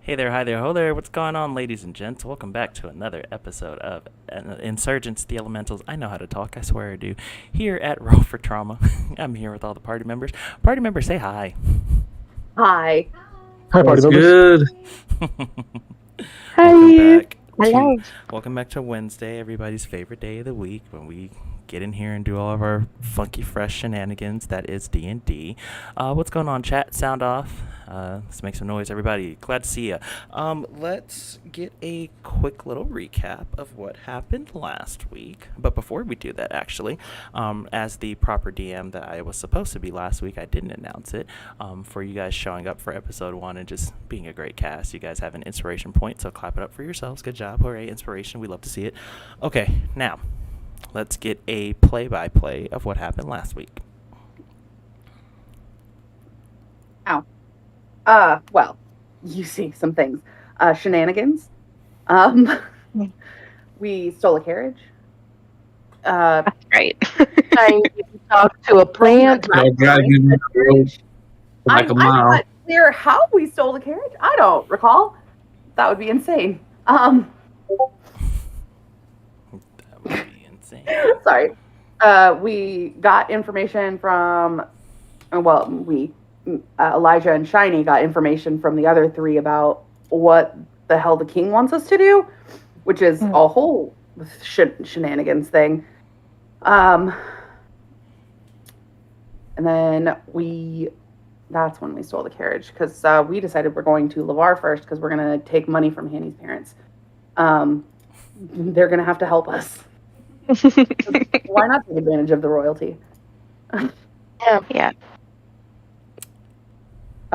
Hey there, hi there, ho there. What's going on, ladies and gents? Welcome back to another episode of Insurgence, the Elementals. I know how to talk, I swear I do. Here at Roll for Trauma. I'm here with all the party members. Party members, say hi. Hi. Hi, party That's members. good. Welcome back to Wednesday, everybody's favorite day of the week, when we get in here and do all of our funky, fresh shenanigans. That is D&D. What's going on, chat? Sound off. Let's make some noise, everybody. Glad to see ya. Let's get a quick little recap of what happened last week. But before we do that, actually, as the proper DM that I was supposed to be last week, I didn't announce it. For you guys showing up for episode 1 and just being a great cast, you guys have an inspiration point, so clap it up for yourselves. Good job. Hooray, inspiration. We love to see it. Okay, now, let's get a play-by-play of what happened last week. Well, you see some things. Shenanigans. We stole a carriage. That's right. I talked to a plant. I'm Like a mile. not clear how we stole the carriage. I don't recall. That would be insane. That would be insane. Sorry. We got information from, Elijah and Shiny got information from the other three about what the hell the king wants us to do, which is a whole shenanigans thing. And then that's when we stole the carriage, because we decided we're going to LeVar first, because we're going to take money from Hanny's parents. They're going to have to help us. Why not take advantage of the royalty? Yeah.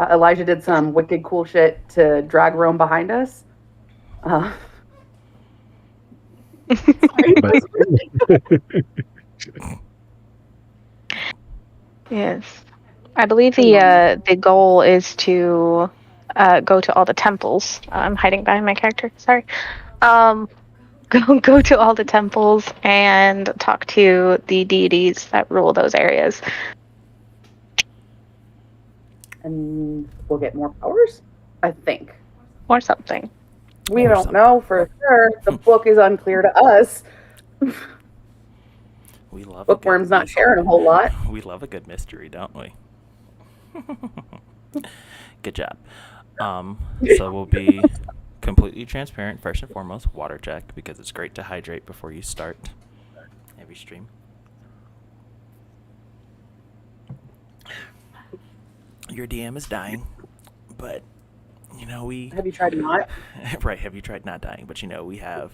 Elijah did some wicked cool shit to drag Rome behind us. Yes. I believe the goal is to go to all the temples. I'm hiding behind my character. Sorry. Go to all the temples and talk to the deities that rule those areas. And we'll get more powers, I think. Or something. We don't know for sure. The book is unclear to us. We love Bookworm's not sharing a whole lot. We love a good mystery, don't we? Good job. So we'll be completely transparent. First and foremost, water check, because it's great to hydrate before you start every stream. Your DM is dying, but Have you tried not? Right, have you tried not dying? But we have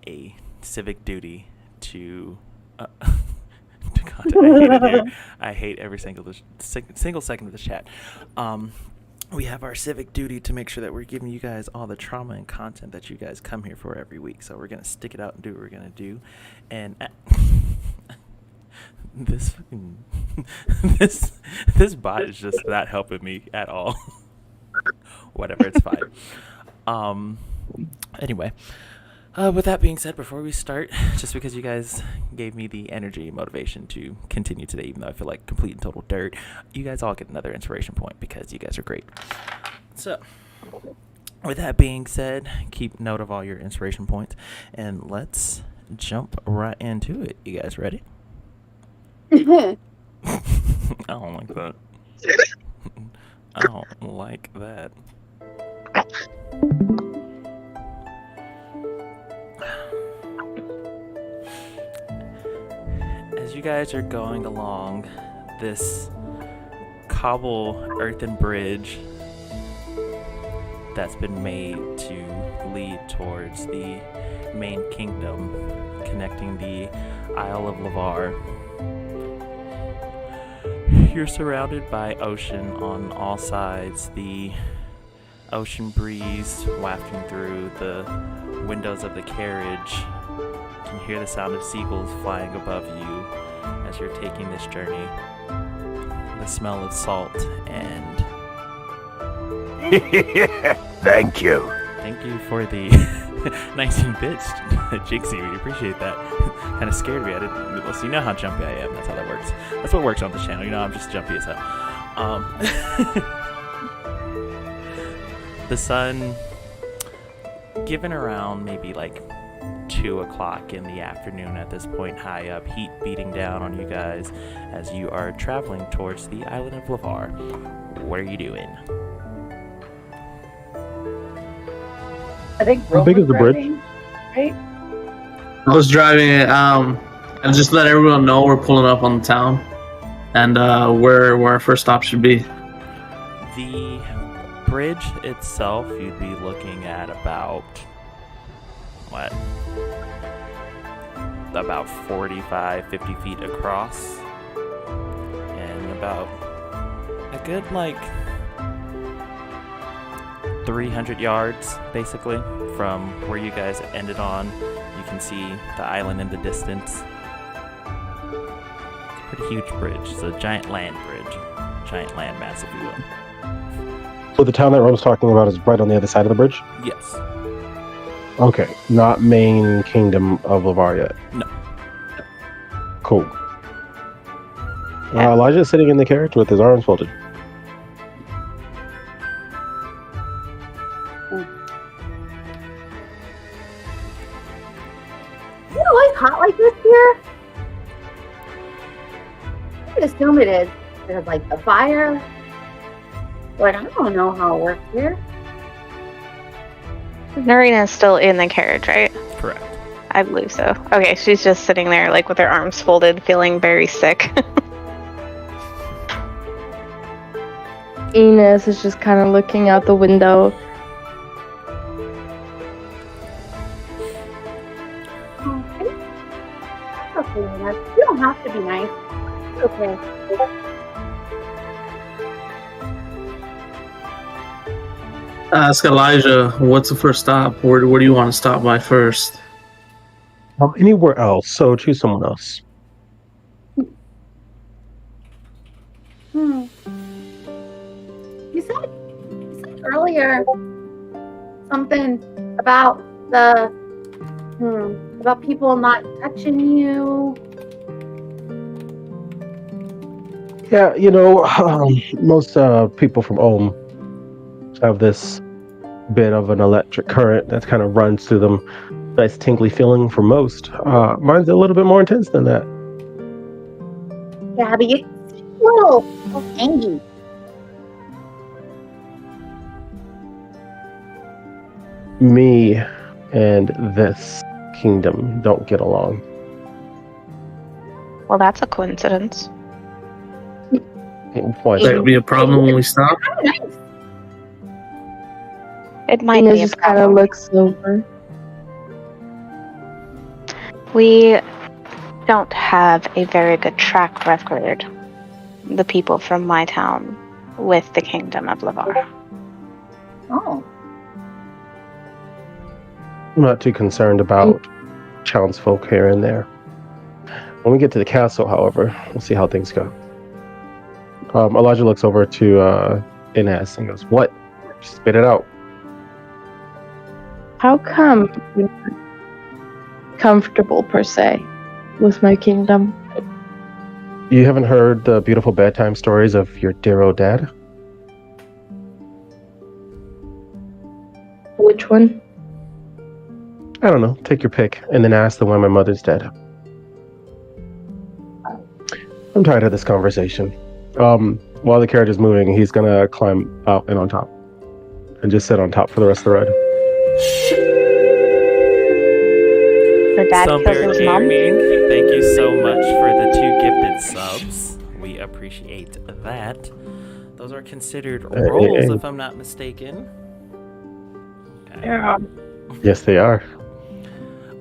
a civic duty to I hate every single second of the chat. We have our civic duty to make sure that we're giving you guys all the trauma and content that you guys come here for every week. So we're gonna stick it out and do what we're gonna do. And this bot is just not helping me at all. Whatever, it's fine. Anyway, with that being said, before we start, just because you guys gave me the energy and motivation to continue today, even though I feel like complete and total dirt, you guys all get another inspiration point because you guys are great. So, with that being said, keep note of all your inspiration points, and let's jump right into it. You guys ready? I don't like that. I don't like that. As you guys are going along this cobble earthen bridge that's been made to lead towards the main kingdom, connecting the Isle of LeVar, you're surrounded by ocean on all sides. The ocean breeze wafting through the windows of the carriage. You can hear the sound of seagulls flying above you as you're taking this journey. The smell of salt and... Thank you. Thank you for the 19 bits, Jinxie. We appreciate that. Kind of scared me. I didn't. So you know how jumpy I am. That's how that works. That's what works on this channel. I'm just jumpy as hell. The sun given around maybe like 2 o'clock in the afternoon at this point, high up, heat beating down on you guys as you are traveling towards the island of Lavar. What are you doing? I think How big is the bridge? driving, right? I was driving it. I just let everyone know we're pulling up on the town, and where our first stop should be. The bridge itself, you'd be looking at about, what? About 45, 50 feet across. And about a good, like, 300 yards, basically, from where you guys ended on. You can see the island in the distance. It's a pretty huge bridge. It's a giant land bridge. Giant land mass, if you will. So the town that Rome's talking about is right on the other side of the bridge? Yes. Okay, not main kingdom of Lavar yet. No. Cool. Elijah's sitting in the carriage with his arms folded. Is it always hot like this here? I would assume it is. There's like the fire. But I don't know how it works here. Narina's still in the carriage, right? Correct. I believe so. Okay, she's just sitting there, like, with her arms folded, feeling very sick. Ines is just kind of looking out the window. Okay. That's okay, Nina. You don't have to be nice. It's okay. Ask Elijah, what's the first stop? Where do you want to stop by first? Anywhere else, so choose someone else. You said earlier something about about people not touching you. Yeah, most people from Ohm have this bit of an electric current that kind of runs through them. Nice tingly feeling for most. Mine's a little bit more intense than that. Yeah, but you little hangy. Me and this kingdom don't get along. Well, that's a coincidence. Why is That that? would be a problem when we stop. Nice. It might Ines be a just kind of problem. looks over. We don't have a very good track record, the people from my town, with the Kingdom of Lavar. Oh. I'm not too concerned about townsfolk here and there. When we get to the castle, however, we'll see how things go. Elijah looks over to Ines and goes, "What? Spit it out." How come you're not comfortable, per se, with my kingdom? You haven't heard the beautiful bedtime stories of your dear old dad? Which one? I don't know. Take your pick, and then ask them why my mother's dead. I'm tired of this conversation. While the carriage is moving, he's gonna climb out and on top, and just sit on top for the rest of the ride. Her dad killed Sunbear his mom. Gaming, thank you so much for the 2 gifted subs. We appreciate that. Those are considered rolls, if I'm not mistaken. Okay. Yeah. Yes, they are.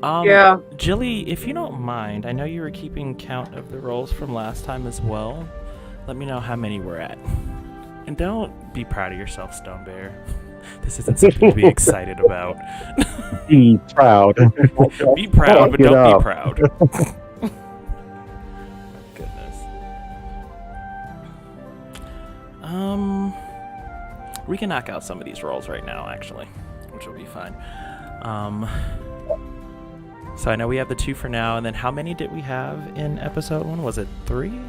Yeah. Jilly, if you don't mind, I know you were keeping count of the rolls from last time as well. Let me know how many we're at. And don't be proud of yourself, Stone Bear. This isn't something to be excited about. Be proud. Be proud, but Get don't up. be proud. Goodness. We can knock out some of these rolls right now, actually, which will be fine. So I know we have the 2 for now, and then how many did we have in episode 1? Was it 3?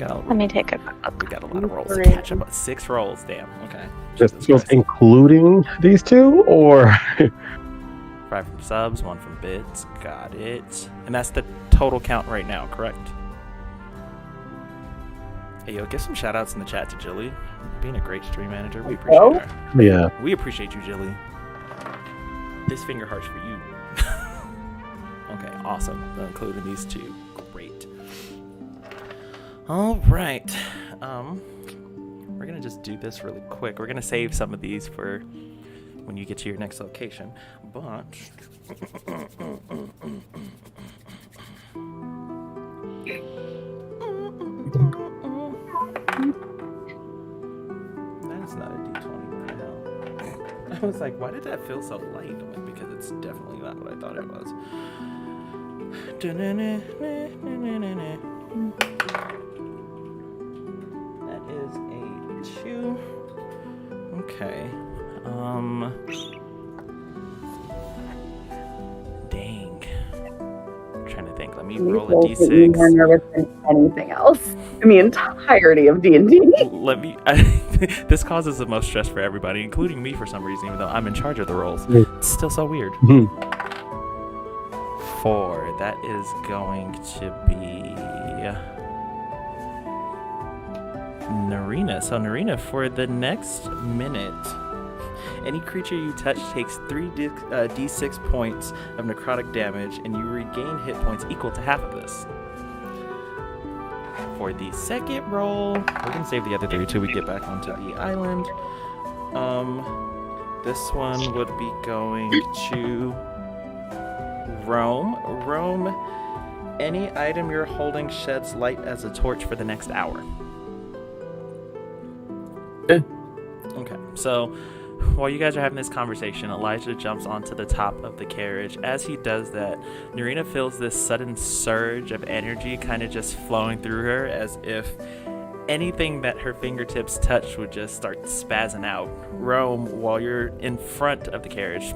Let me take a quick look. We got a lot of rolls to catch up. 6 rolls, damn. Okay. Just Jesus just Christ. including these two, or 5 from subs, 1 from bits. Got it. And that's the total count right now, correct? Hey, yo, give some shout outs in the chat to Jilly. Being a great stream manager. We appreciate her. yeah. We appreciate you, Jilly. This finger heart's for you. Okay, awesome. Including these 2. Great. All right. We're gonna just do this really quick. We're gonna save some of these for when you get to your next location. But that's not a D20 right now. I was like, why did that feel so light? I'm like, because it's definitely not what I thought it was. That is a 2. Okay. Dang. I'm trying to think. Let me roll a Make me more d6. nervous than anything else in the entirety of D&D. Let me. This causes the most stress for everybody, including me for some reason, even though I'm in charge of the rolls. It's still so weird. 4. That is going to be Narina. So Narina, for the next minute, any creature you touch takes 3 d6 points of necrotic damage, and you regain hit points equal to half of this. For the second roll, we're gonna save the other 3 till we get back onto the island. This one would be going to Rome. Rome, any item you're holding sheds light as a torch for the next hour. Okay, so while you guys are having this conversation, Elijah jumps onto the top of the carriage. As he does that, Narina feels this sudden surge of energy kind of just flowing through her, as if anything that her fingertips touch would just start spazzing out. Rome, while you're in front of the carriage,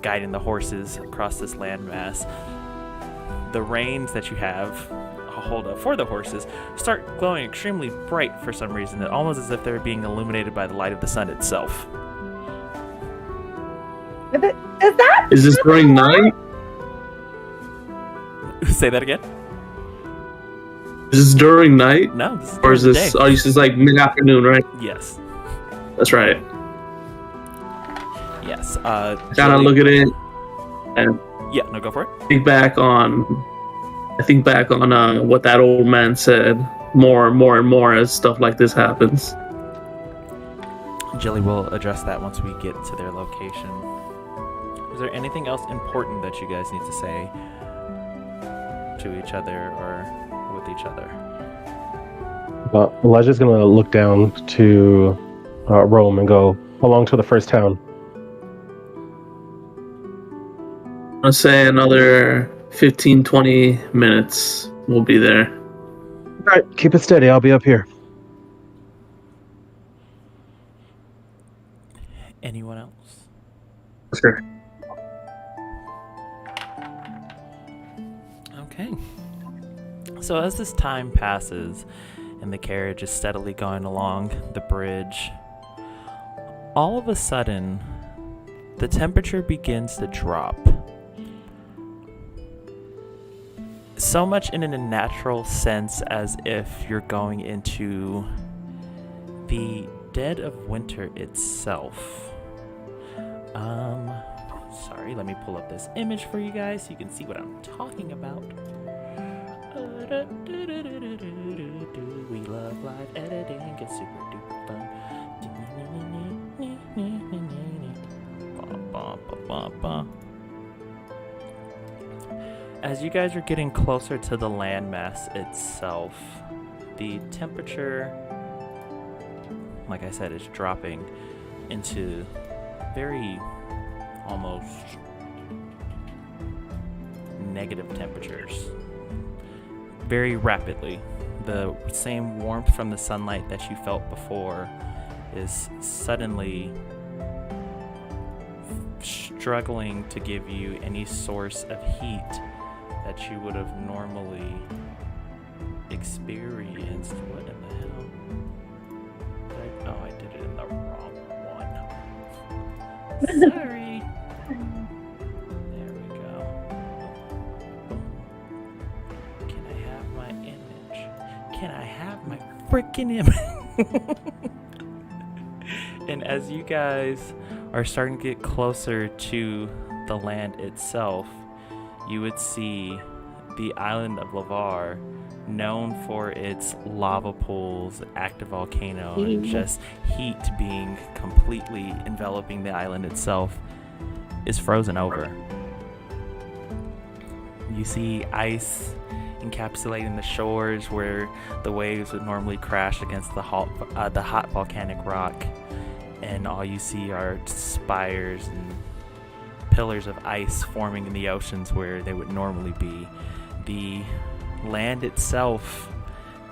guiding the horses across this landmass, the reins that you have hold up for the horses start glowing extremely bright for some reason, almost as if they're being illuminated by the light of the sun itself. Is this during night? Say that again? Is this during night? No, this is Or is during the this, day. oh, this is like mid-afternoon, right? Yes. That's right. Yes. Kind of Jilly- look at it and Yeah, no, go for it. think back on what that old man said more and more and more as stuff like this happens. Jilly will address that once we get to their location. Is there anything else important that you guys need to say to each other or with each other? Elijah's gonna look down to Rome and go along to the first town. I'll say another 15-20 minutes we'll be there. All right, keep it steady. I'll be up here. Anyone else? Sure. Okay. So as this time passes and the carriage is steadily going along the bridge, all of a sudden the temperature begins to drop. So much in a natural sense, as if you're going into the dead of winter itself. Sorry, let me pull up this image for you guys so you can see what I'm talking about. We love live editing, it's super duper fun. As you guys are getting closer to the landmass itself, the temperature, like I said, is dropping into very almost negative temperatures very rapidly. The same warmth from the sunlight that you felt before is suddenly struggling to give you any source of heat that you would have normally experienced. What in the hell? Oh, I did it in the wrong one. Sorry. There we go. Can I have my image? Can I have my freaking image? And as you guys are starting to get closer to the land itself, you would see the island of Lavar, known for its lava pools, active volcano, and just heat being completely enveloping the island itself, is frozen over. You see ice encapsulating the shores where the waves would normally crash against the hot volcanic rock, and all you see are spires and pillars of ice forming in the oceans where they would normally be. The land itself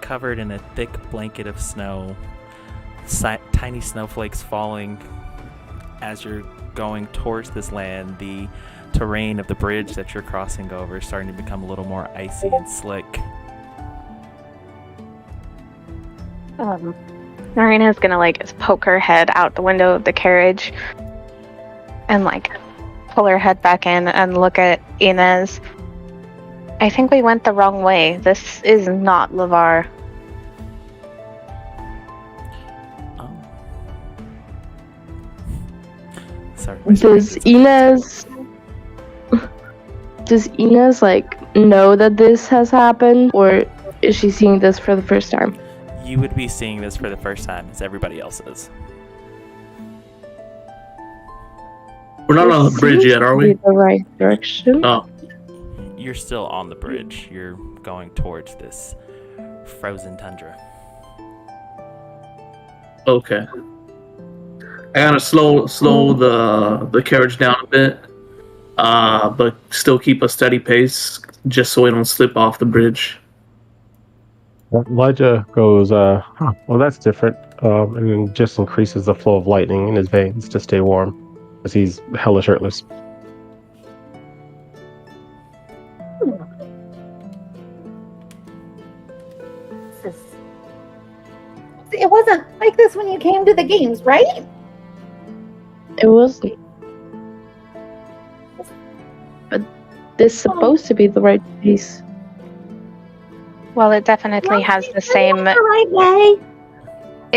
covered in a thick blanket of snow, tiny snowflakes falling as you're going towards this land. The terrain of the bridge that you're crossing over is starting to become a little more icy and slick. Marina's gonna poke her head out the window of the carriage and pull her head back in and look at Inez. I think we went the wrong way. This is not Lavar. Oh. Sorry. Does Inez know that this has happened, or is she seeing this for the first time? You would be seeing this for the first time as everybody else is. We're not on the bridge yet, are we? The right direction. Oh. You're still on the bridge. You're going towards this frozen tundra. Okay. I gotta slow the carriage down a bit, but still keep a steady pace, just so we don't slip off the bridge. Elijah goes, well, that's different, and then just increases the flow of lightning in his veins to stay warm, because he's hella shirtless. It wasn't like this when you came to the games, right? It wasn't. But this is supposed to be the right pace. Well, it definitely has the same. The right way.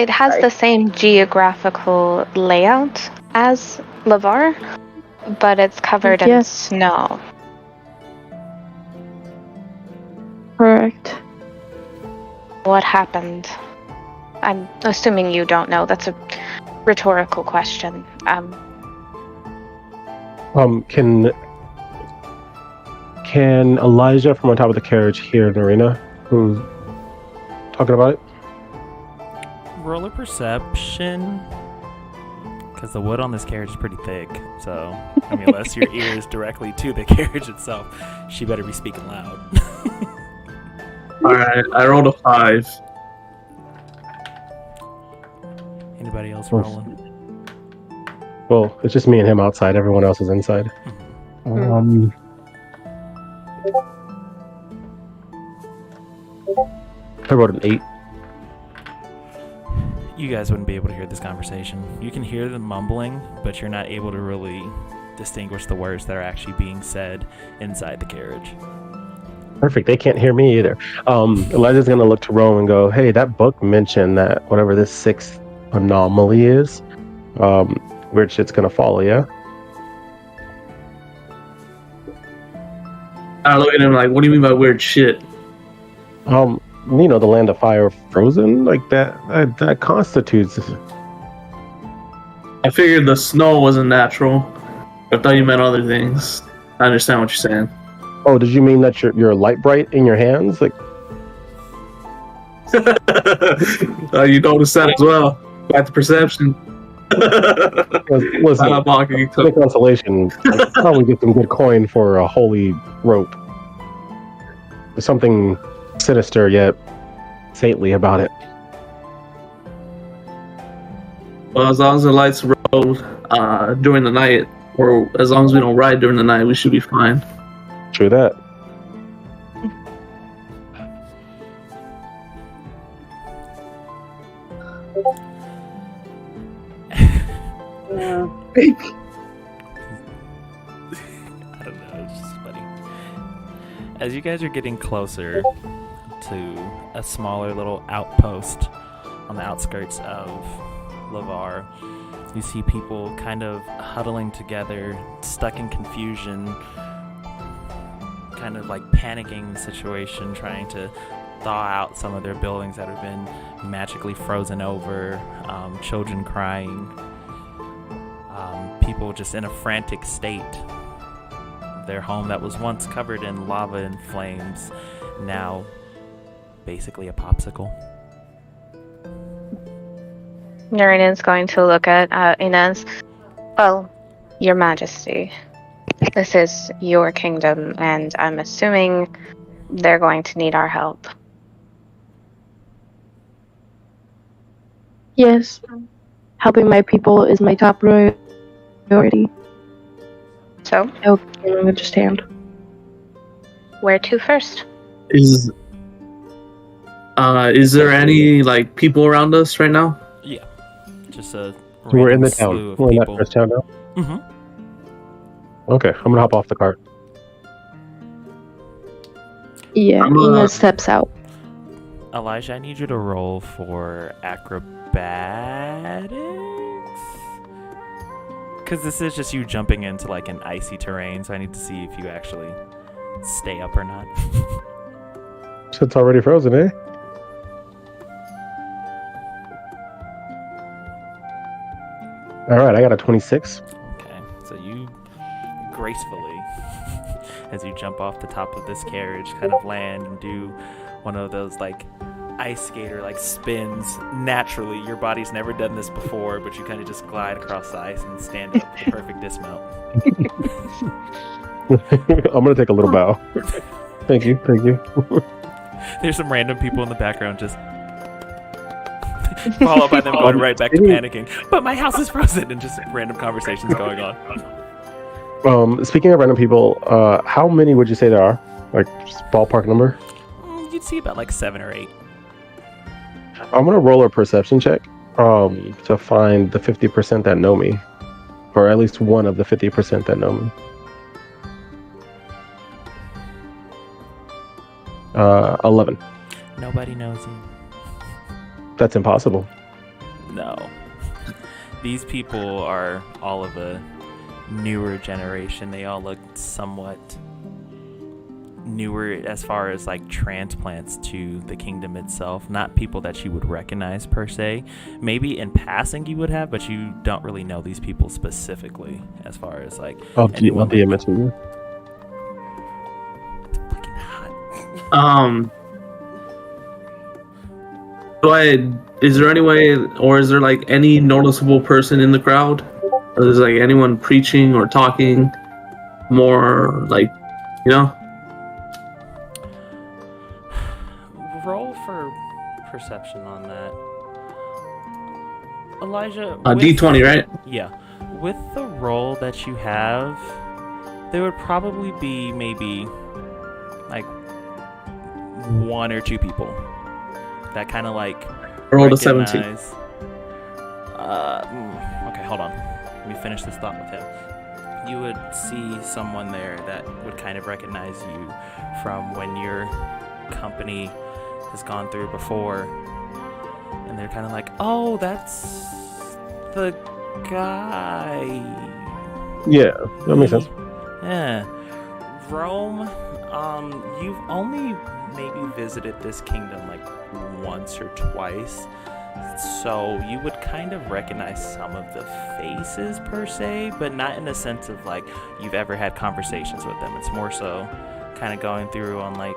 It has the same geographical layout as Lavar, but it's covered in snow. Correct. What happened? I'm assuming you don't know. That's a rhetorical question. Can Elijah from on top of the carriage hear Narina, who's talking about it? Roll a perception, because the wood on this carriage is pretty thick. So, I mean, unless your ear is directly to the carriage itself, she better be speaking loud. All right, I rolled a 5. Anybody else rolling? Well, it's just me and him outside. Everyone else is inside. I wrote an 8. You guys wouldn't be able to hear this conversation. You can hear the mumbling, but you're not able to really distinguish the words that are actually being said inside the carriage. Perfect. They can't hear me either. Elijah's going to look to Rome and go, hey, that book mentioned that whatever this 6th anomaly is, weird shit's going to follow, yeah? I look at him like, what do you mean by weird shit? You know, the land of fire frozen, like that constitutes. I figured the snow wasn't natural. I thought you meant other things. I understand what you're saying. Oh, did you mean that you're light bright in your hands? Like, you noticed that as well. Back to perception. listen, for consolation, I'll probably get some good coin for a holy rope. There's something sinister yet saintly about it. Well, as long as the lights roll during the night, or as long as we don't ride during the night, we should be fine. True that. Yeah. I don't know, it's just funny. As you guys are getting closer to a smaller little outpost on the outskirts of Lavar, you see people kind of huddling together, stuck in confusion, kind of like panicking the situation, trying to thaw out some of their buildings that have been magically frozen over, children crying, people just in a frantic state. Their home that was once covered in lava and flames, now basically a popsicle. Nurinen's going to look at Inez. Well, Your Majesty, this is your kingdom, and I'm assuming they're going to need our help. Yes. Helping my people is my top priority. So, I can understand. where to first? Is there any like people around us right now? Yeah, just a We're in random the slew town. of We're in that people. first town now. Mm-hmm. Okay, I'm gonna hop off the cart. Yeah, I'm, Inez steps out. Elijah, I need you to roll for acrobatics. Because this is just you jumping into like an icy terrain, so I need to see if you actually stay up or not. Shit's already frozen, eh? Alright, I got a 26. Okay, so you gracefully, as you jump off the top of this carriage, kind of land and do one of those like ice skater like spins naturally. Your body's never done this before, but you kind of just glide across the ice and stand up, the perfect dismount. I'm gonna take a little bow. Thank you. There's some random people in the background just followed by them going right back to panicking. But my house is frozen, and just random conversations going on. Speaking of random people, how many would you say there are? Like, just ballpark number? You'd see about like 7 or 8. I'm gonna roll a perception check to find the 50% that know me, or at least one of the 50% that know me. 11. Nobody knows you. That's impossible. No. These people are all of a newer generation. They all look somewhat newer as far as like transplants to the kingdom itself. Not people that you would recognize per se. Maybe in passing you would have, but you don't really know these people specifically as far as like I'll anyone DM it to you. It's fucking hot. Is there any way, or is there like any noticeable person in the crowd? Or is like anyone preaching or talking more, like, you know? Roll for perception on that. Elijah, D20, right? Yeah. With the roll that you have, there would probably be maybe like 1 or 2 people that kind of like Rolled a 17. Okay, hold on. Let me finish this thought with him. You would see someone there that would kind of recognize you from when your company has gone through before, and they're kind of like, "Oh, that's the guy." Yeah, that makes sense. Yeah. Rome, you've only maybe visited this kingdom like once or twice, so you would kind of recognize some of the faces per se, but not in the sense of like you've ever had conversations with them. It's more so kind of going through on like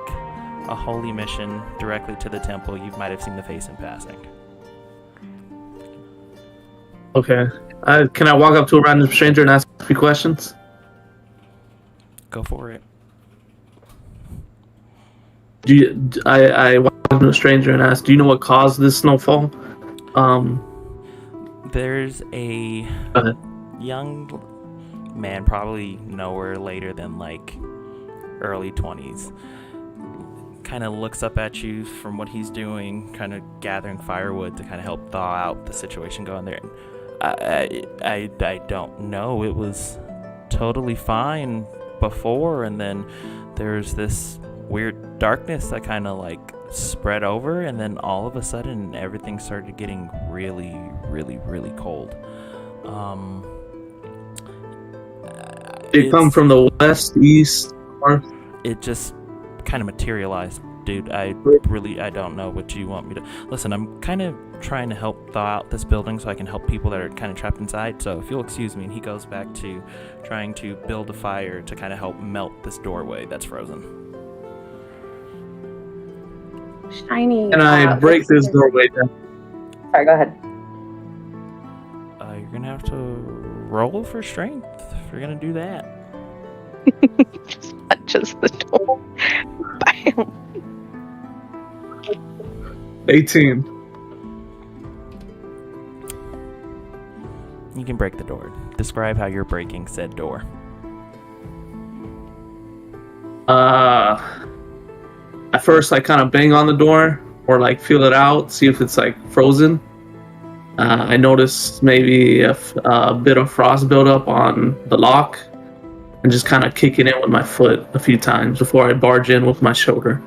a holy mission directly to the temple. You might have seen the face in passing. Okay. Can I walk up to a random stranger and ask a few questions? Go for it. I walk up to a stranger and ask, do you know what caused this snowfall? There's a young man, probably nowhere later than like early 20s, kind of looks up at you from what he's doing, kind of gathering firewood to kind of help thaw out the situation going there. I don't know. It was totally fine before, and then there's this weird darkness that kind of like spread over, and then all of a sudden everything started getting really, really, really cold. It come from the west, east, north. It just kind of materialized, dude. I don't know what you want me to. Listen, I'm kind of trying to help thaw out this building so I can help people that are kind of trapped inside. So if you'll excuse me, and he goes back to trying to build a fire to kind of help melt this doorway that's frozen. Shiny. And I break this doorway down. Sorry, go ahead. You're gonna have to roll for strength if you're gonna do that. Just punches the door. Bam. 18. You can break the door. Describe how you're breaking said door. At first I kind of bang on the door or like feel it out, see if it's like frozen. I noticed maybe a bit of frost buildup on the lock, and just kind of kicking it with my foot a few times before I barge in with my shoulder.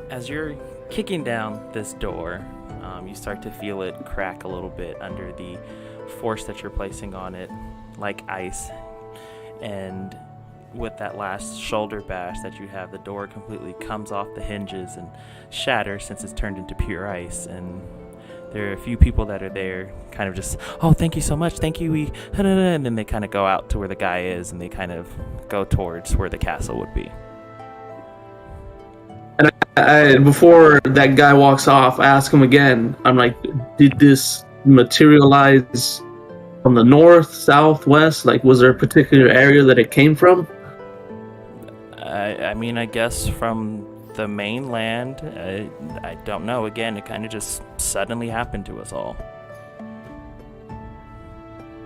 As you're kicking down this door, you start to feel it crack a little bit under the force that you're placing on it, like ice. And with that last shoulder bash that you have, the door completely comes off the hinges and shatters since it's turned into pure ice. And there are a few people that are there kind of just, oh, thank you so much, thank you, and then they kind of go out to where the guy is, and they kind of go towards where the castle would be. And before that guy walks off, I ask him again, I'm like, did this materialize from the north, south, west? Like, was there a particular area that it came from? I mean, I guess from the mainland. I don't know. Again, it kind of just suddenly happened to us all.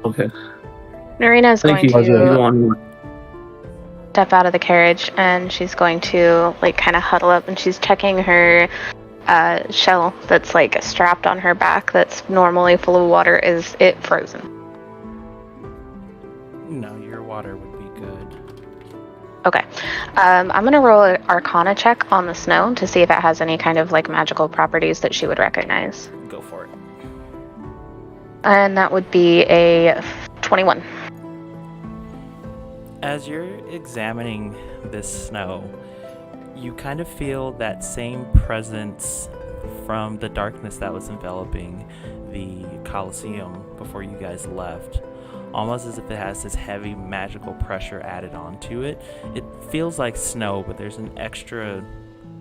Okay. Narina's Thank going you. to step out of the carriage, and she's going to like kind of huddle up, and she's checking her shell that's like strapped on her back that's normally full of water. Is it frozen? No, your water would be good. Okay. I'm going to roll an Arcana check on the snow to see if it has any kind of like magical properties that she would recognize. Go for it. And that would be a 21. As you're examining this snow, you kind of feel that same presence from the darkness that was enveloping the Colosseum before you guys left. Almost as if it has this heavy magical pressure added onto it. It feels like snow, but there's an extra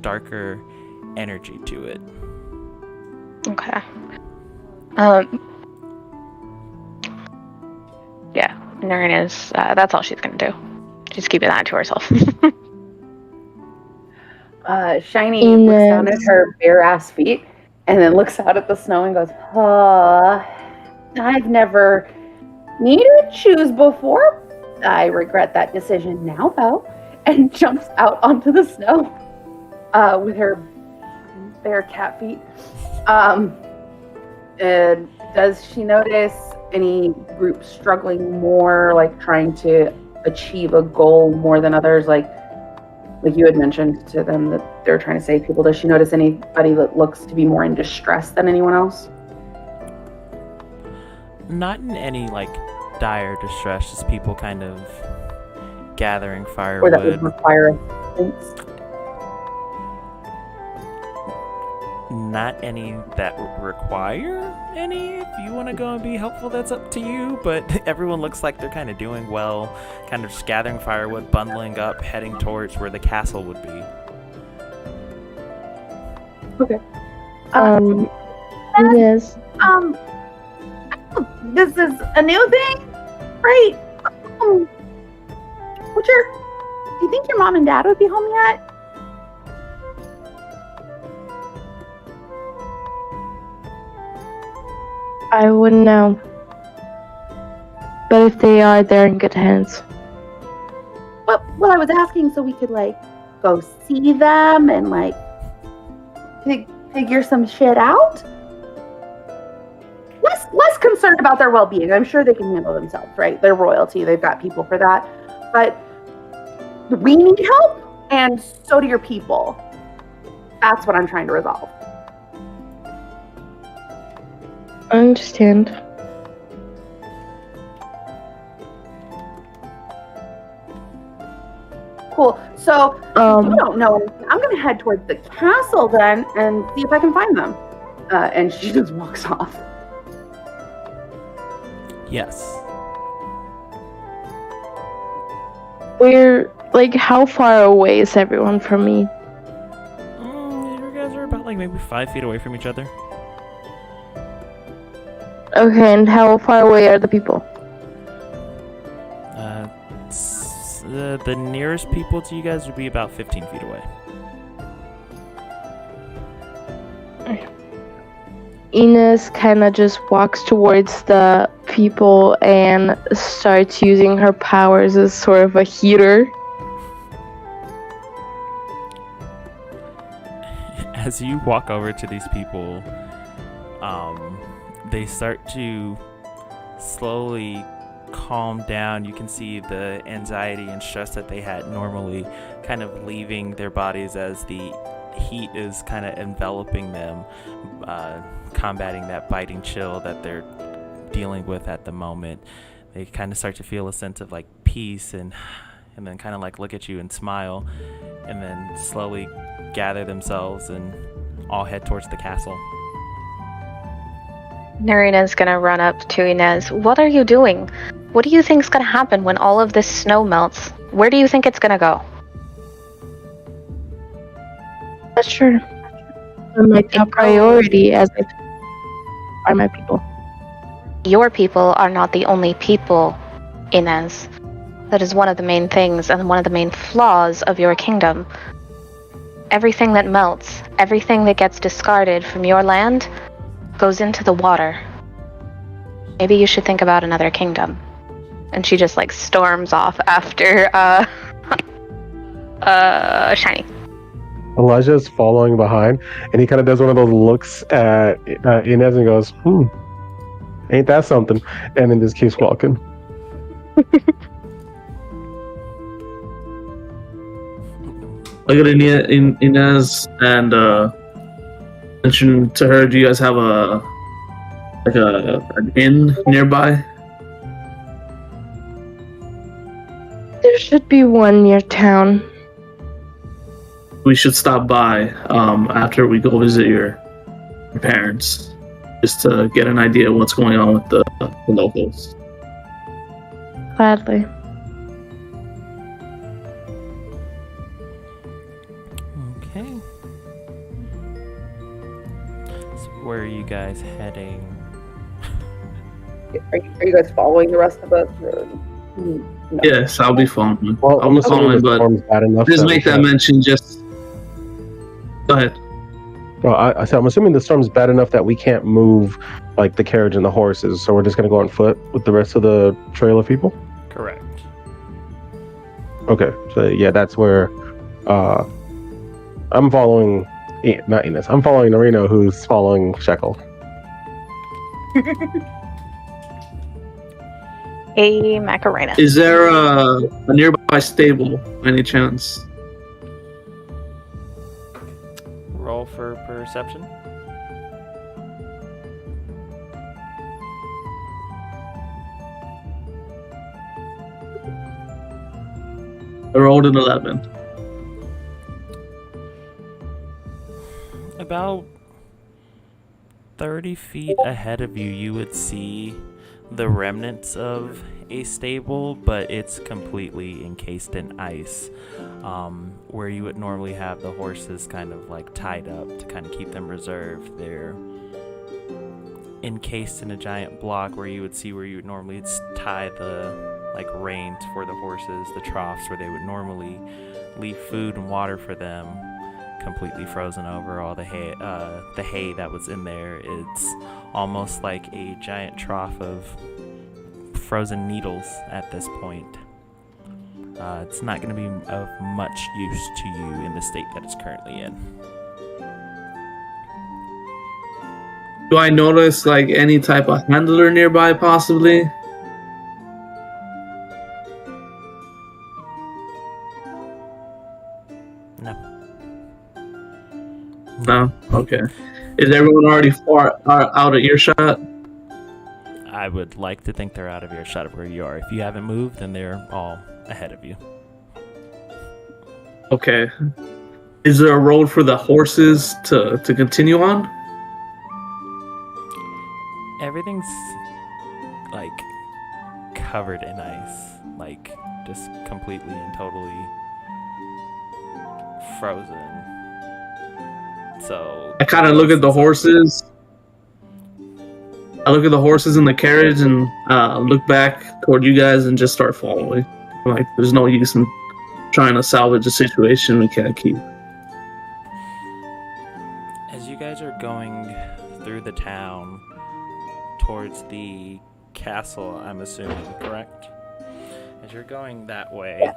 darker energy to it. Okay. Yeah, Narina's, that's all she's going to do. She's keeping that to herself. Shiny looks down at her bare ass feet and then looks out at the snow and goes, I've never needed to choose before. I regret that decision now, though. And jumps out onto the snow with her bare cat feet. And does she notice any groups struggling more, like trying to achieve a goal more than others? Like you had mentioned to them that they're trying to save people. Does she notice anybody that looks to be more in distress than anyone else? Not in any like dire distress, just people kind of gathering firewood. Or that would require assistance? Not any that require any. If you want to go and be helpful, that's up to you. But everyone looks like they're kind of doing well, kind of just gathering firewood, bundling up, heading towards where the castle would be. Okay. Yes. This is a new thing, right? Do you think your mom and dad would be home yet? I wouldn't know. But if they are, they're in good hands. Well, Well, I was asking so we could like go see them and like figure some shit out. Less concerned about their well-being. I'm sure they can handle themselves, right? They're royalty. They've got people for that. But we need help, and so do your people. That's what I'm trying to resolve. I understand. Cool. So, if you don't know anything, I'm going to head towards the castle then and see if I can find them. And she just walks off. Yes. We're like, how far away is everyone from me? You guys are about like maybe 5 feet away from each other. Okay, and how far away are the people? The nearest people to you guys would be about 15 feet away. Ines kind of just walks towards the people and starts using her powers as sort of a heater. As you walk over to these people, they start to slowly calm down. You can see the anxiety and stress that they had normally kind of leaving their bodies as the heat is kind of enveloping them, combating that biting chill that they're dealing with at the moment. They kind of start to feel a sense of like peace and then kind of like look at you and smile, and then slowly gather themselves and all head towards the castle. Narina's gonna run up to Inez. What are you doing? What do you think's gonna happen when all of this snow melts? Where do you think it's gonna go? That's true. My top priority as are my people. Your people are not the only people, Inez. That is one of the main things and one of the main flaws of your kingdom. Everything that melts, everything that gets discarded from your land, goes into the water. Maybe you should think about another kingdom. And she just like storms off after Shiny. Elijah is following behind, and he kind of does one of those looks at Inez and goes, ain't that something? And then just keeps walking. Look at Inez and mention to her, do you guys have an inn nearby? There should be one near town. We should stop by after we go visit your parents, just to get an idea of what's going on with the locals. Gladly. Okay. So where are you guys heading? Are you guys following the rest of us? Or... No. Yes, I'll be following. Well, I'll be following, but just make that mention. Just go ahead. Well, I said I'm assuming the storm's bad enough that we can't move like the carriage and the horses, so we're just gonna go on foot with the rest of the trail of people. Correct. Okay, so yeah, that's where I'm following. Not Ines. I'm following Norino, who's following Shekel. Hey, Macarena. Is there a nearby stable, by any chance? Roll for perception. I rolled an 11. About 30 feet ahead of you, you would see the remnants of a stable, but it's completely encased in ice. Where you would normally have the horses kind of like tied up to kind of keep them reserved, they're encased in a giant block where you would see where you would normally tie the like reins for the horses, the troughs where they would normally leave food and water for them, completely frozen over. All the hay that was in there, it's almost like a giant trough of frozen needles at this point. It's not going to be of much use to you in the state that it's currently in. Do I notice like any type of handler nearby, possibly? No. No. Okay. Is everyone already far out of earshot? I would like to think they're out of earshot of where you are. If you haven't moved, then they're all ahead of you. Okay. Is there a road for the horses to continue on? Everything's like covered in ice, like just completely and totally frozen. So I kind of look at the horses. I look at the horses in the carriage and look back toward you guys and just start following. Like, there's no use in trying to salvage a situation we can't keep. As you guys are going through the town towards the castle, I'm assuming, correct? As you're going that way,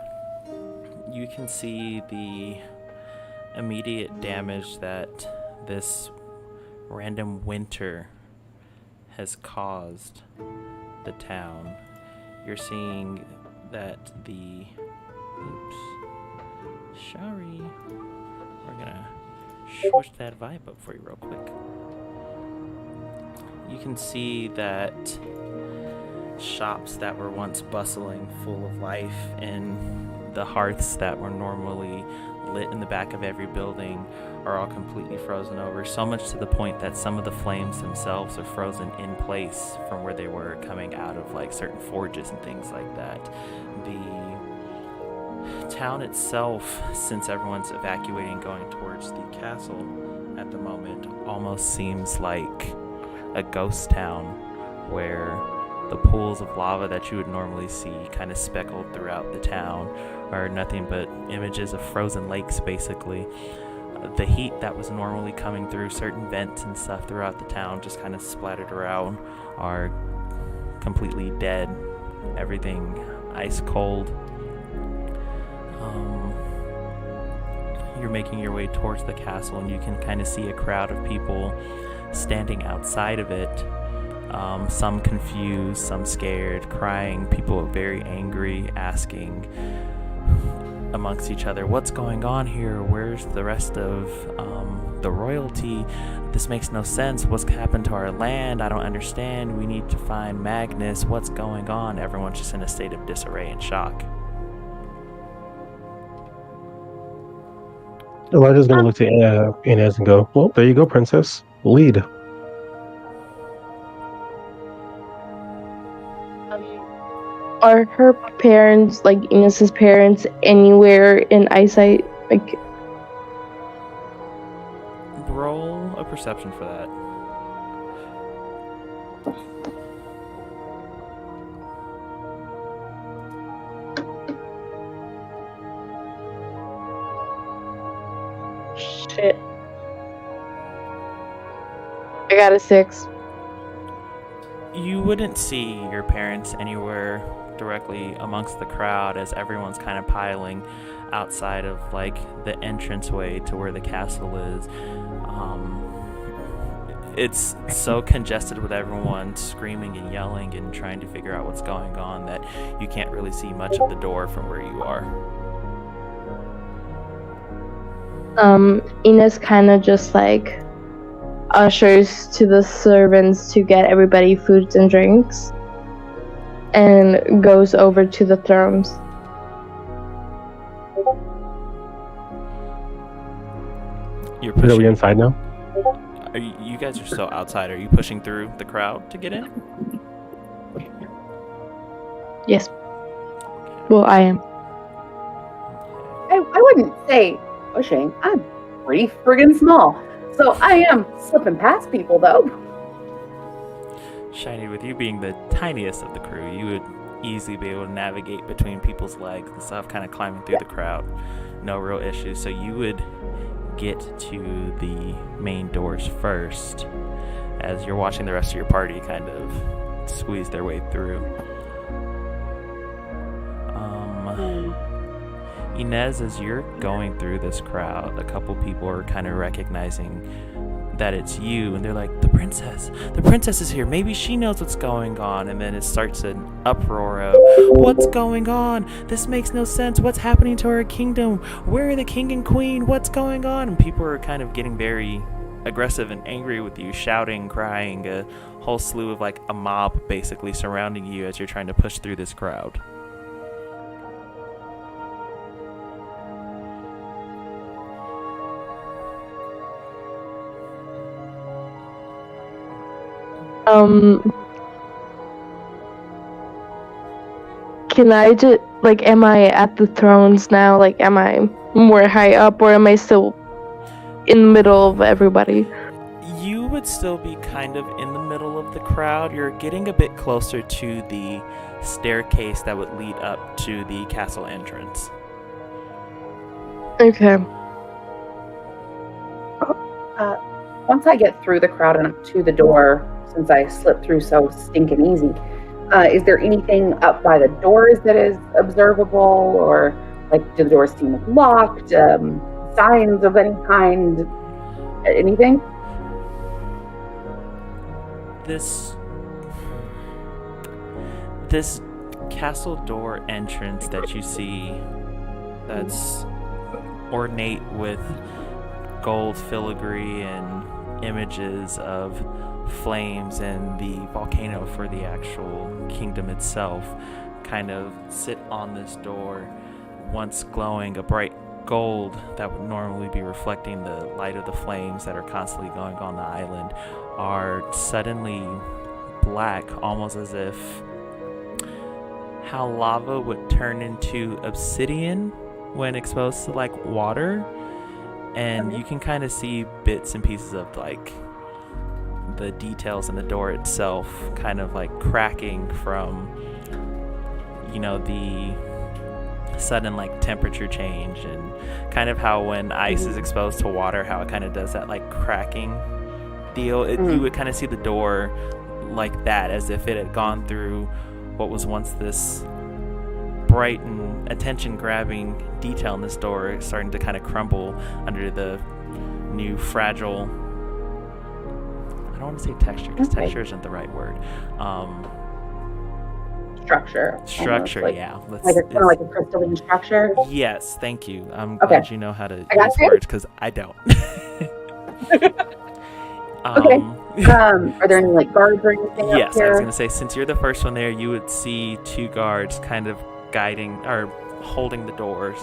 you can see the immediate damage that this random winter has caused the town. You're seeing that the... Oops. Sorry. We're gonna switch that vibe up for you real quick. You can see that shops that were once bustling, full of life, and the hearths that were normally lit in the back of every building are all completely frozen over, so much to the point that some of the flames themselves are frozen in place from where they were coming out of like certain forges and things like that. The town itself, since everyone's evacuating going towards the castle at the moment, almost seems like a ghost town where the pools of lava that you would normally see kind of speckled throughout the town are nothing but images of frozen lakes, basically. The heat that was normally coming through certain vents and stuff throughout the town just kind of splattered around are completely dead. Everything ice cold. You're making your way towards the castle and you can kind of see a crowd of people standing outside of it. Some confused, some scared, crying, people very angry, asking amongst each other, what's going on here? Where's the rest of the royalty? This makes no sense. What's happened to our land? I don't understand. We need to find Magnus. What's going on? Everyone's just in a state of disarray and shock. Elijah's gonna look to Inez and go, well, there you go, princess. Lead. Are her parents, like Inez's parents, anywhere in eyesight? Like, Roll a perception for that. shit. I got a 6. You wouldn't see your parents anywhere directly amongst the crowd as everyone's kind of piling outside of like the entranceway to where the castle is. It's so congested with everyone screaming and yelling and trying to figure out what's going on that you can't really see much of the door from where you are. Inez kind of just like ushers to the servants to get everybody foods and drinks and goes over to the thrones. You're Are we pushing. inside now? You guys are still outside. Are you pushing through the crowd to get in? Yes. Well, I am. I wouldn't say pushing. I'm pretty friggin' small. So I am slipping past people, though. Shiny, with you being the tiniest of the crew, you would easily be able to navigate between people's legs and stuff, kind of climbing through the crowd. No real issues. So you would get to the main doors first as you're watching the rest of your party kind of squeeze their way through. Inez, as you're going through this crowd, a couple people are kind of recognizing that it's you, and they're like, the princess is here, maybe she knows what's going on. And then it starts an uproar of, what's going on? This makes no sense. What's happening to our kingdom? Where are the king and queen? What's going on? And people are kind of getting very aggressive and angry with you, shouting, crying, a whole slew of like a mob basically surrounding you as you're trying to push through this crowd. Can I just, like, am I at the thrones now? Like, am I more high up, or am I still in the middle of everybody? You would still be kind of in the middle of the crowd. You're getting a bit closer to the staircase that would lead up to the castle entrance. Okay. Once I get through the crowd and up to the door, since I slipped through so stinking easy, is there anything up by the doors that is observable, or like do the doors seem locked? Signs of any kind? Anything? This castle door entrance that you see, that's ornate with gold filigree and images of flames and the volcano for the actual kingdom itself, kind of sit on this door, once glowing a bright gold that would normally be reflecting the light of the flames that are constantly going on the island, are suddenly black, almost as if how lava would turn into obsidian when exposed to like water. And you can kind of see bits and pieces of like the details in the door itself kind of like cracking from, you know, the sudden like temperature change, and kind of how when ice is exposed to water, how it kind of does that like cracking deal. You would kind of see the door like that, as if it had gone through what was once this bright and attention-grabbing detail in this door, starting to kind of crumble under the new fragile, I don't want to say texture, because texture isn't the right word. Structure, like, yeah. Like it's kind of like a crystalline structure. Yes, thank you. I'm glad you know how to use words, because I don't. Okay. Are there any like guards or anything Yes, up here? I was going to say, since you're the first one there, you would see two guards kind of guiding or holding the doors,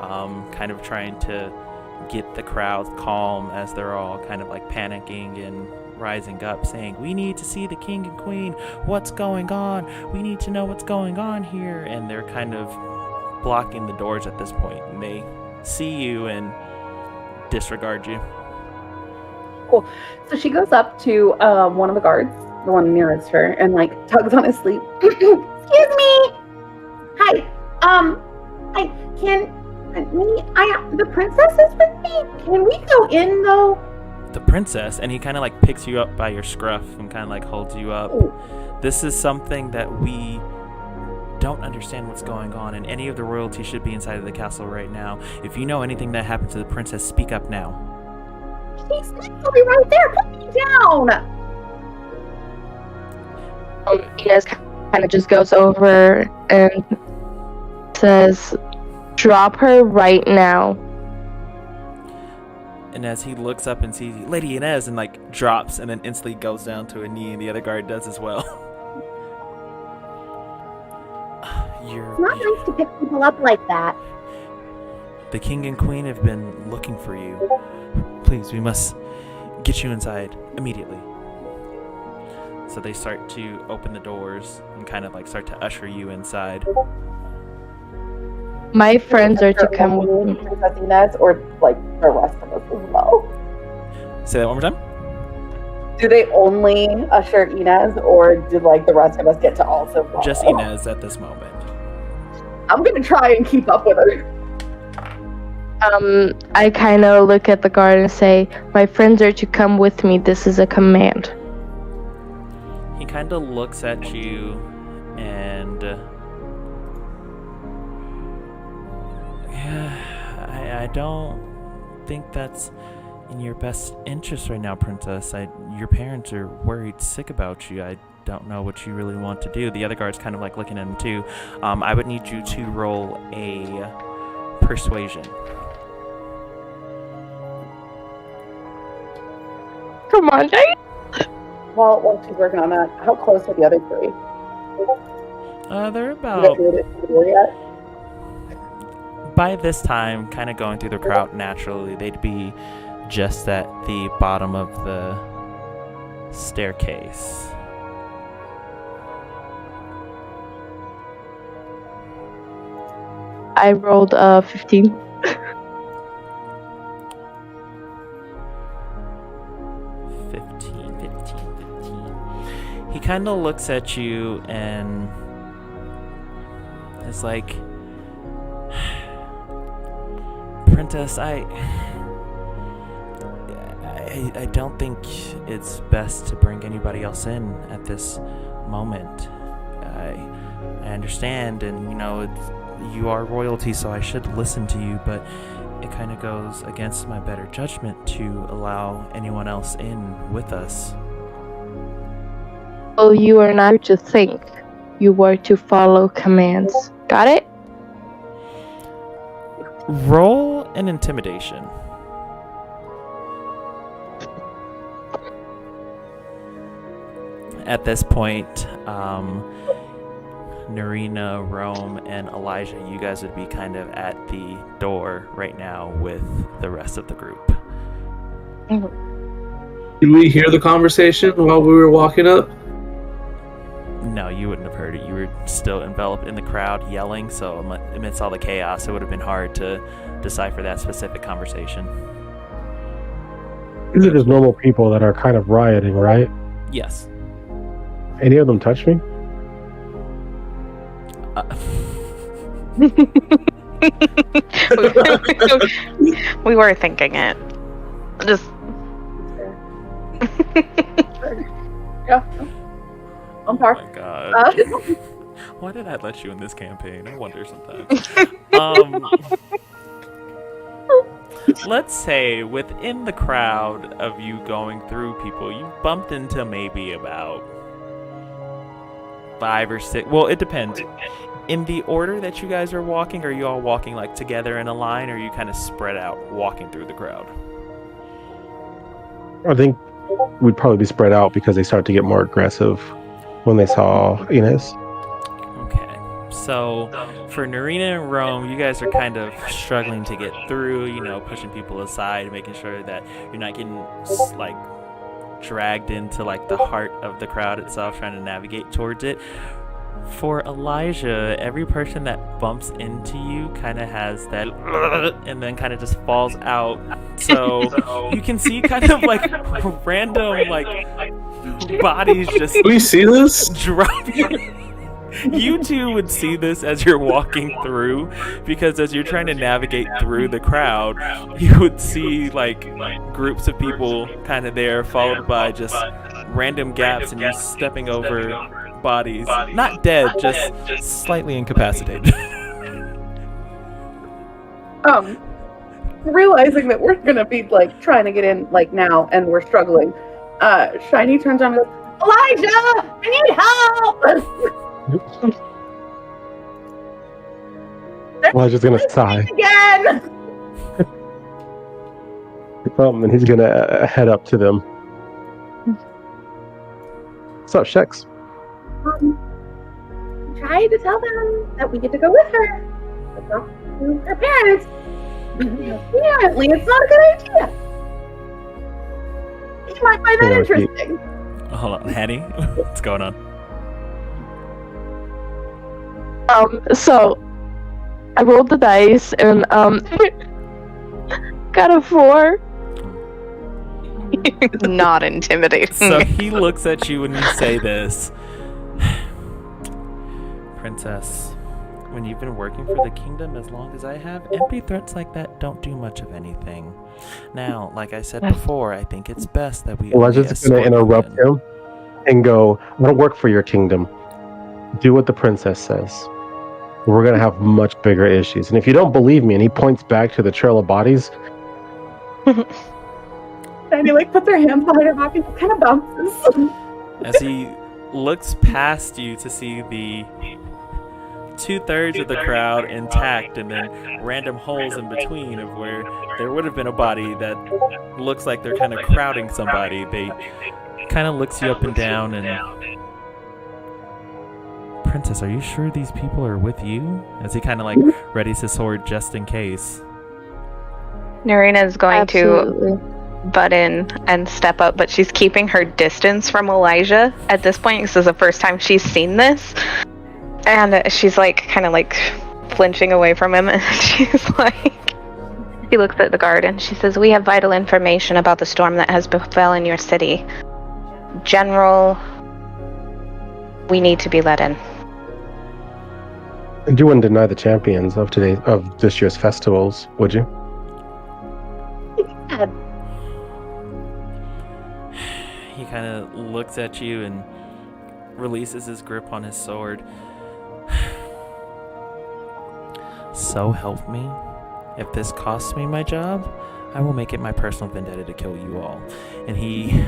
kind of trying to get the crowd calm as they're all kind of like panicking and rising up, saying, we need to see the king and queen, what's going on, we need to know what's going on here. And they're kind of blocking the doors at this point, and they see you and disregard you. Cool. So she goes up to one of the guards, the one nearest her, and like tugs on his sleeve. Excuse me. Hi. Hi. The princess is with me. Can we go in though? The princess, and he kind of like picks you up by your scruff and kind of like holds you up. Ooh. This is something that we don't understand what's going on, and any of the royalty should be inside of the castle right now. If you know anything that happened to the princess, speak up now. She's literally right there. Put me down. Inez kind of just goes over and says, drop her right now. And as he looks up and sees Lady Inez, and like drops and then instantly goes down to a knee, and the other guard does as well. It's not nice to pick people up like that. The king and queen have been looking for you. Please, we must get you inside immediately. So they start to open the doors and kind of like start to usher you inside. My friends are to come with me. Princess Inez, or like the rest of us as well? Say that one more time. Do they only usher Inez, or do like the rest of us get to also follow? Just Inez at this moment. I'm gonna try and keep up with her. I kind of look at the guard and say, my friends are to come with me. This is a command. He kind of looks at you and Yeah, I don't think that's in your best interest right now, Princess. Your parents are worried sick about you. I don't know what you really want to do. The other guard's kind of like looking at him too. I would need you to roll a persuasion. Come on, Jay. Well, while she's working on that, how close are the other three? They're You about, guys made it to the door yet? by this time, kind of going through the crowd naturally, they'd be just at the bottom of the staircase. I rolled 15. 15. He kind of looks at you and is like, Princess, I don't think it's best to bring anybody else in at this moment. I understand, and you are royalty, so I should listen to you, but it kind of goes against my better judgment to allow anyone else in with us. Well, you are not to think. You were to follow commands. Got it? Roll an intimidation. At this point, Narina, Rome, and Elijah, you guys would be kind of at the door right now with the rest of the group. Did we hear the conversation while we were walking up? No, you wouldn't have heard it. You were still enveloped in the crowd yelling, so amidst all the chaos, it would have been hard to decipher that specific conversation. These are just normal people that are kind of rioting, right? Yes. Any of them touch me? We were thinking it. Just Yeah. On par. Oh my god. Why did I let you in this campaign? I wonder sometimes. Let's say within the crowd of you going through people, you bumped into maybe about 5 or 6. Well, it depends. In the order that you guys are walking, are you all walking like together in a line, or are you kind of spread out walking through the crowd? I think we'd probably be spread out because they start to get more aggressive when they saw Inez. Okay. So for Narina and Rome, you guys are kind of struggling to get through, pushing people aside, making sure that you're not getting like dragged into like the heart of the crowd itself, trying to navigate towards it. For Elijah, every person that bumps into you kind of has that and then kind of just falls out. So you can see kind of like random like bodies just Do we see this? dropping. You two would see this as you're walking through, because as you're trying to navigate through the crowd, you would see like groups of people kind of there, followed by just random gaps, and you stepping over bodies, not dead, just slightly incapacitated. Realizing that we're gonna be like trying to get in like now, and we're struggling. Shiny turns on and goes, Elijah, I need help. Elijah's gonna sigh. Again. And he's gonna head up to them. What's up, Shex? Try to tell them that we get to go with her. But not to her parents. Apparently, it's not a good idea. You might find that interesting. Hold on, Hattie, what's going on? So I rolled the dice and got a 4. not intimidating. So he looks at you when you say this. Princess, when you've been working for the kingdom as long as I have, empty threats like that don't do much of anything. Now, like I said before, I think it's best that we... Elijah's gonna interrupt him and go, I don't work for your kingdom. Do what the princess says. we're gonna have much bigger issues. And if you don't believe me, and he points back to the trail of bodies, And he like puts her hands behind her back and just kind of bounces. As he looks past you to see the 2/3 of the crowd intact and then random holes in between of where there would have been a body that looks like they're kind of crowding somebody. They kind of looks you up and down and... Princess, are you sure these people are with you? As he kind of like readies his sword just in case. Narina is going Absolutely. to butt in and step up, but she's keeping her distance from Elijah at this point. This is the first time she's seen this. And she's like, kind of like flinching away from him. And she's like, she looks at the guard and she says, "We have vital information about the storm that has befallen your city. General, we need to be let in." and you wouldn't deny the champions of this year's festivals, would you? Yeah. He kind of looks at you and releases his grip on his sword. So help me, if this costs me my job, I will make it my personal vendetta to kill you all. And he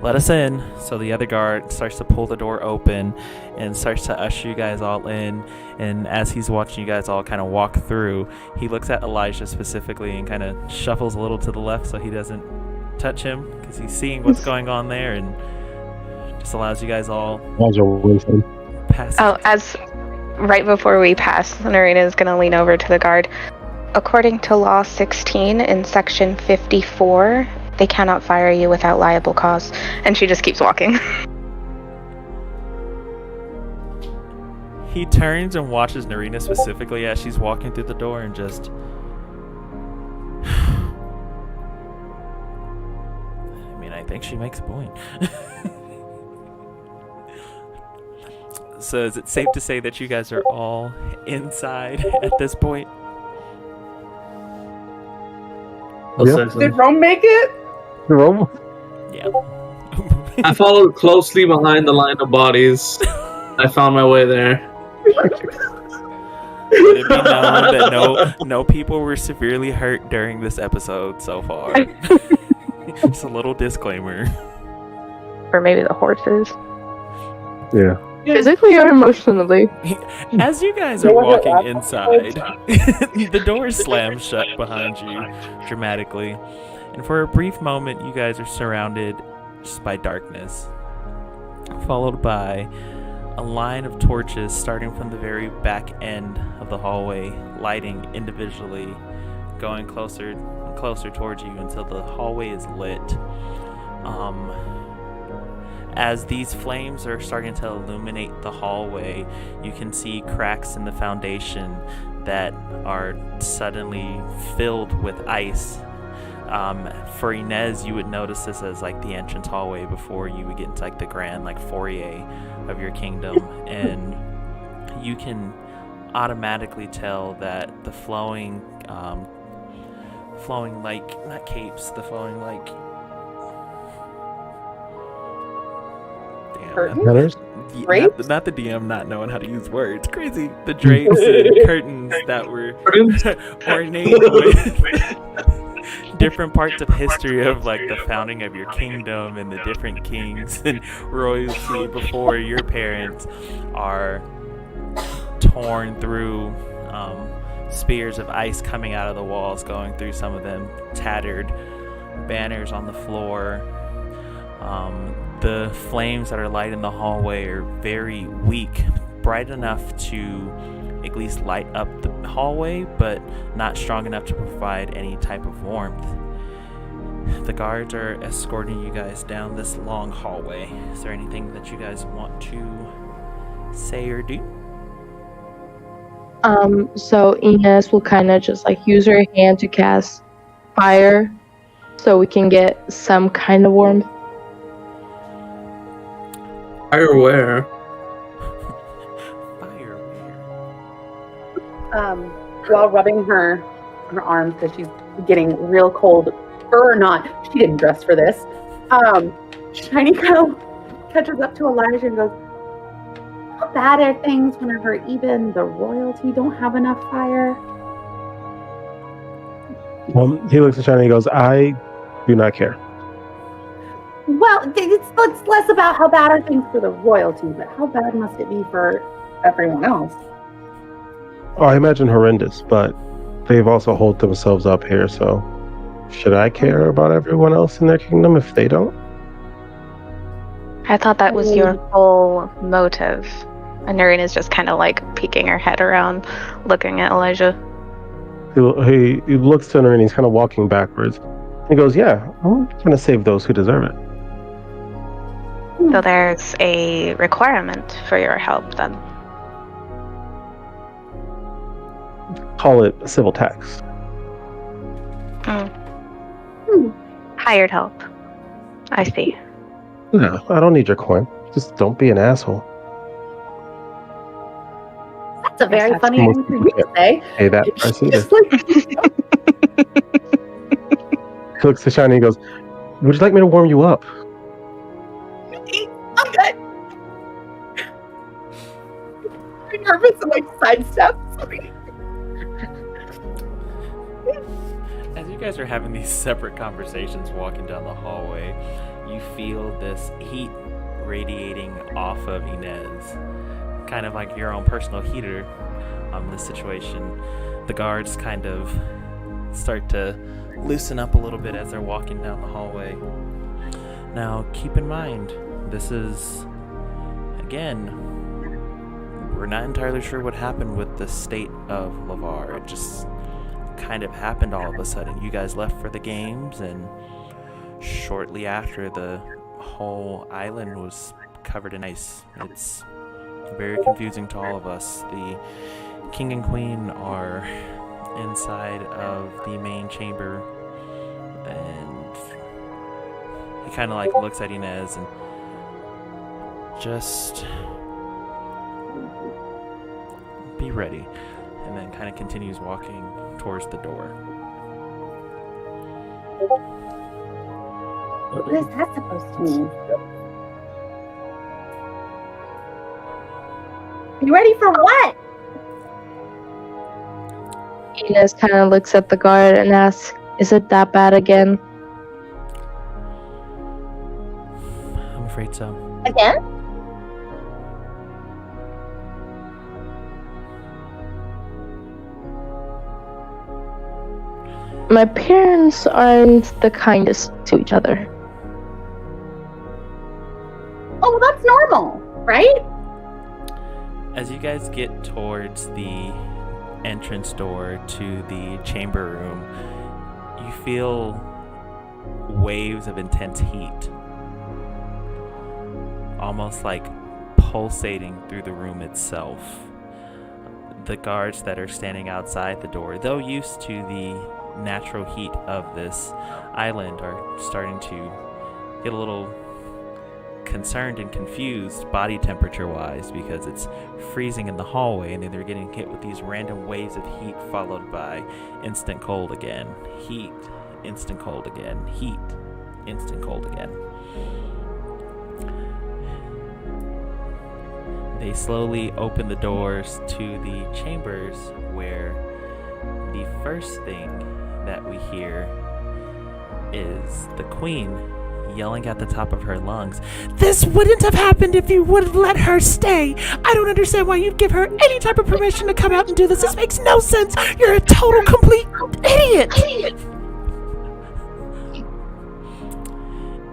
let us in, so the other guard starts to pull the door open and starts to usher you guys all in. And as he's watching you guys all kind of walk through, he looks at Elijah specifically and kind of shuffles a little to the left so he doesn't touch him, because he's seeing what's going on there, and just allows you guys all pass. Oh, as right before we pass, Narina is going to lean over to the guard. According to Law 16 in Section 54, they cannot fire you without liable cause. And she just keeps walking. He turns and watches Narina specifically as she's walking through the door and just... I mean, I think she makes a point. So is it safe to say that you guys are all inside at this point? Yeah. Did Rome make it? Rome? Yeah. I followed closely behind the line of bodies. I found my way there. Let it be known that no people were severely hurt during this episode so far. Just a little disclaimer. Or maybe the horses. Yeah. Physically or emotionally? As you guys are walking inside, the door slams shut behind you dramatically. And for a brief moment, you guys are surrounded just by darkness, followed by a line of torches starting from the very back end of the hallway, lighting individually, going closer and closer towards you until the hallway is lit. As these flames are starting to illuminate the hallway, you can see cracks in the foundation that are suddenly filled with ice. For Inez, you would notice this as like the entrance hallway before you would get into like the grand like foyer of your kingdom, and you can automatically tell that the flowing like, not capes, the flowing like, Curtains? not the DM not knowing how to use words. Crazy. The drapes and curtains that were ornate with different parts of history of like the founding of your kingdom and the different kings and royalty before your parents are torn through. Spears of ice coming out of the walls, going through some of them, tattered banners on the floor. The flames that are lighting the hallway are very weak, bright enough to at least light up the hallway, but not strong enough to provide any type of warmth. The guards are escorting you guys down this long hallway. Is there anything that you guys want to say or do? So Inez will kind of just like use her hand to cast fire so we can get some kind of warmth. Fire where? Fire. While rubbing her arms because she's getting real cold, or not, she didn't dress for this. Shiny kind of catches up to Elijah and goes, How bad are things whenever even the royalty don't have enough fire? He looks at Shiny and he goes, I do not care. Well, it's less about how bad are things for the royalty, but how bad must it be for everyone else? Oh, I imagine horrendous, but they've also holed themselves up here, so should I care about everyone else in their kingdom if they don't? I thought that was your whole motive. And Noreen is just kind of like peeking her head around, looking at Elijah. He looks to her and he's kind of walking backwards. He goes, yeah, I'm trying to save those who deserve it. So there's a requirement for your help then. Call it civil tax. Hired help. I see. No, I don't need your coin. Just don't be an asshole. That's a very That's funny most thing for people you to say. Hey, that price either. Just like, He looks to Shiny and he goes, would you like me to warm you up? I'm good. I'm nervous and like sidestep. Sorry. As you guys are having these separate conversations walking down the hallway, you feel this heat radiating off of Inez. Kind of like your own personal heater on this situation. The guards kind of start to loosen up a little bit as they're walking down the hallway. Now, keep in mind, this is, again, we're not entirely sure what happened with the state of Lavar. It just kind of happened all of a sudden. You guys left for the games, and shortly after, the whole island was covered in ice. It's very confusing to all of us. The king and queen are inside of the main chamber, and he kind of like looks at Inez and just be ready, and then kind of continues walking towards the door. What is that supposed to mean? You ready for what? Inez kind of looks at the guard and asks, is it that bad again? I'm afraid so. Again? My parents aren't the kindest to each other. Oh, well, that's normal, right? As you guys get towards the entrance door to the chamber room, you feel waves of intense heat, almost like pulsating through the room itself. The guards that are standing outside the door, though used to the natural heat of this island, are starting to get a little concerned and confused body temperature wise, because it's freezing in the hallway and then they're getting hit with these random waves of heat followed by instant cold again. Heat, instant cold again. Heat, instant cold again. They slowly open the doors to the chambers, where the first thing that we hear is the queen yelling at the top of her lungs, "This wouldn't have happened if you would have let her stay. I don't understand why you'd give her any type of permission to come out and do this. This makes no sense. You're a total, complete idiot."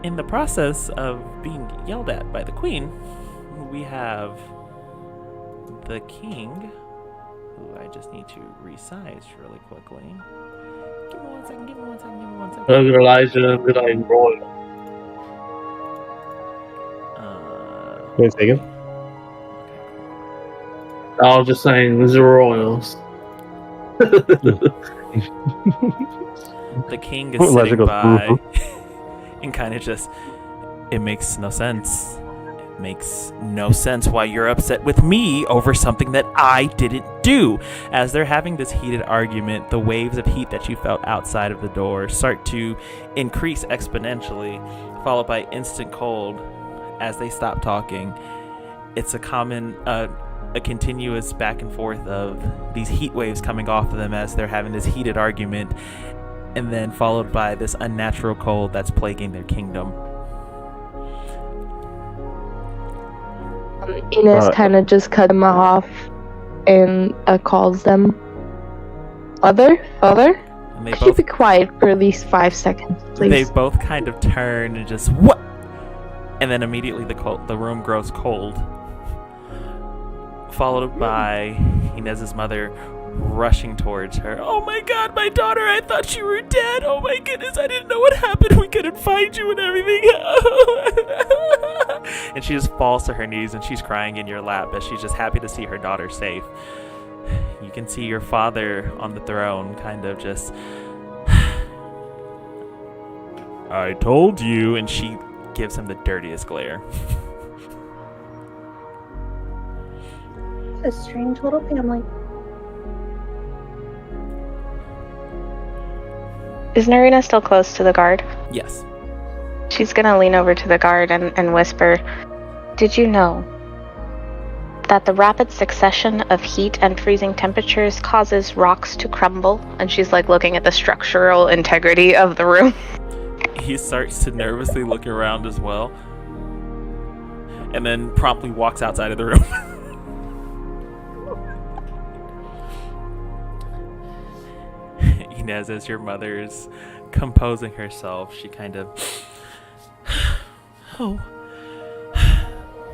In the process of being yelled at by the queen, we have the king, who I just need to resize really quickly. Give me 1 second, give me 1 second, give me 1 second. Look at Elijah, be like, royal. Wait a second. I was just saying, these are royals. The king is Elijah sitting goes, by and kind of just, it makes no sense. It makes no sense why you're upset with me over something that I didn't do. As they're having this heated argument, the waves of heat that you felt outside of the door start to increase exponentially, followed by instant cold as they stop talking. it's a common, a continuous back and forth of these heat waves coming off of them as they're having this heated argument, and then followed by this unnatural cold that's plaguing their kingdom. Inez kind of just cut them off and calls them. Father? And they Could you both be quiet for at least 5 seconds, please? they both kind of turn and just what, and then immediately the room grows cold, followed by Inez's mother rushing towards her. Oh my god, my daughter, I thought you were dead. Oh my goodness, I didn't know what happened. We couldn't find you and everything. And she just falls to her knees and she's crying in your lap as she's just happy to see her daughter safe. You can see your father on the throne kind of just, I told you, and she gives him the dirtiest glare. A strange little family. Is Narina still close to the guard? Yes. She's gonna lean over to the guard and whisper, "Did you know that the rapid succession of heat and freezing temperatures causes rocks to crumble?" And she's like looking at the structural integrity of the room. He starts to nervously look around as well, and then promptly walks outside of the room. Inez, as your mother's composing herself, she kind of, oh,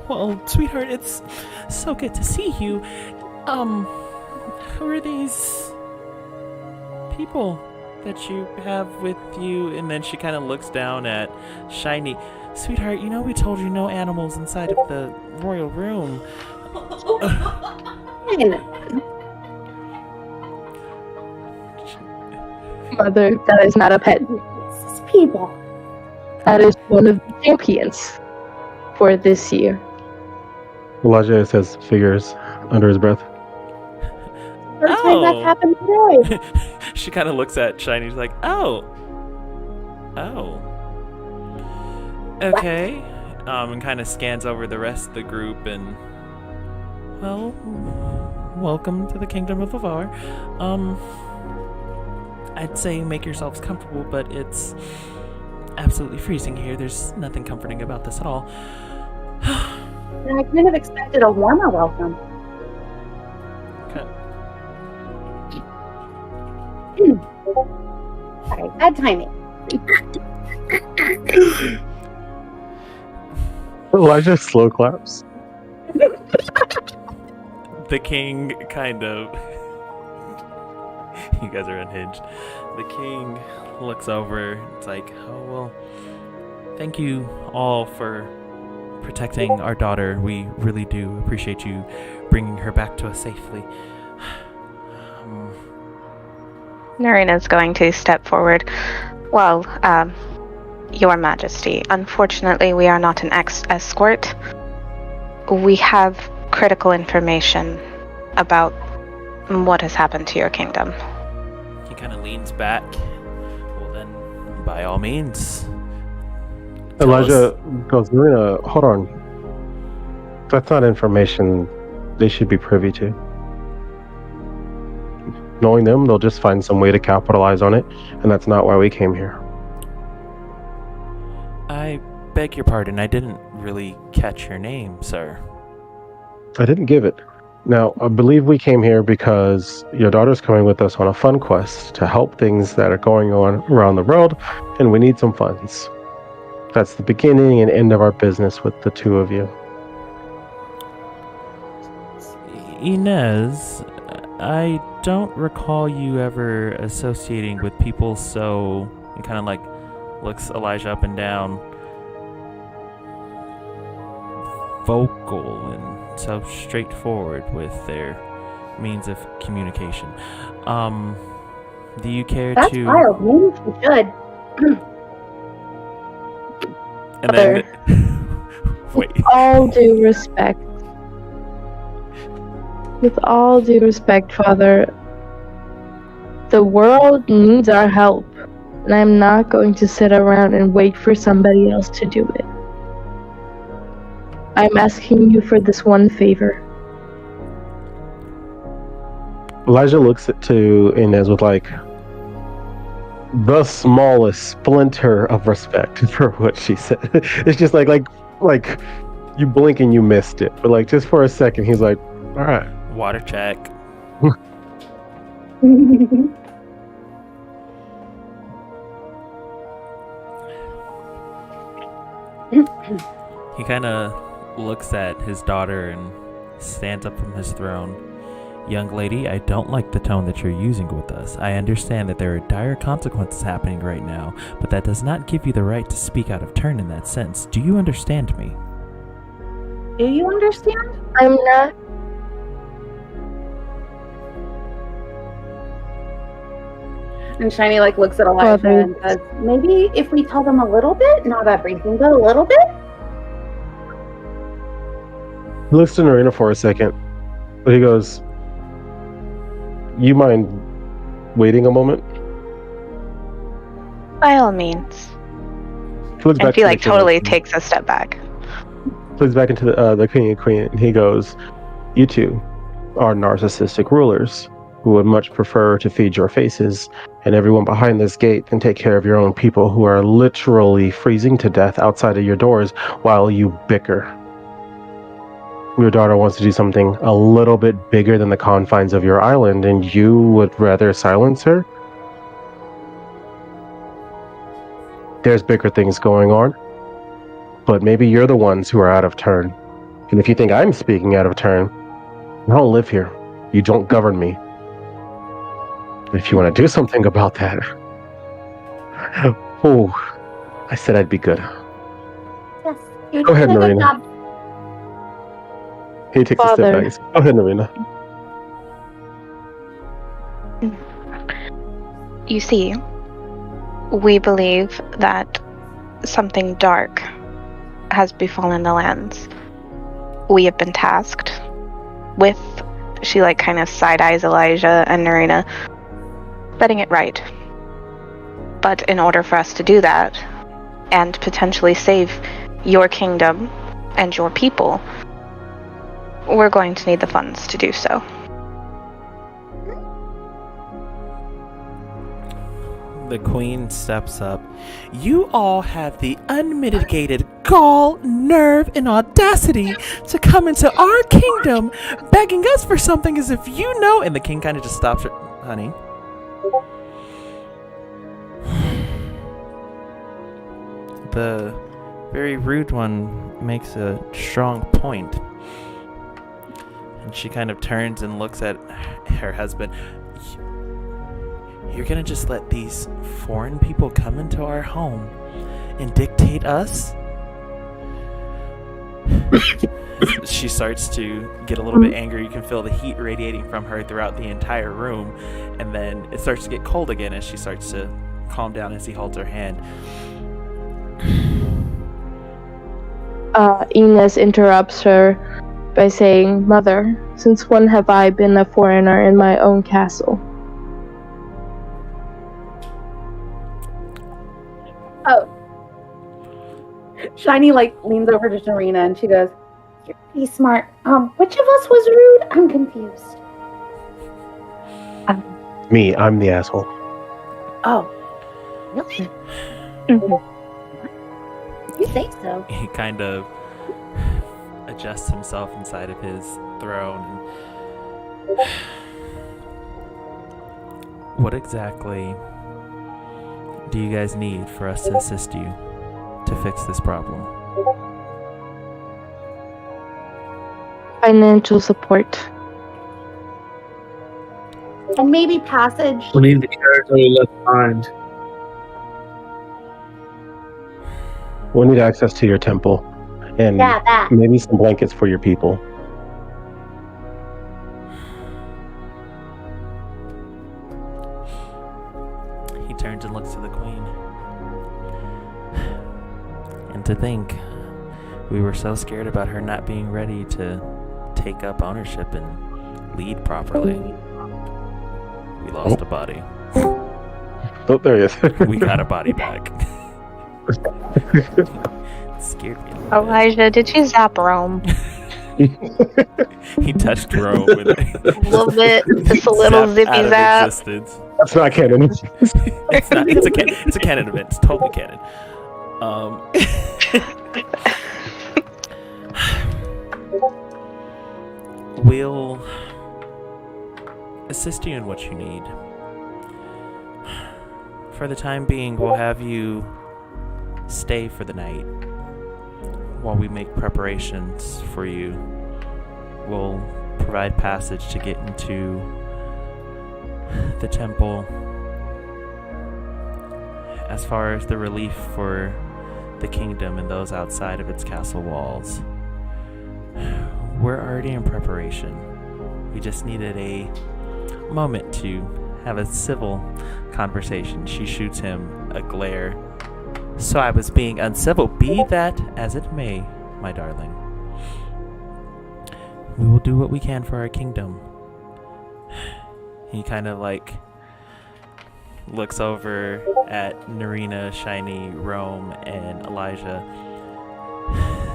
well, sweetheart, it's so good to see you. Who are these people that you have with you? And then she kind of looks down at Shiny. Sweetheart, you know we told you no animals inside of the royal room. Mother, that is not a pet. It's people. That is one of the champions for this year. Elijah says figures under his breath. First time that's happened today. She kind of looks at Shiny. She's like, oh. Okay. And kind of scans over the rest of the group and, well, welcome to the Kingdom of Avar. I'd say make yourselves comfortable, but it's absolutely freezing here. There's nothing comforting about this at all. And I kind of expected a warmer welcome. Okay. Sorry, bad timing. Elijah slow claps. The king kind of... You guys are unhinged. The king looks over. It's like, oh, well, thank you all for protecting our daughter. We really do appreciate you bringing her back to us safely. Narina's going to step forward. Well, Your Majesty, unfortunately we are not an escort. We have critical information about what has happened to your kingdom. He kind of leans back. Well, then, by all means. tell Elijah us. goes, Marina, hold on. That's not information they should be privy to. Knowing them, they'll just find some way to capitalize on it, and that's not why we came here. I beg your pardon. I didn't really catch your name, sir. I didn't give it. Now, I believe we came here because your daughter's coming with us on a fun quest to help things that are going on around the world, and we need some funds. That's the beginning and end of our business with the two of you. Inez, I don't recall you ever associating with people so... And kind of like looks Elijah up and down. Vocal and so straightforward with their means of communication. Do you care That's to... wild. Maybe we should. And then... Wait. All due respect. With all due respect, Father, the world needs our help, and I'm not going to sit around and wait for somebody else to do it. I'm asking you for this one favor. Elijah looks to Inez with like the smallest splinter of respect for what she said. It's just like you blink and you missed it, but like just for a second, he's like, "All right, Water check. He kind of looks at his daughter and stands up from his throne. Young lady, I don't like the tone that you're using with us. I understand that there are dire consequences happening right now, but that does not give you the right to speak out of turn in that sense. Do you understand me? Do you understand? I'm not. And Shiny like looks at Elijah Father. and says, Maybe if we tell them a little bit, not everything, but a little bit. He looks to Narina for a second, but he goes, "You mind waiting a moment?" By all means. He looks And back he to like the king totally and- takes a step back. looks back into the king and queen, and he goes, "You two are narcissistic rulers who would much prefer to feed your faces and everyone behind this gate than take care of your own people who are literally freezing to death outside of your doors while you bicker. Your daughter wants to do something a little bit bigger than the confines of your island, and you would rather silence her? There's bigger things going on, but maybe you're the ones who are out of turn. And if you think I'm speaking out of turn, I don't live here. You don't govern me. If you want to do something about that, oh, I said I'd be good." Yes. You're Go ahead, doing a good Marina. job. He takes a Father. step back. He says, "Go ahead, Narina." You see, we believe that something dark has befallen the lands. We have been tasked with, she like kind of side-eyes Elijah and Narina, setting it right. But in order for us to do that, and potentially save your kingdom and your people, we're going to need the funds to do so. The queen steps up. You all have the unmitigated gall, nerve, and audacity to come into our kingdom begging us for something as if you know. And the king kind of just stops her. Honey. The very rude one makes a strong point. And she kind of turns and looks at her husband. You're gonna just let these foreign people come into our home and dictate us? She starts to get a little bit angry. You can feel the heat radiating from her throughout the entire room. And then it starts to get cold again as she starts to calm down as he holds her hand. Inez interrupts her by saying, "Mother, since when have I been a foreigner in my own castle?" "Oh." Shiny like leans over to Narina and she goes, You're pretty smart. Which of us was rude? I'm confused. Me, I'm the asshole. Oh. Really? You say so. He kind of adjusts himself inside of his throne. And what exactly do you guys need for us to assist you to fix this problem? Financial support. And maybe passage. We need the character we left behind. We'll need access to your temple, and Yeah, that. maybe some blankets for your people. He turns and looks to the queen. And to think, we were so scared about her not being ready to take up ownership and lead properly. We lost a body. Oh, there he is. We got a body back. Scared me a little bit. Elijah, did you zap Rome? He touched Rome with it. A little bit, just a little Zapped zippy out of zap. existence. That's not canon. It's not. It's a canon event. It's totally canon. We'll assist you in what you need. For the time being, we'll have you stay for the night while we make preparations for you. We'll provide passage to get into the temple. As far as the relief for the kingdom and those outside of its castle walls, we're already in preparation. We just needed a moment to have a civil conversation. She shoots him a glare. So I was being uncivil. Be that as it may, my darling. We will do what we can for our kingdom. He kind of like looks over at Narina, Shiny, Rome, and Elijah.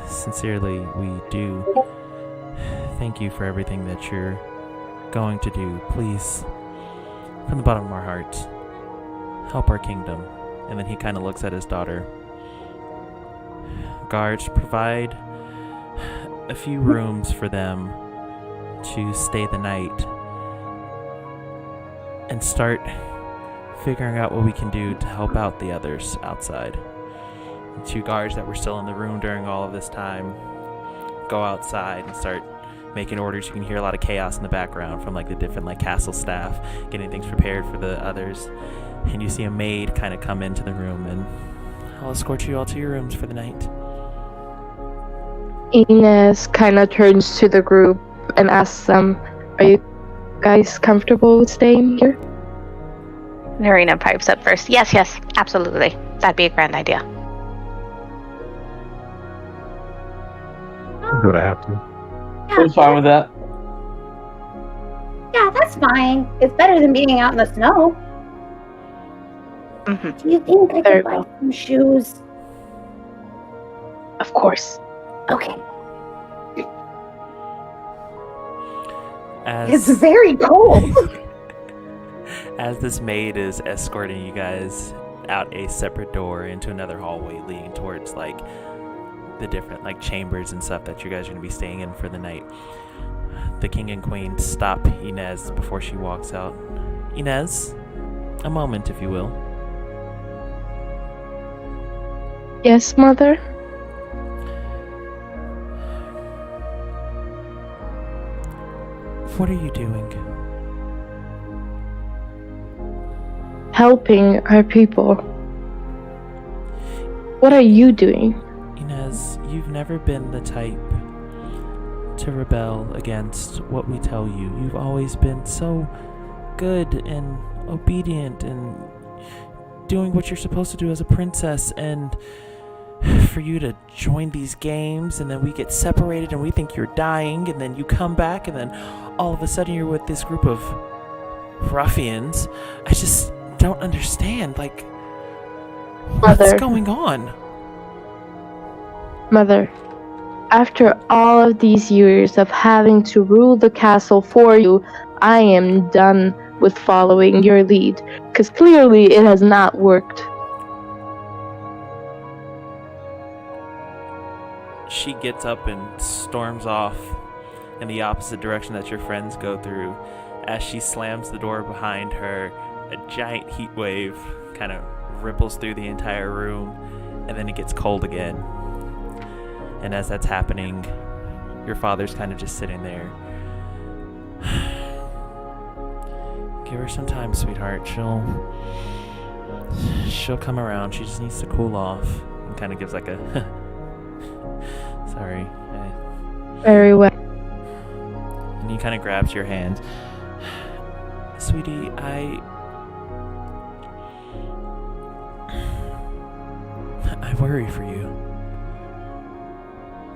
Sincerely, we do thank you for everything that you're going to do. Please, from the bottom of our hearts, help our kingdom. And then he kind of looks at his daughter. Guards, provide a few rooms for them to stay the night and start figuring out what we can do to help out the others outside. The 2 guards that were still in the room during all of this time go outside and start making orders. You can hear a lot of chaos in the background from like the different like castle staff getting things prepared for the others. And you see a maid kind of come into the room, and I'll escort you all to your rooms for the night. Inez kind of turns to the group and asks them, "Are you guys comfortable with staying here?" Narina pipes up first. Yes, absolutely. That'd be a grand idea. Do what I have to. I'm fine with that. Yeah, that's fine. It's better than being out in the snow. Mm-hmm. Do you think I Very could buy some shoes? Of course. Okay. As It's very cold. as this maid is escorting you guys out a separate door into another hallway leading towards like the different like chambers and stuff that you guys are going to be staying in for the night, the king and queen stop Inez before she walks out. Inez, a moment, if you will. Yes, mother? What are you doing? Helping our people. What are you doing? Inez, you've never been the type to rebel against what we tell you. You've always been so good and obedient and doing what you're supposed to do as a princess, and for you to join these games and then we get separated and we think you're dying, and then you come back and then all of a sudden you're with this group of ruffians. I just don't understand, like, what's Mother. going on? Mother, after all of these years of having to rule the castle for you, I am done with following your lead, because clearly it has not worked. She gets up and storms off in the opposite direction that your friends go through. As she slams the door behind her, a giant heat wave kind of ripples through the entire room, and then it gets cold again. And as that's happening, your father's kind of just sitting there. Give her some time, sweetheart. She'll come around. She just needs to cool off. And kind of gives like a sorry. Very well. And he kind of grabs your hand. Sweetie, I worry for you.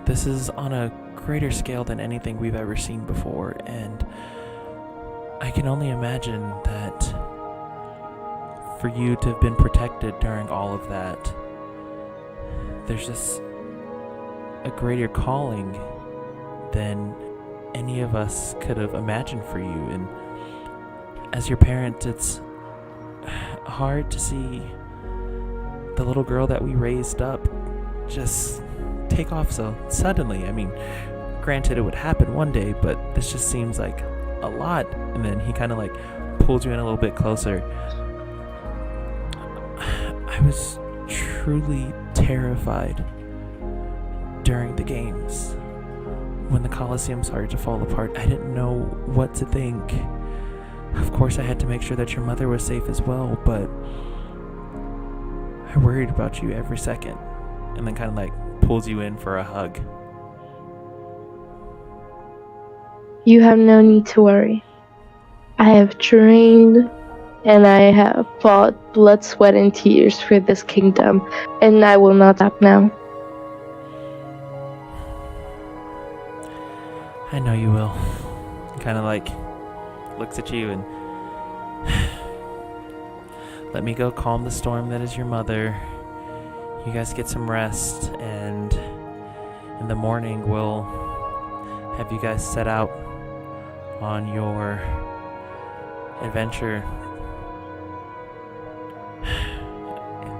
This is on a greater scale than anything we've ever seen before, and I can only imagine that for you to have been protected during all of that, there's just a greater calling than any of us could have imagined for you. And as your parent, it's hard to see the little girl that we raised up just take off so suddenly. I mean, granted, it would happen one day, but this just seems like a lot. And then he kind of like pulls you in a little bit closer. I was truly terrified during the games. When the Colosseum started to fall apart, I didn't know what to think. Of course, I had to make sure that your mother was safe as well, but I worried about you every second. And then kind of like pulls you in for a hug. You have no need to worry. I have trained and I have fought blood, sweat, and tears for this kingdom, and I will not stop now. I know you will. Kind of like looks at you and let me go calm the storm that is your mother. You guys get some rest, and in the morning we'll have you guys set out on your adventure.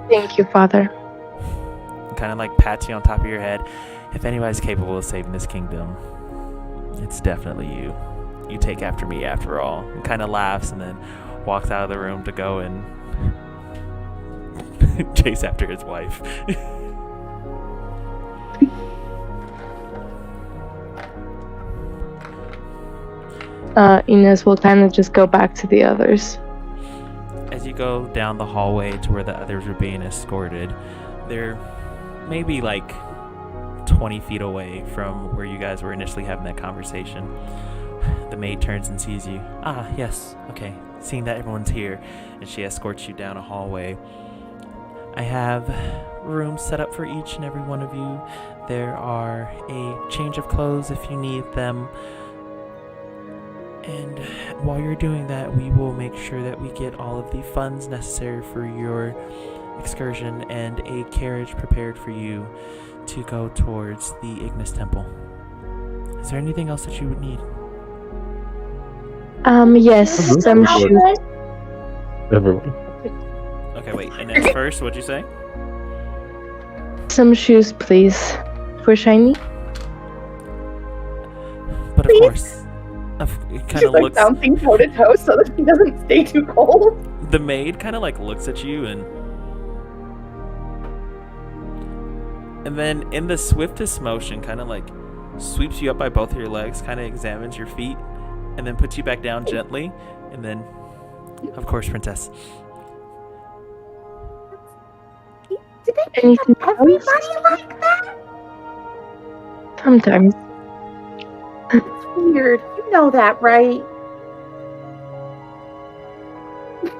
Thank you, Father. Kind of like pats you on top of your head. If anybody's capable of saving this kingdom, it's definitely you. You take after me after all. And kind of laughs and then walks out of the room to go and chase after his wife. Inez will kind of just go back to the others. As you go down the hallway to where the others are being escorted, they're maybe like 20 feet away from where you guys were initially having that conversation. The maid turns and sees you. Ah, yes, okay. Seeing that everyone's here, and she escorts you down a hallway. I have rooms set up for each and every one of you. There are a change of clothes if you need them. And while you're doing that, we will make sure that we get all of the funds necessary for your excursion and a carriage prepared for you to go towards the Ignis Temple. Is there anything else that you would need? Yes, some shoes. Everyone. Okay, wait. And then first, what'd you say? Some shoes, please. For Shiny? But of course, it kind She's of like looks. bouncing toe to toe so that he doesn't stay too cold. The maid kind of like looks at you and then in the swiftest motion, kind of like sweeps you up by both of your legs, kind of examines your feet, and then puts you back down gently. And then, of course, princess. Did they Anything treat everybody like that? Sometimes. It's weird. You know that, right?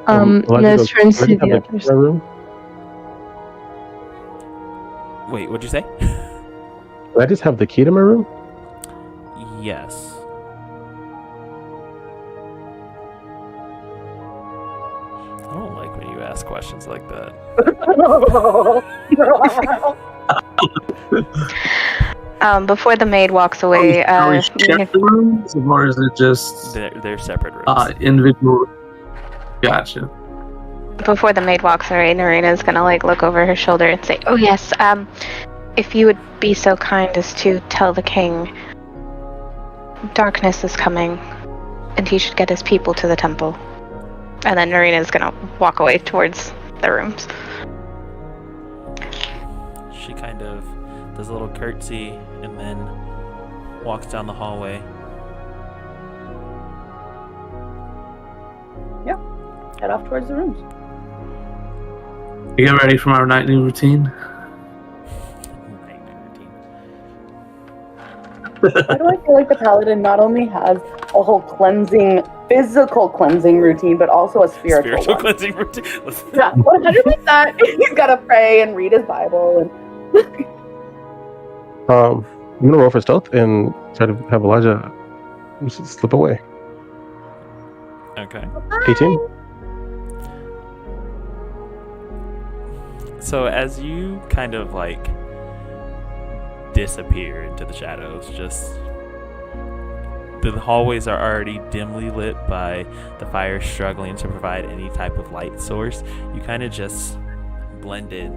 Inez turns to the others. My room? Wait, what'd you say? Do I just have the key to my room? Yes. I don't like when you ask questions like that. Before the maid walks away, Are we sharing rooms, or is it just They're separate rooms. individual? Gotcha. before the maid walks away, Narina's gonna like look over her shoulder and say, "Oh yes, if you would be so kind as to tell the king, darkness is coming, and he should get his people to the temple." And then Narina's gonna walk away towards the rooms. She kind of does a little curtsy and then walks down the hallway. Head off towards the rooms. You get ready for our nightly routine. Why do I feel like the paladin not only has a whole cleansing, physical cleansing routine, but also a spiritual one? cleansing routine. Yeah, 100%. He's got to pray and read his Bible. And I'm gonna roll for stealth and try to have Elijah just slip away. Okay. 18. So as you kind of like disappear into the shadows. Just the hallways are already dimly lit by the fire struggling to provide any type of light source. You kind of just blend in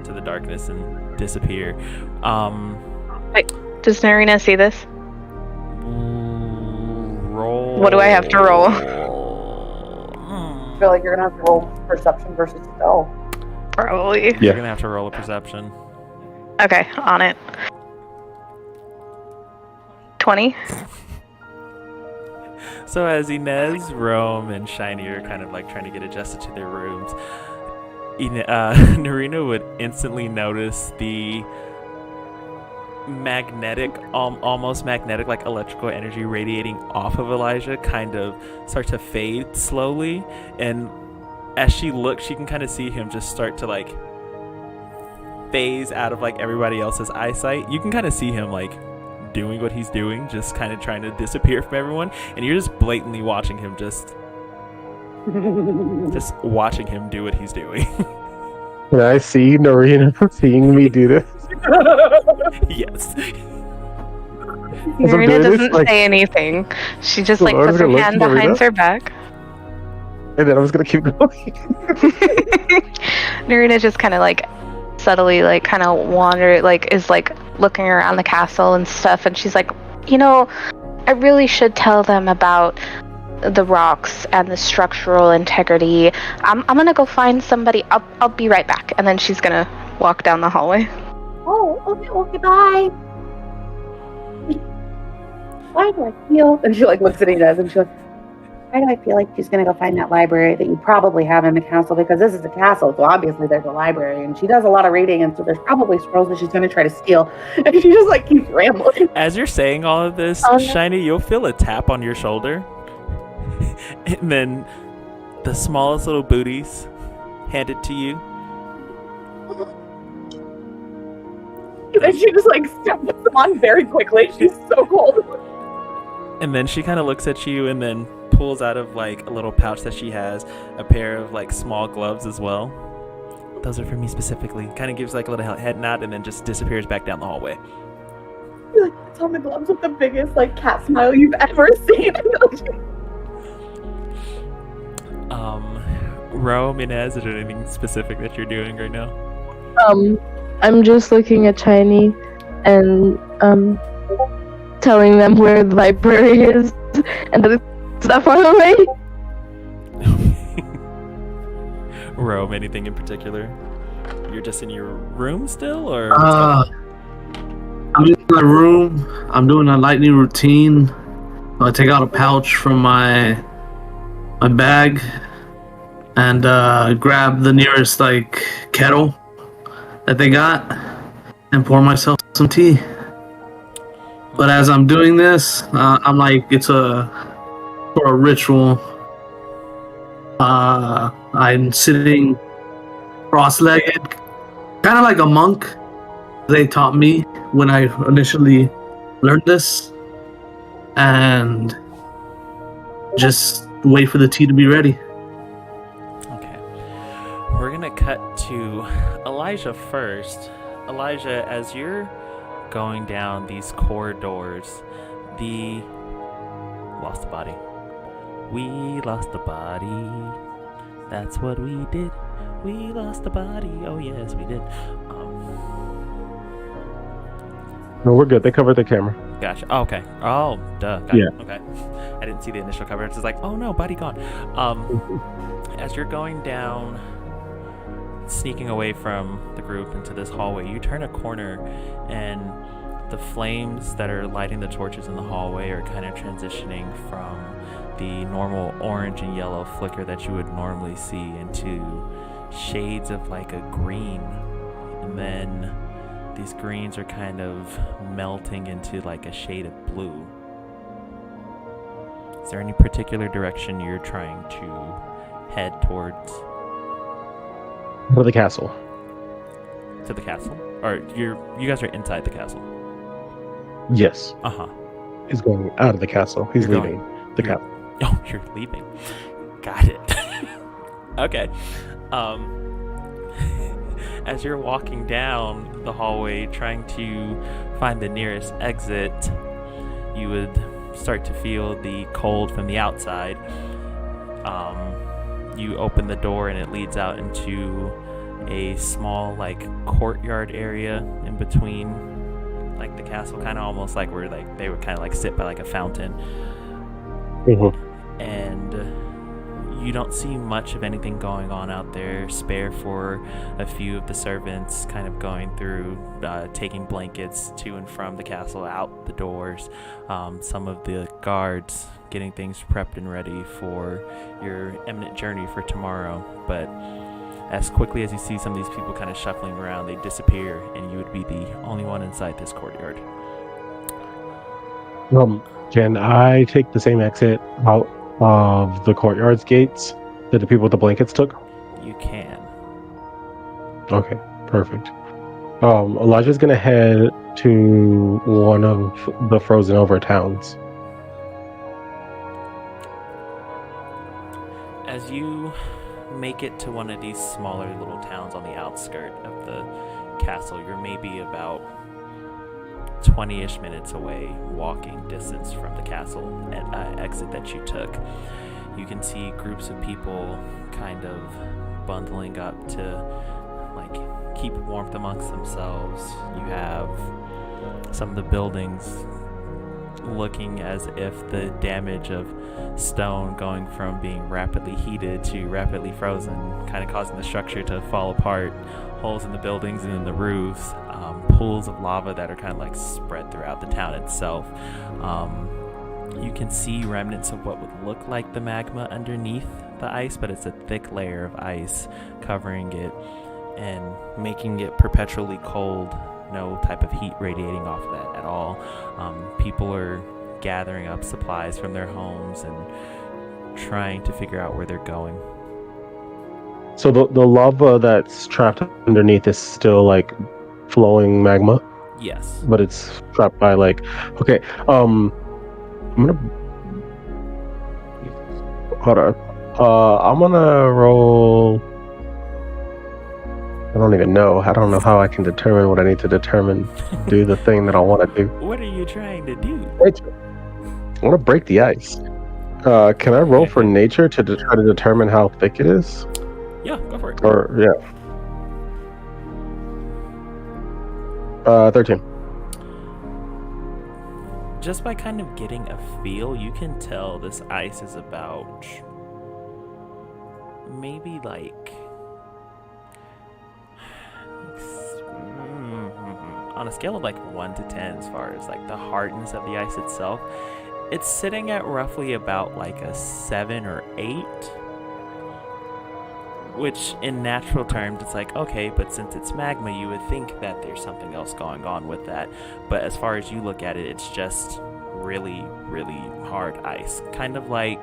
to the darkness and disappear. Does Narina see this? Roll. What do I have to roll? I feel like you're gonna have to roll perception versus stealth. Probably. You're gonna have to roll a perception. Okay, on it. 20. So as Inez, Rome, and Shiny are kind of like trying to get adjusted to their rooms, Narina would instantly notice the magnetic, almost magnetic, like electrical energy radiating off of Elijah kind of start to fade slowly. And as she looks, she can kind of see him just start to like phase out of like everybody else's eyesight. You can kind of see him like doing what he's doing, just kind of trying to disappear from everyone, and you're just blatantly watching him just watching him do what he's doing. Can I see Narina seeing me do this? Yes. Narina doesn't say anything. She just like puts her hand behind her back. And then I was gonna keep going. Narina just kind of like subtly like kind of wander, like is like looking around the castle and stuff, and she's like, you know, I really should tell them about the rocks and the structural integrity. I'm gonna go find somebody. I'll be right back. And then she's gonna walk down the hallway. Oh, okay, bye. Why do I feel? And she like looks at Inez and she's like, Why do I feel like she's gonna go find that library that you probably have in the castle? Because this is a castle, so obviously there's a library, and she does a lot of reading, and so there's probably scrolls that she's gonna try to steal. And she just like keeps rambling. As you're saying all of this, Shiny, you'll feel a tap on your shoulder, and then the smallest little booties handed to you. and she just like puts them on very quickly. She's so cold. And then she kind of looks at you and then pulls out of like a little pouch that she has a pair of like small gloves as well. Those are for me specifically. Kind of gives like a little head nod and then just disappears back down the hallway. You're like, it's on the gloves with the biggest like cat smile you've ever seen. Rome, Inez, is there anything specific that you're doing right now? I'm just looking at Shiny and telling them where the library is and that it's that far away. Rome, anything in particular? You're just in your room still, or? I'm in my room. I'm doing a lightning routine. I take out a pouch from my bag and grab the nearest like kettle that they got and pour myself some tea. But as I'm doing this, I'm like, it's for a ritual. I'm sitting cross-legged, kind of like a monk. They taught me when I initially learned this, and just wait for the tea to be ready. Okay. We're gonna cut to Elijah first. Elijah, as you're going down these corridors, lost the body. We lost the body. That's what we did. We lost the body. Oh yes, we did. No, we're good. They covered the camera. Gotcha. Oh, okay. Oh, duh. Got it. Okay. I didn't see the initial cover. It's just like, oh no, body gone. As you're going down, sneaking away from the group into this hallway, you turn a corner, and the flames that are lighting the torches in the hallway are kind of transitioning from the normal orange and yellow flicker that you would normally see into shades of like a green, and then these greens are kind of melting into like a shade of blue. Is there any particular direction you're trying to head towards? To the castle. To the castle? Or you guys are inside the castle? Yes. Uh-huh. He's going out of the castle. He's You're leaving the castle. Oh, you're leaving. Got it. Okay. As you're walking down the hallway trying to find the nearest exit, you would start to feel the cold from the outside. You open the door and it leads out into a small like courtyard area in between like the castle, kind of almost like where like they would kind of like sit by like a fountain. And you don't see much of anything going on out there, spare for a few of the servants kind of going through, taking blankets to and from the castle, out the doors. Some of the guards getting things prepped and ready for your imminent journey for tomorrow. But as quickly as you see some of these people kind of shuffling around, they disappear, and you would be the only one inside this courtyard. Can I take the same exit out of the courtyard's gates that the people with the blankets took? You can. Okay, perfect. Elijah's gonna head to one of the frozen over towns. As you make it to one of these smaller little towns on the outskirt of the castle, you're maybe about 20-ish minutes away, walking distance from the castle exit that you took. You can see groups of people kind of bundling up to like keep warmth amongst themselves. You have some of the buildings looking as if the damage of stone going from being rapidly heated to rapidly frozen, kind of causing the structure to fall apart. Holes in the buildings and in the roofs, pools of lava that are kind of like spread throughout the town itself. You can see remnants of what would look like the magma underneath the ice, but it's a thick layer of ice covering it and making it perpetually cold. No type of heat radiating off of that at all. People are gathering up supplies from their homes and trying to figure out where they're going. So the lava that's trapped underneath is still like flowing magma? Yes. But it's trapped by like, okay, I'm gonna, hold on. I'm gonna roll, I don't even know. I don't know how I can determine what I need to determine, do the thing that I want to do. What are you trying to do? I want to break the ice. Can I roll for nature to try to determine how thick it is? Yeah, go for it. Or, yeah. 13. Just by kind of getting a feel, you can tell this ice is about maybe like on a scale of like 1 to 10 as far as like the hardness of the ice itself, it's sitting at roughly about like a 7 or 8. Which, in natural terms, it's like, okay, but since it's magma, you would think that there's something else going on with that. But as far as you look at it, it's just really, really hard ice. Kind of like...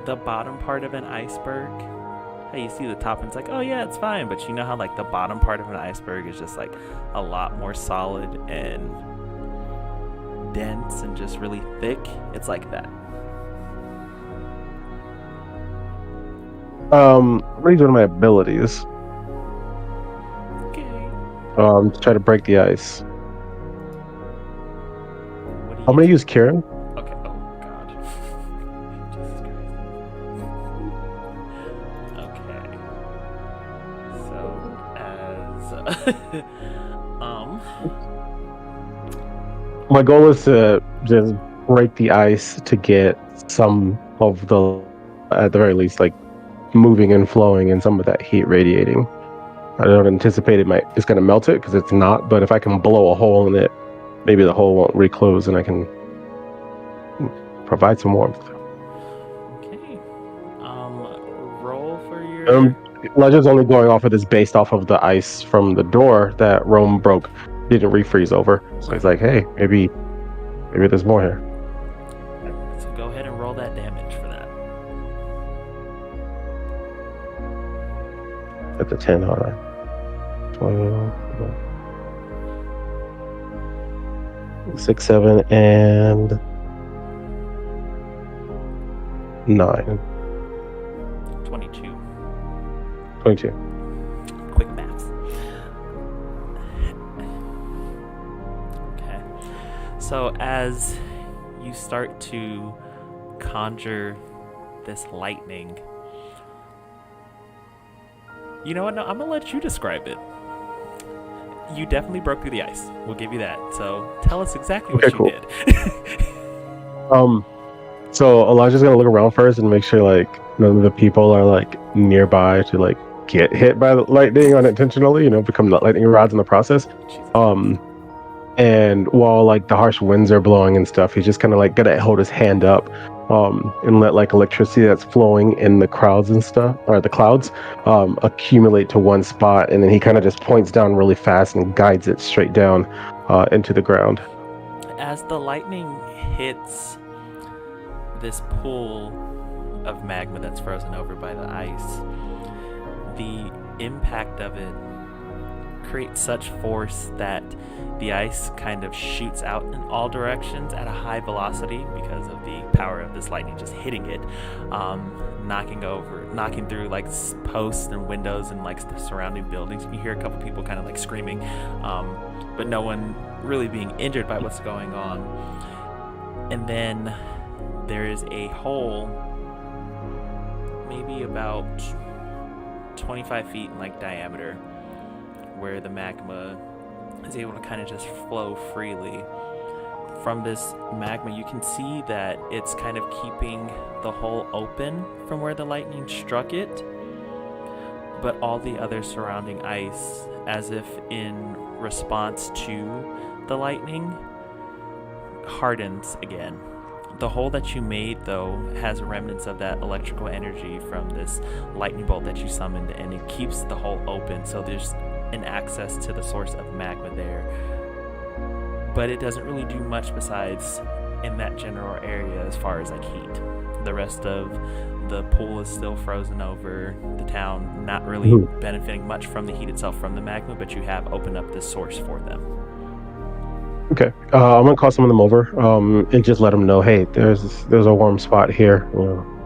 the bottom part of an iceberg. How you see the top and it's like, oh yeah, it's fine. But you know how like the bottom part of an iceberg is just like a lot more solid and dense and just really thick? It's like that. I'm gonna use one of my abilities. Okay. To try to break the ice. What do you I'm gonna use Kieran. Okay. Oh god. Jesus Christ. Okay. So My goal is to just break the ice to get some of the, at the very least, like moving and flowing and some of that heat radiating. I don't anticipate it's going to melt it because it's not, but if I can blow a hole in it, maybe the hole won't reclose and I can provide some warmth. Okay. Roll for your... Legend's only going off of this based off of the ice from the door that Rome broke. Didn't refreeze over. So he's like, hey, maybe there's more here. So go ahead and roll that damage for that. At the 10, hold on. 12, 6, 7, and 9. 22. 22. Quick maths. Okay. So as you start to conjure this lightning, you know what? No, I'm gonna let you describe it. You definitely broke through the ice. We'll give you that. So tell us exactly what you did. So Elijah's gonna look around first and make sure like none of the people are like nearby to like get hit by the lightning unintentionally, become lightning rods in the process. And while like the harsh winds are blowing and stuff, he's just kind of like gonna hold his hand up and let like electricity that's flowing in the crowds and stuff, or the clouds, accumulate to one spot, and then he kind of just points down really fast and guides it straight down into the ground. As the lightning hits this pool of magma that's frozen over by the ice, the impact of it creates such force that the ice kind of shoots out in all directions at a high velocity because of the power of this lightning just hitting it, knocking through like posts and windows and like the surrounding buildings. You can hear a couple people kind of like screaming, but no one really being injured by what's going on. And then there is a hole maybe about 25 feet in like diameter where the magma is able to kind of just flow freely. From this magma, you can see that it's kind of keeping the hole open from where the lightning struck it, but all the other surrounding ice, as if in response to the lightning, hardens again. The hole that you made, though, has remnants of that electrical energy from this lightning bolt that you summoned, and it keeps the hole open, so there's an access to the source of magma there. But it doesn't really do much besides in that general area as far as like heat. The rest of the pool is still frozen over. The town not really benefiting much from the heat itself from the magma, but you have opened up this source for them. Okay, I'm gonna call some of them over and just let them know, hey, there's a warm spot here.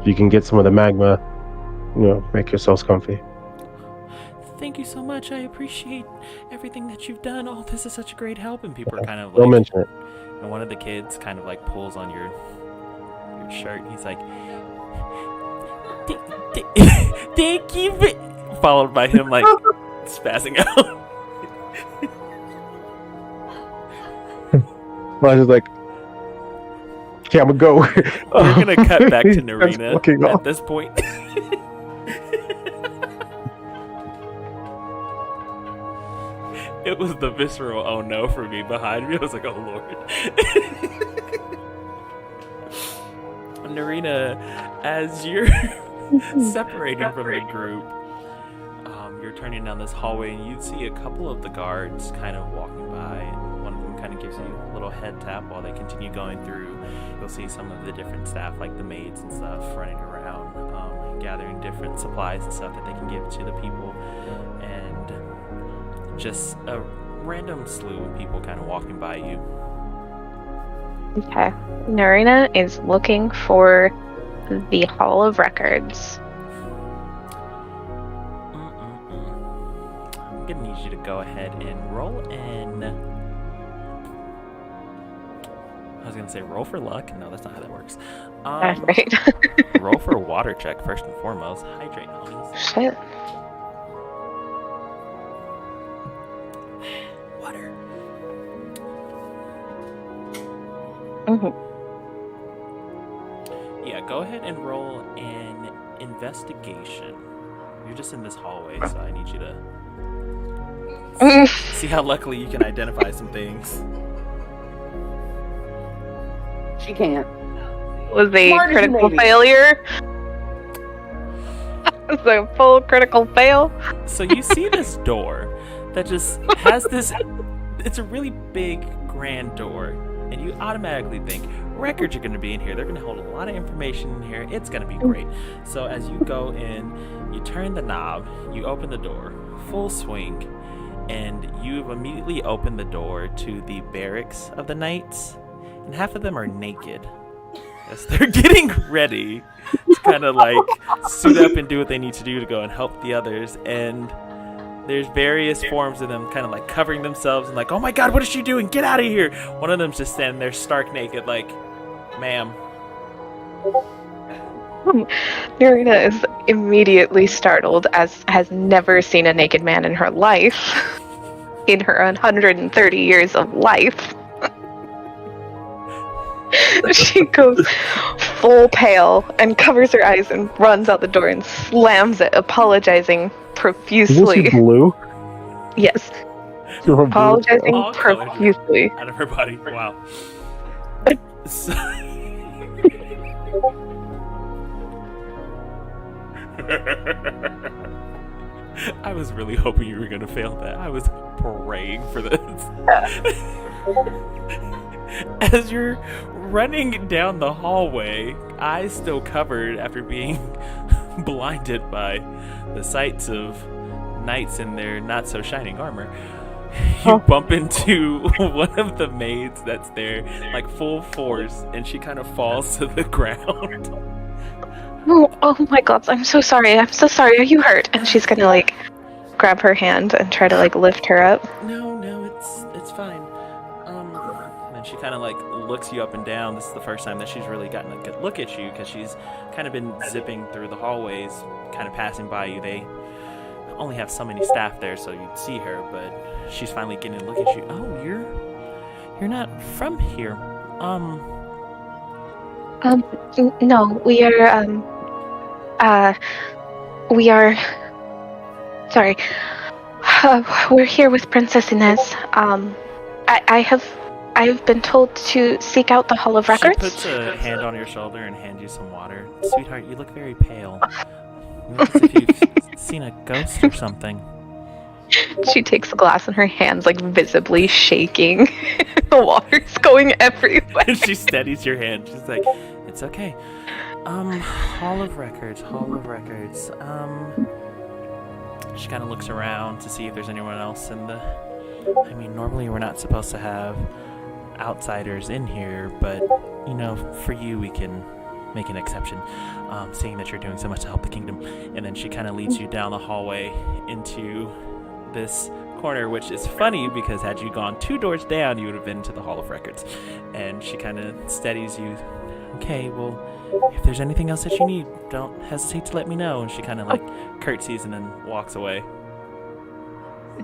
If you can get some of the magma, make yourselves comfy. Thank you so much. I appreciate everything that you've done. Oh, this is such a great help. And people are kind of like, don't mention it. And one of the kids kind of like pulls on your shirt. He's like, thank you. Followed by him like spazzing out. I was just like, okay, I'm gonna go. We're gonna cut back to Narina at this point. It was the visceral oh no for me behind me. I was like, oh lord. Narina, as you're separating from the group, you're turning down this hallway and you see a couple of the guards kind of walking by, and one of them kind of gives you a little head tap while they continue going through. You'll see some of the different staff, like the maids and stuff, running around, gathering different supplies and stuff that they can give to the people, and just a random slew of people kind of walking by you. Okay. Narina is looking for the Hall of Records. I'm gonna need you to go ahead and roll in. I was gonna say roll for luck. No, that's not how that works. Right. Roll for a water check first and foremost. Hydrate, homies. Shit. Water. Mm-hmm. Yeah, go ahead and roll an investigation. You're just in this hallway, so I need you to see how luckily you can identify some things. She can't. Was a Smart as you critical may be. failure. It's a full critical fail. So you see this door that just has this, it's a really big, grand door, and you automatically think, records are going to be in here. They're going to hold a lot of information in here. It's going to be great. So as you go in, you turn the knob, you open the door, full swing, and you've immediately opened the door to the barracks of the knights, and half of them are naked. as they're getting ready to kind of like suit up and do what they need to do to go and help the others. And there's various forms of them kind of like covering themselves and like, oh my god, what is she doing? Get out of here. One of them's just standing there stark naked like, ma'am. Narina is immediately startled, as has never seen a naked man in her life, in her 130 years of life. She goes full pale and covers her eyes and runs out the door and slams it, apologizing profusely. Is she blue? Yes. You're blue. Apologizing All colored profusely. out of her body. Wow. So- I was really hoping you were going to fail that. I was praying for this. As you're running down the hallway, eyes still covered after being blinded by the sights of knights in their not so shining armor, you bump into one of the maids that's there, like full force, and she kind of falls to the ground. Oh my god, I'm so sorry. I'm so sorry. Are you hurt? And she's gonna like grab her hand and try to like lift her up. No, it's fine. And then she kind of like looks you up and down. This is the first time that she's really gotten a good look at you, because she's kind of been zipping through the hallways, kind of passing by you. They only have so many staff there, so you'd see her, but she's finally getting a look at you. Oh, you're not from here. No, we are, sorry. We're here with Princess Inez. I've been told to seek out the Hall of Records. She puts a hand on your shoulder and hands you some water. Sweetheart, you look very pale. You look as if you've seen a ghost or something. She takes the glass in her hands, like visibly shaking. The water's going everywhere. She steadies your hand. She's like, it's okay. Hall of Records. She kind of looks around to see if there's anyone else in the... I mean, normally we're not supposed to have outsiders in here, but, you know, for you we can make an exception, seeing that you're doing so much to help the kingdom. And then she kind of leads you down the hallway into this corner, which is funny because had you gone 2 doors down, you would have been to the Hall of Records. And she kind of steadies you. Okay, well, if there's anything else that you need, don't hesitate to let me know. And she kind of like curtsies and then walks away.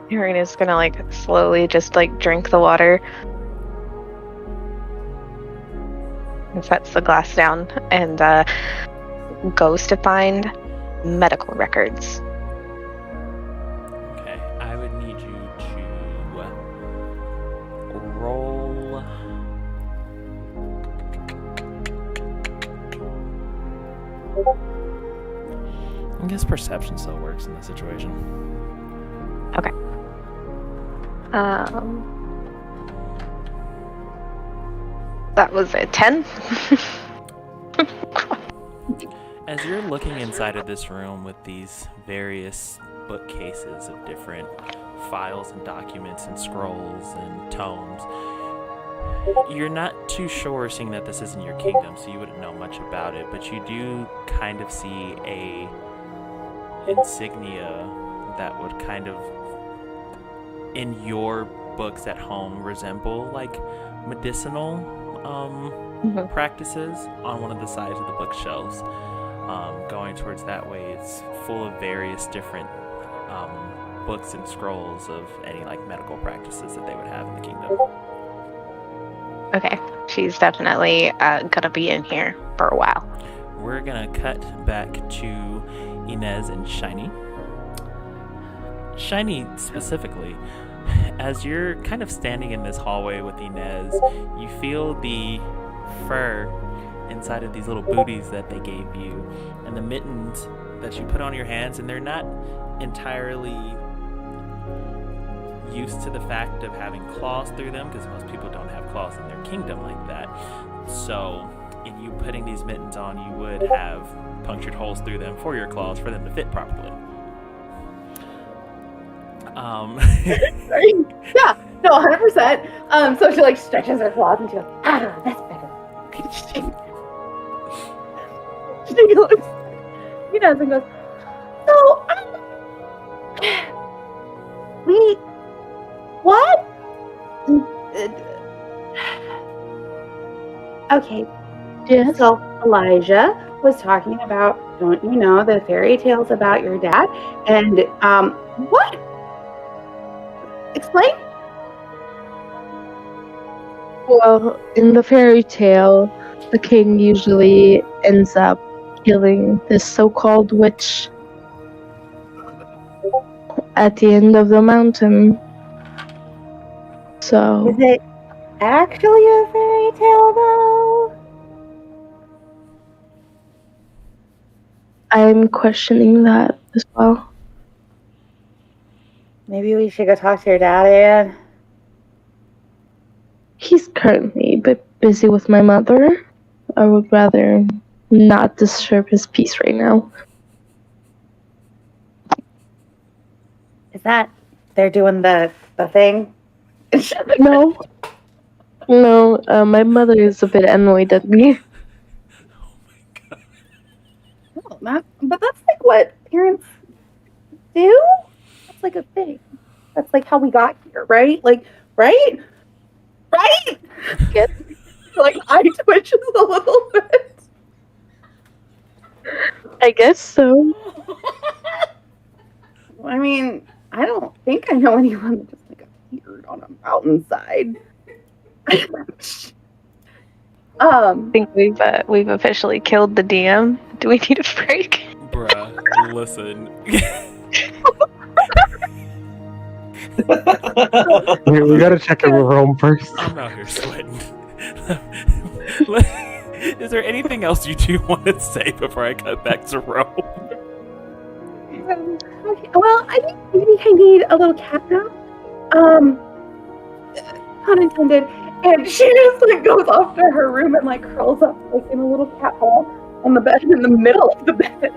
Narina's gonna like slowly just like drink the water and sets the glass down and goes to find medical records. Okay, I would need you to roll. I guess perception still works in this situation. Okay. That was a 10. As you're looking inside of this room with these various bookcases of different files and documents and scrolls and tomes, you're not too sure, seeing that this isn't your kingdom, so you wouldn't know much about it, but you do kind of see a insignia that would kind of, in your books at home, resemble like medicinal practices on one of the sides of the bookshelves. Going towards that way, it's full of various different books and scrolls of any like medical practices that they would have in the kingdom. Okay, she's definitely gonna be in here for a while. We're gonna cut back to Inez and Shiny. Shiny specifically, as you're kind of standing in this hallway with Inez, you feel the fur inside of these little booties that they gave you, and the mittens that you put on your hands, and they're not entirely used to the fact of having claws through them, because most people don't have claws in their kingdom like that. So in you putting these mittens on, you would have punctured holes through them for your claws for them to fit properly. Yeah, no, 100%. So she like stretches her claws and she goes, that's better. she looks, he does and goes, so, what? Okay, Yes. so Elijah was talking about, don't you know, the fairy tales about your dad? And, what? Explain? Well, in the fairy tale, the king usually ends up killing this so-called witch at the end of the mountain. So, Is it actually a fairy tale, though? I'm questioning that as well. Maybe we should go talk to your dad, Anne. He's currently a bit busy with my mother. I would rather not disturb his peace right now. Is that they're doing the thing? No. No, my mother is a bit annoyed at me. Oh, but that's like what parents do. That's like a thing. That's like how we got here, right? Like, right? Yes. Like eye twitches a little bit. I guess so. I mean, I don't think I know anyone that just like appeared on a mountainside. I think we've officially killed the DM. Do we need a break? Bruh, listen. We gotta check in with Rome first. I'm out here sweating. Is there anything else you two want to say before I cut back to Rome? Okay, well, I think maybe I need a little cat nap. Pun intended. And she just like goes off to her room and like curls up like in a little cat ball on the bed in the middle of the bed.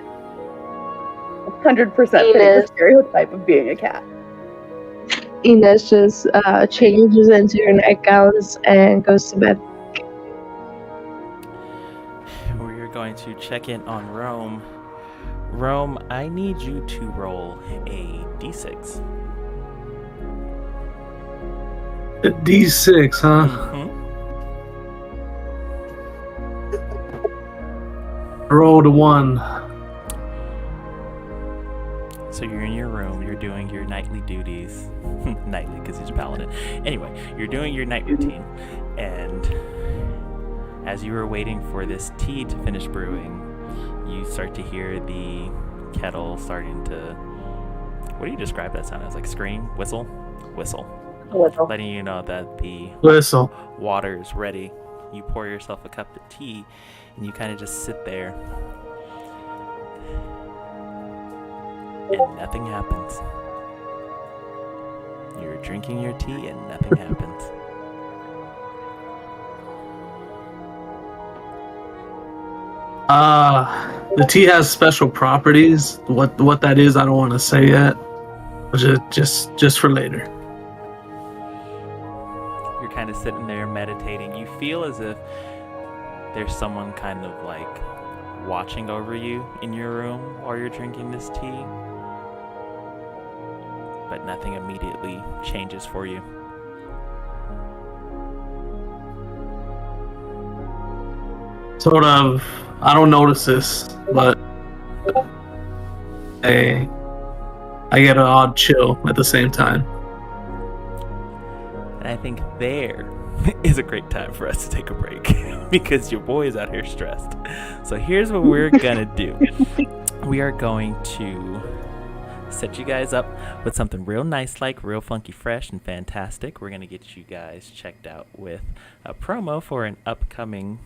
100% the stereotype of being a cat. Inez just changes into her nightgowns and goes to bed. We're going to check in on Rome. Rome, I need you to roll a d6. A D6, huh? Mm-hmm. Roll to 1. So you're in your room, you're doing your nightly duties. Nightly, because he's a paladin. Anyway, you're doing your night routine, and as you were waiting for this tea to finish brewing, you start to hear the kettle starting to... What do you describe that sound as? Like scream? Whistle? Whistle. Whistle. Letting you know that the Whistle. water is ready. You pour yourself a cup of tea, and you kind of just sit there, and nothing happens. You're drinking your tea, and nothing happens. The tea has special properties. What that is, I don't want to say yet. Just for later. You're kind of sitting there meditating. You feel as if there's someone kind of like watching over you in your room while you're drinking this tea, but nothing immediately changes for you. Sort of, I don't notice this, but I get an odd chill at the same time. And I think there is a great time for us to take a break because your boy is out here stressed. So here's what we're gonna do. We are going to set you guys up with something real nice, like real funky, fresh, and fantastic. We're gonna get you guys checked out with a promo for an upcoming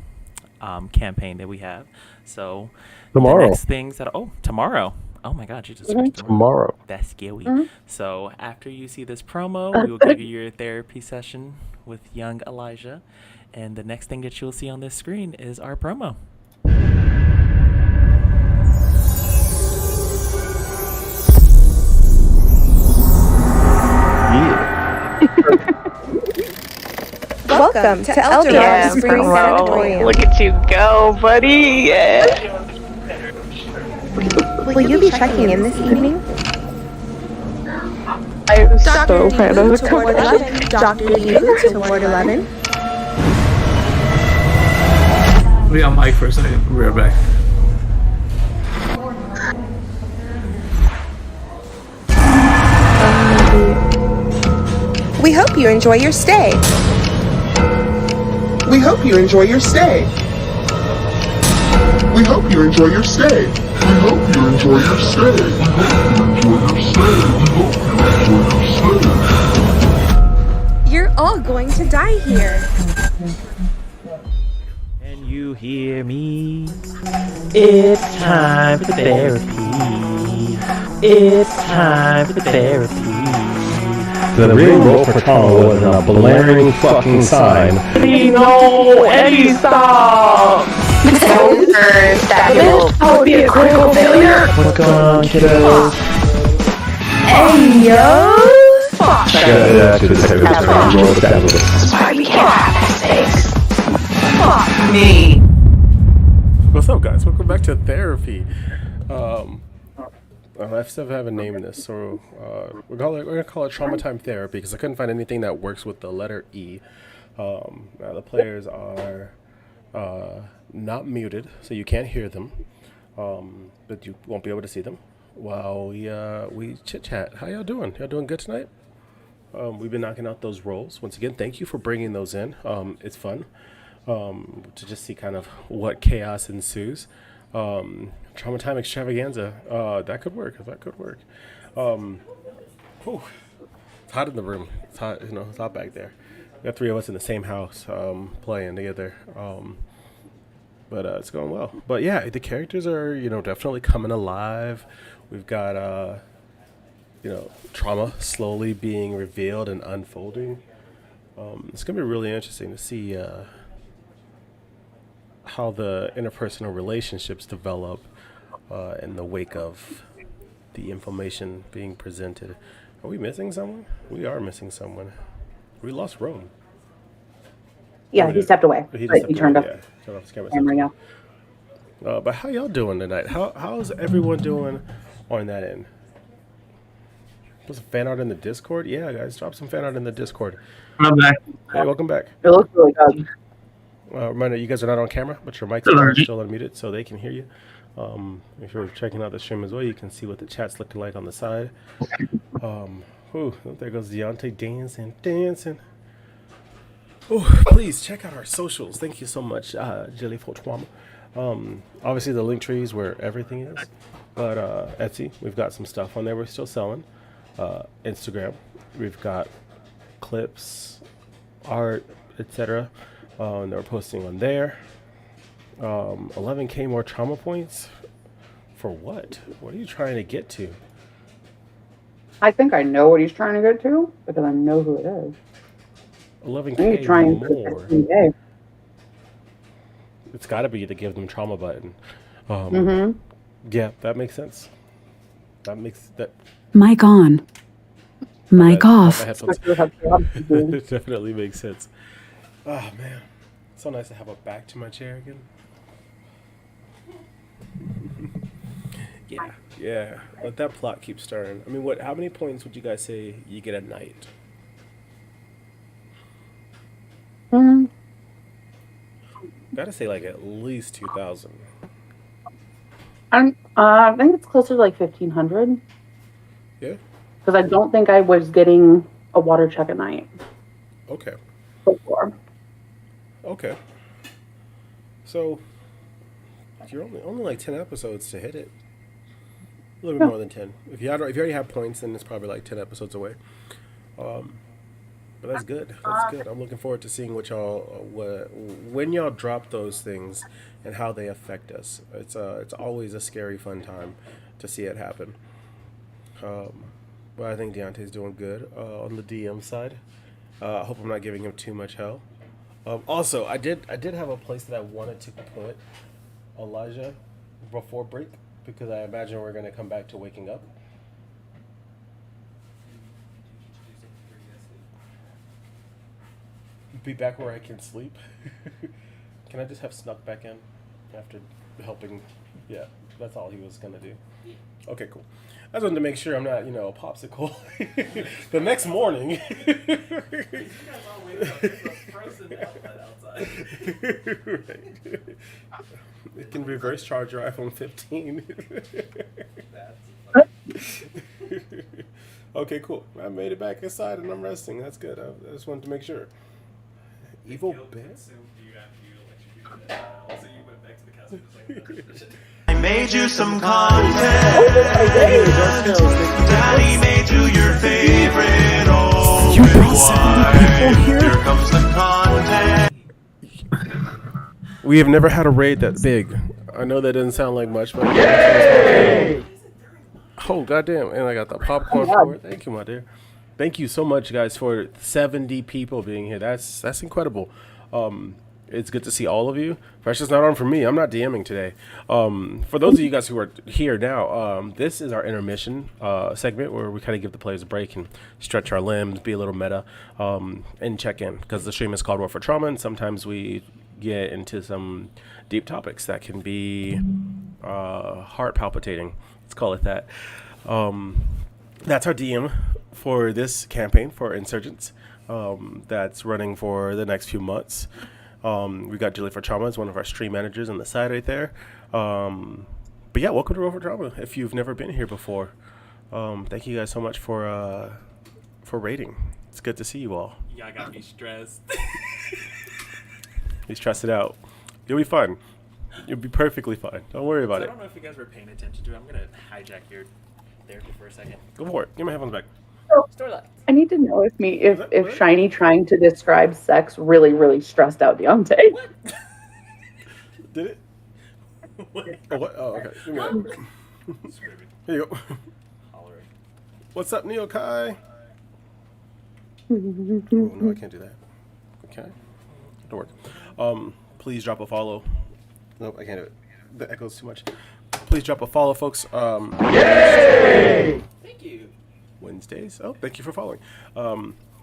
campaign that we have. So Tomorrow. the next things that tomorrow. Oh my God, Jesus Christ. Tomorrow. That's scary. Mhm. So after you see this promo, we will give you your therapy session with young Elijah, and the next thing that you'll see on this screen is our promo. Welcome to Eldorado Yeah, Springs bro. Sanatorium. Look at you go, buddy. Yeah. Will you be checking in this evening? I was Dr. so proud of Debu the to Ward 11. Dr. Debu to Ward 11. We got Mike for a second. We'll be right back. We hope you enjoy your stay. We hope you enjoy your stay. We hope you enjoy your stay. We hope you enjoy your stay. We hope you enjoy your stay. We hope you enjoy your stay. You're all going to die here. Can you hear me? It's time for therapy. It's time for therapy. The real roll for trauma was a blaring fucking sign. No, Eddie, stop! That would be a critical failure. What's going on, kiddos? Hey, yo. Fuck. Sorry, we can't have mistakes. Fuck me. What's up, guys? Welcome back to therapy. I still have a name in this, so we're gonna call it Trauma Time Therapy because I couldn't find anything that works with the letter E. Now the players are not muted, so you can't hear them, but you won't be able to see them while we chit chat. How y'all doing? Y'all doing good tonight? We've been knocking out those rolls. Once again, thank you for bringing those in. It's fun to just see kind of what chaos ensues. Trauma Time Extravaganza. That could work. That could work. It's hot in the room. It's hot. It's hot back there. We got three of us in the same house playing together. But it's going well. But yeah, the characters are definitely coming alive. We've got trauma slowly being revealed and unfolding. It's gonna be really interesting to see how the interpersonal relationships develop in the wake of the information being presented. Are we missing someone? We are missing someone. We lost Rome. Yeah, he stepped away. He turned off his camera. Yeah. But how y'all doing tonight? How's everyone doing on that end? Put some fan art in the Discord? Yeah, guys, drop some fan art in the Discord. I'm back. Hey, welcome back. It looks really good. Reminder, you guys are not on camera, but your mics are still unmuted, so they can hear you. If you're checking out the stream as well, you can see what the chat's looking like on the side. There goes Deontay dancing. Please check out our socials. Thank you so much, Jelly Fortwam. Obviously, the link tree is where everything is. But Etsy, we've got some stuff on there we're still selling. Instagram, we've got clips, art, etc. And we're posting on there. 11K more trauma points? For what? What are you trying to get to? I think I know what he's trying to get to because I know who it is. 11K more. It's got to be the give them trauma button. Yeah, that makes sense. That. Mic on. Mic off. It definitely makes sense. Oh man, so nice to have a back to my chair again. Yeah. Let that plot keep stirring. I mean, how many points would you guys say you get a night? Gotta say, like at least 2,000. I think it's closer to like 1,500. Yeah. Because I don't think I was getting a water check a night. Okay. Before. Okay. So you're only like 10 episodes to hit it. A little bit more than 10. If you already have points, then it's probably like 10 episodes away. But that's good. That's good. I'm looking forward to seeing when y'all drop those things and how they affect us. It's always a scary, fun time to see it happen. But I think Deontay's doing good on the DM side. I hope I'm not giving him too much hell. Also, I did have a place that I wanted to put Elijah before break because I imagine we're going to come back to waking up. Be back where I can sleep. Can I just have snuck back in after helping? Yeah, That's all he was gonna do. Okay, cool. I just wanted to make sure I'm not, a popsicle. The next morning. Right. It can reverse charge your iPhone 15. Okay, cool. I made it back inside and I'm resting. That's good. I just wanted to make sure. Evil bitch. I made you some content. Daddy made you your favorite. Oh, You brought 70 people here? Here comes the content. We have never had a raid that big. I know that doesn't sound like much, but oh goddamn! And I got the popcorn for it. Thank you, my dear. Thank you so much, guys, for 70 people being here. That's incredible. It's good to see all of you. Pressure's not on for me. I'm not DMing today. For those of you guys who are here now, this is our intermission segment where we kind of give the players a break and stretch our limbs, be a little meta, and check in. Because the stream is called War for Trauma, and sometimes we get into some deep topics that can be heart palpitating. Let's call it that. That's our DM for this campaign for Insurgents. That's running for the next few months. We got Julie for Trauma as one of our stream managers on the side right there. But yeah, welcome to Roll for Trauma. If you've never been here before, thank you guys so much for rating. It's good to see you all. Y'all got me stressed. He's stressed it out. You'll be fine. You'll be perfectly fine. Don't worry about I it. don't know if you guys were paying attention to it. I'm gonna hijack your therapy for a second. Go for it. Give my headphones back. I need to know if Shiny trying to describe sex really, really stressed out Deontay. What? Did it? What? Oh, what? Oh, okay. Give me that. Here you go. Hollering. What's up, Neo Kai? Oh, no, I can't do that. Okay. Don't work. Please drop a follow. Nope, I can't do it. That echoes too much. Please drop a follow, folks. Yay! Thank you. Wednesdays. Oh, thank you for following.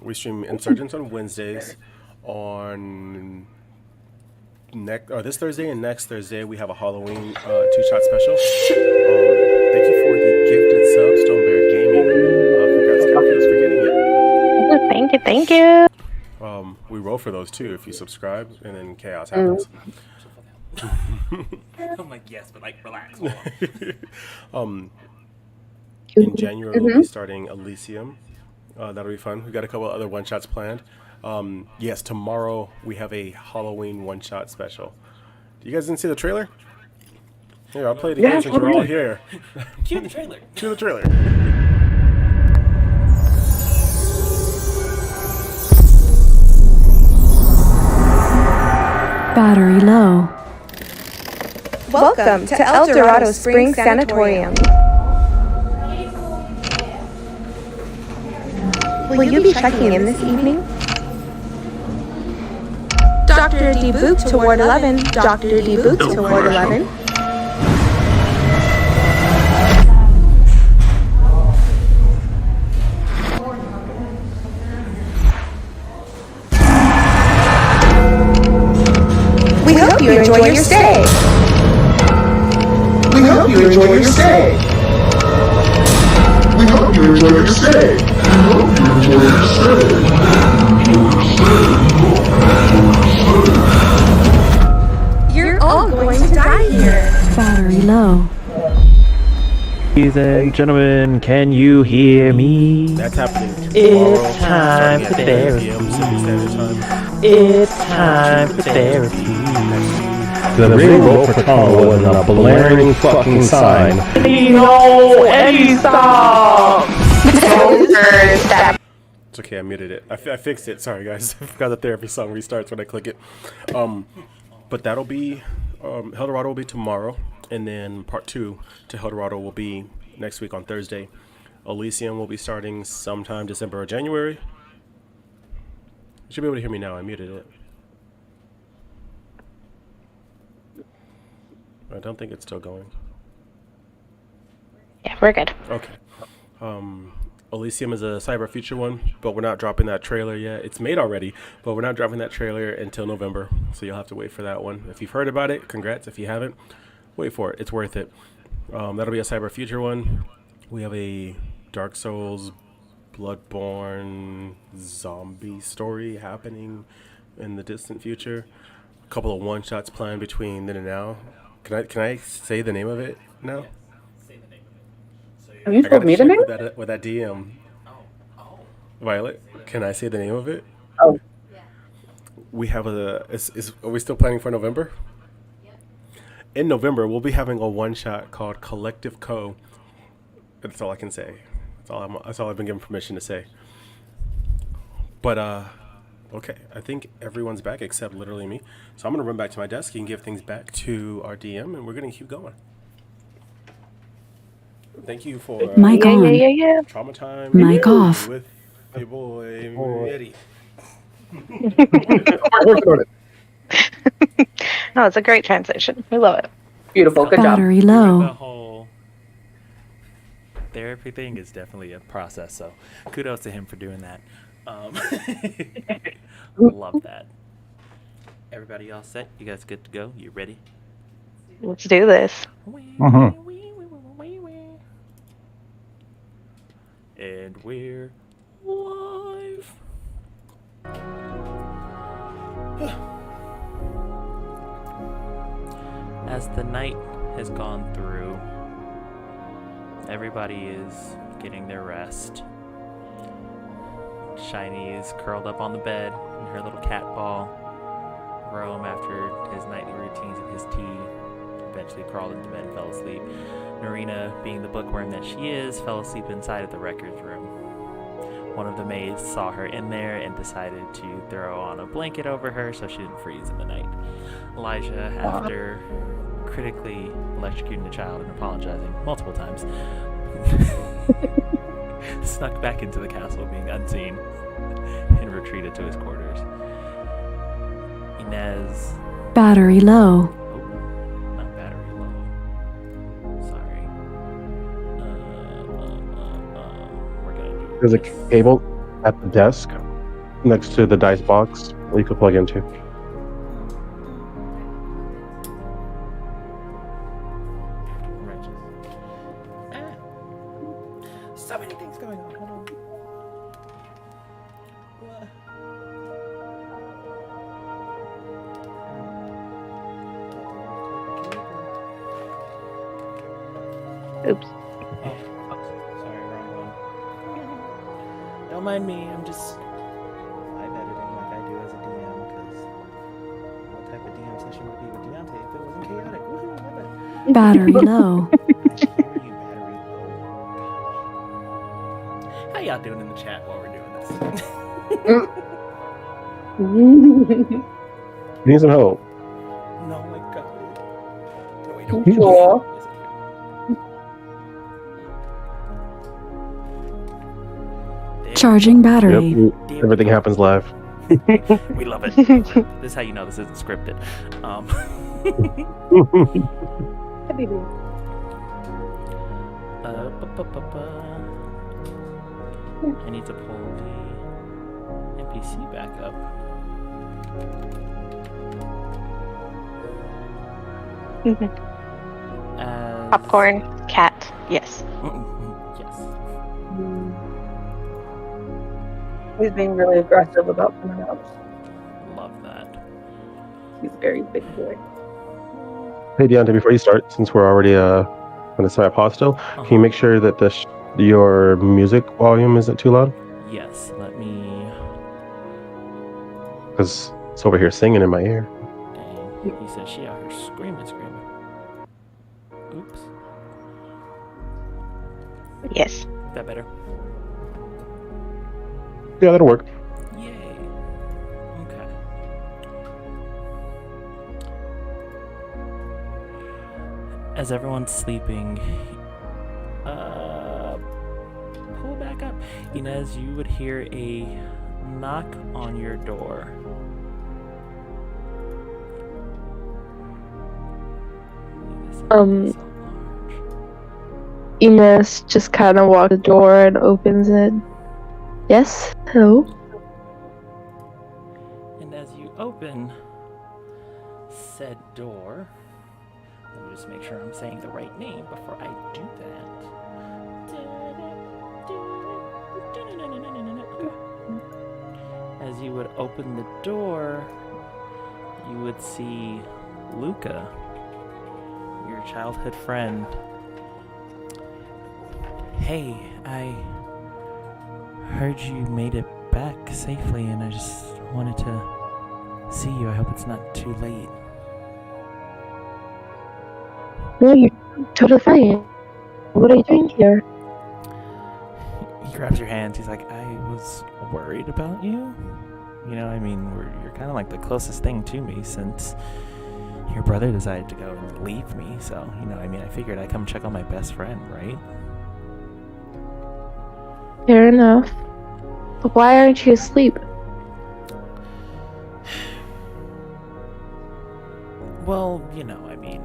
We stream Insurgents on Wednesdays. On this Thursday and next Thursday, we have a Halloween two-shot special. Thank you for the gifted sub, Stonebear Gaming. Congrats, for getting it. Thank you. We roll for those too if you subscribe, and then chaos happens. I'm like, yes, but like, relax. Hold on. In January, we'll be starting Elysium. That'll be fun. We've got a couple other one-shots planned. Yes, tomorrow we have a Halloween one-shot special. You guys didn't see the trailer? Here, I'll play it again since we're all here. Cue the trailer. Cue the trailer. Battery low. Welcome to El Dorado Springs Sanatorium. Will you be checking in this evening? Dr. D. Boop to Ward 11. Dr. D. Boop to Ward 11. We hope you enjoy your stay. We hope you enjoy your stay. We hope you enjoy your stay. We hope you enjoy your stay. You're all going to die here. Battery low. Ladies and gentlemen, can you hear me? That's happening. It's time for therapy. It's time for therapy. The real roll for trauma was a blaring fucking sign. No, Eddie, stop! It's okay, I muted it. I fixed it. Sorry, guys. I forgot the therapy song restarts when I click it. But that'll be Eldorado will be tomorrow, and then part 2 to Eldorado will be next week on Thursday. Elysium will be starting sometime December or January. You should be able to hear me now. I muted it. I don't think it's still going. Yeah, we're good. Okay. Elysium is a Cyber Future one, but we're not dropping that trailer yet. It's made already, but we're not dropping that trailer until November, so you'll have to wait for that one. If you've heard about it, congrats. If you haven't, wait for it. It's worth it. That'll be a Cyber Future one. We have a Dark Souls, Bloodborne zombie story happening in the distant future. A couple of one-shots planned between then and now. Can I say the name of it now? Have you told me the name? With that DM. Violet, can I say the name of it? Oh. We have are we still planning for November? In November, we'll be having a one-shot called Collective Co. That's all I can say. That's all I've been given permission to say. But, okay. I think everyone's back except literally me. So I'm going to run back to my desk and give things back to our DM, and we're going to keep going. Thank you for Mic on. Trauma Time Mic off. with your boy, Eddie. No, it's a great transition. We love it. Beautiful. Good Battery job. low. The whole therapy thing is definitely a process, so kudos to him for doing that. Love that. Everybody all set? You guys good to go? You ready? Let's do this. And we're live. As the night has gone through, everybody is getting their rest. Shiny is curled up on the bed in her little cat ball. Rome, after his nightly routines and his tea, eventually crawled into bed and fell asleep. Narina, being the bookworm that she is, fell asleep inside of the records room. One of the maids saw her in there and decided to throw on a blanket over her so she didn't freeze in the night. Elijah, after critically electrocuting the child and apologizing multiple times, snuck back into the castle being unseen and retreated to his quarters. Inez. Battery low. Oh, not battery low. Sorry. We're gonna do There's a this. cable at the desk next to the dice box where you could plug into. So many things going on. Hold on. Oops. Oh, sorry, wrong one. Don't mind me. I'm just live editing like I do as a DM because what type of DM session would be with Deontay if it wasn't chaotic? Woohoo, love it. Battery low. How y'all doing in the chat while we're doing this? You need some help. No, my God. No, wait, You sure? Charging battery. Yep, everything happens live. We love it. This is how you know this isn't scripted. I need to pull the NPC back up. Popcorn, cat, yes. Yes. He's being really aggressive about someone else. Love that. He's a very big boy. Hey, Deontay, before you start, since we're already on the side pause still, can you make sure that your music volume isn't too loud? Yes, let me. Because it's over here singing in my ear. Dang, he said she out here screaming. Oops. Yes. Is that better? Yeah, that'll work. Yay. Okay. As everyone's sleeping, pull back up. Inez, you would hear a knock on your door. Inez just kind of walks to the door and opens it. Yes? Hello? And as you open said door, let me just make sure I'm saying the right name before I do that. Okay. As you would open the door, you would see Luca, your childhood friend. Hey, I heard you made it back safely, and I just wanted to see you. I hope it's not too late. No, you're totally fine. What are you doing here? He grabs your hands. He's like, I was worried about you. You know, I mean, you're kind of like the closest thing to me since your brother decided to go and leave me. So, you know, I mean, I figured I'd come check on my best friend, right? Fair enough. But why aren't you asleep? Well, you know, I mean,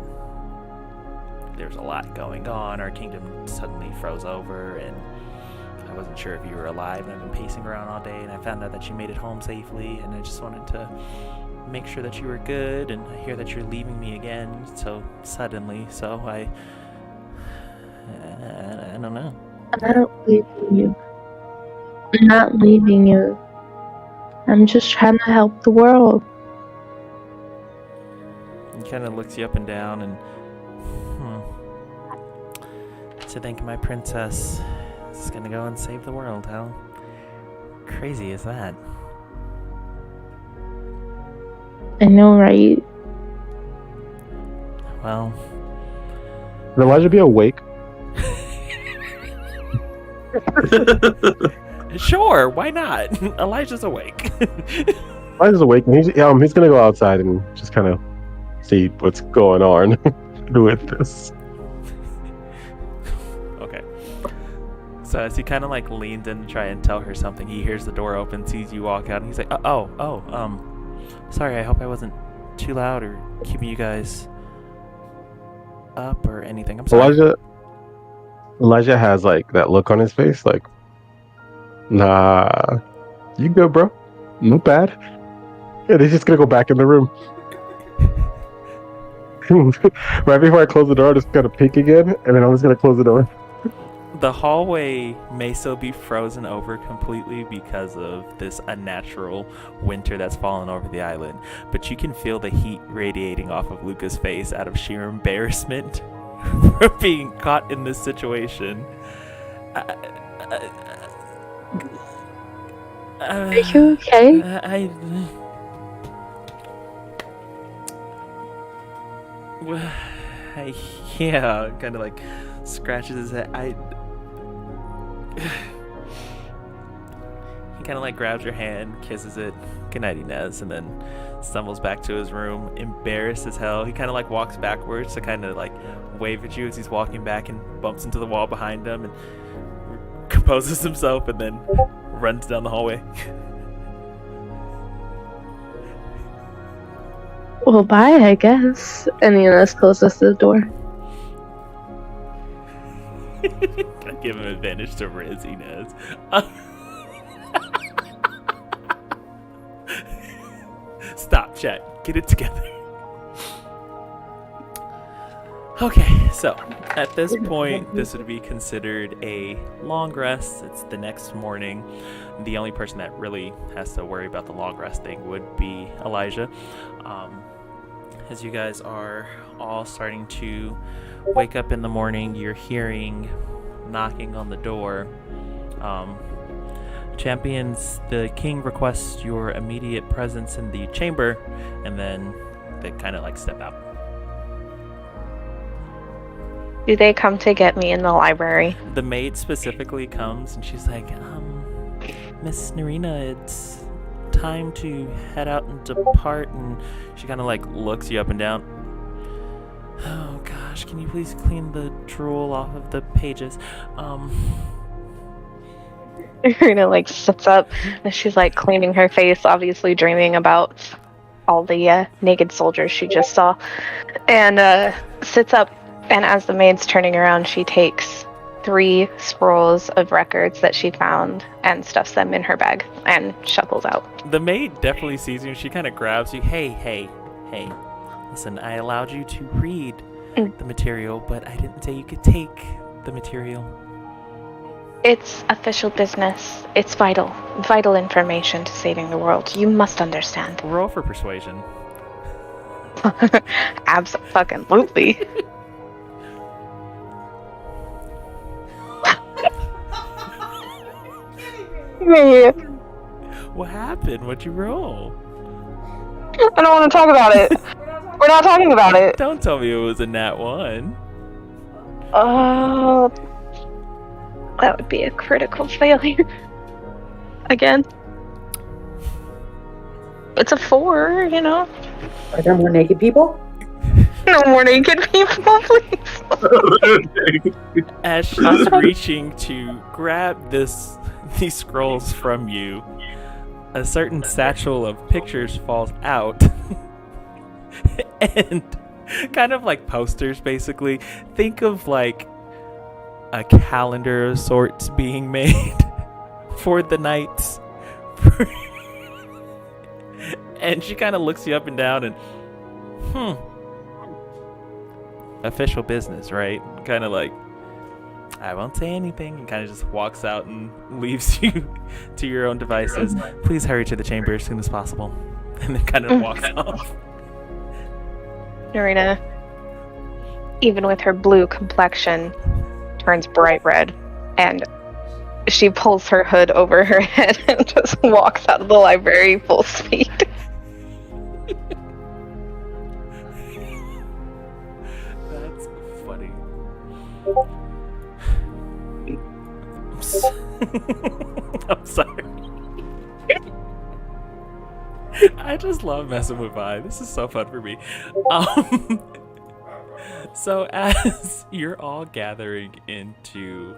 there's a lot going on. Our kingdom suddenly froze over, and I wasn't sure if you were alive. And I've been pacing around all day, and I found out that you made it home safely, and I just wanted to make sure that you were good. And I hear that you're leaving me again so suddenly, so I don't know. I'm not leaving you. I'm not leaving you. I'm just trying to help the world. He kind of looks you up and down, and to think my princess is gonna go and save the world. How crazy is that? I know, right? Well, would Elijah be awake? Sure, why not? Elijah's awake. Elijah's awake, and he's gonna go outside and just kind of see what's going on with this. Okay. So as he kind of like leans in to try and tell her something, he hears the door open, sees you walk out, and he's like, sorry, I hope I wasn't too loud or keeping you guys up or anything. I'm sorry. Elijah has like that look on his face, like, nah, you good, bro? No bad. And he's just gonna go back in the room. Right before I close the door, I'm just gonna peek again, and then I'm just gonna close the door. The hallway may still be frozen over completely because of this unnatural winter that's fallen over the island, but you can feel the heat radiating off of Luca's face out of sheer embarrassment for being caught in this situation. Are you okay? Yeah, kind of like scratches his head. He kind of like grabs your hand, kisses it, good night, Inez, and then stumbles back to his room, embarrassed as hell. He kind of like walks backwards to kind of like wave at you as he's walking back and bumps into the wall behind him and composes himself and then runs down the hallway. Well, bye, I guess. And Inez closes the door. Gotta give him advantage to Riz, Inez. Stop, chat. Get it together. Okay, so at this point, this would be considered a long rest. It's the next morning. The only person that really has to worry about the long rest thing would be Elijah. As you guys are all starting to wake up in the morning, you're hearing knocking on the door. Champions, the king requests your immediate presence in the chamber, and then they kind of like step out. Do they come to get me in the library? The maid specifically comes, and she's like, Miss Narina, it's time to head out and depart. And she kind of like looks you up and down. Oh gosh, can you please clean the drool off of the pages? Narina like sits up and she's like cleaning her face, obviously dreaming about all the naked soldiers she just saw, and sits up. And as the maid's turning around, she takes 3 scrolls of records that she found and stuffs them in her bag and shuffles out. The maid definitely sees you and she kind of grabs you. Hey. Listen, I allowed you to read the material, but I didn't say you could take the material. It's official business. It's vital. Vital information to saving the world. You must understand. Roll for persuasion. Abso-fucking-lutely. What happened? What'd you roll? I don't want to talk about it. We're not talking about it. Don't tell me it was a nat 1. Oh, that would be a critical failure. Again. It's a 4, you know. Are there more naked people? No more naked people, please. As she's reaching to grab these scrolls from you, a certain satchel of pictures falls out. And kind of like posters, basically. Think of like a calendar of sorts being made for the nights. And she kind of looks you up and down and, official business, right? Kind of like, I won't say anything, and kind of just walks out and leaves you to your own devices. Please hurry to the chamber as soon as possible. And then kind of walks off. Narina, even with her blue complexion, turns bright red, and she pulls her hood over her head and just walks out of the library full speed. That's funny. I'm sorry. I just love messing with Vi. This is so fun for me. So as you're all gathering into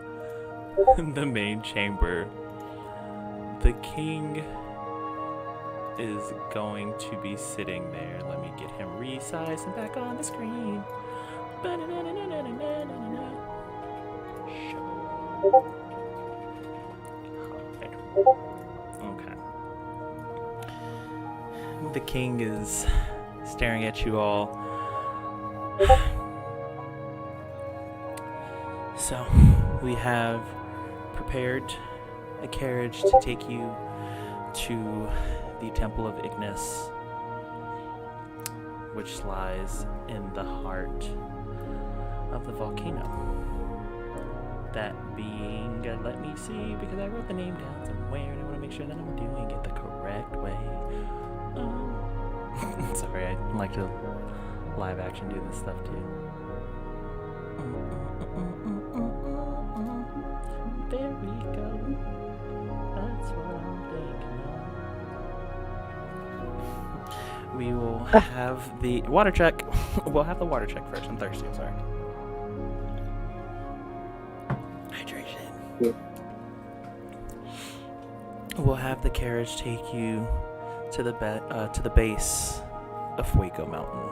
the main chamber, the king is going to be sitting there. Let me get him resized and back on the screen. Okay. The king is staring at you all. So, we have prepared a carriage to take you to the Temple of Ignis, which lies in the heart of the volcano. That being, let me see, because I wrote the name down somewhere and I want to make sure that I'm doing it the correct way. Sorry, I like to live action do this stuff too. There we go. That's what I'm thinking of. We will have the water check. We'll have the water check first. I'm thirsty, I'm sorry. Hydration. Yeah. We'll have the carriage take you to the base of Fuego Mountain.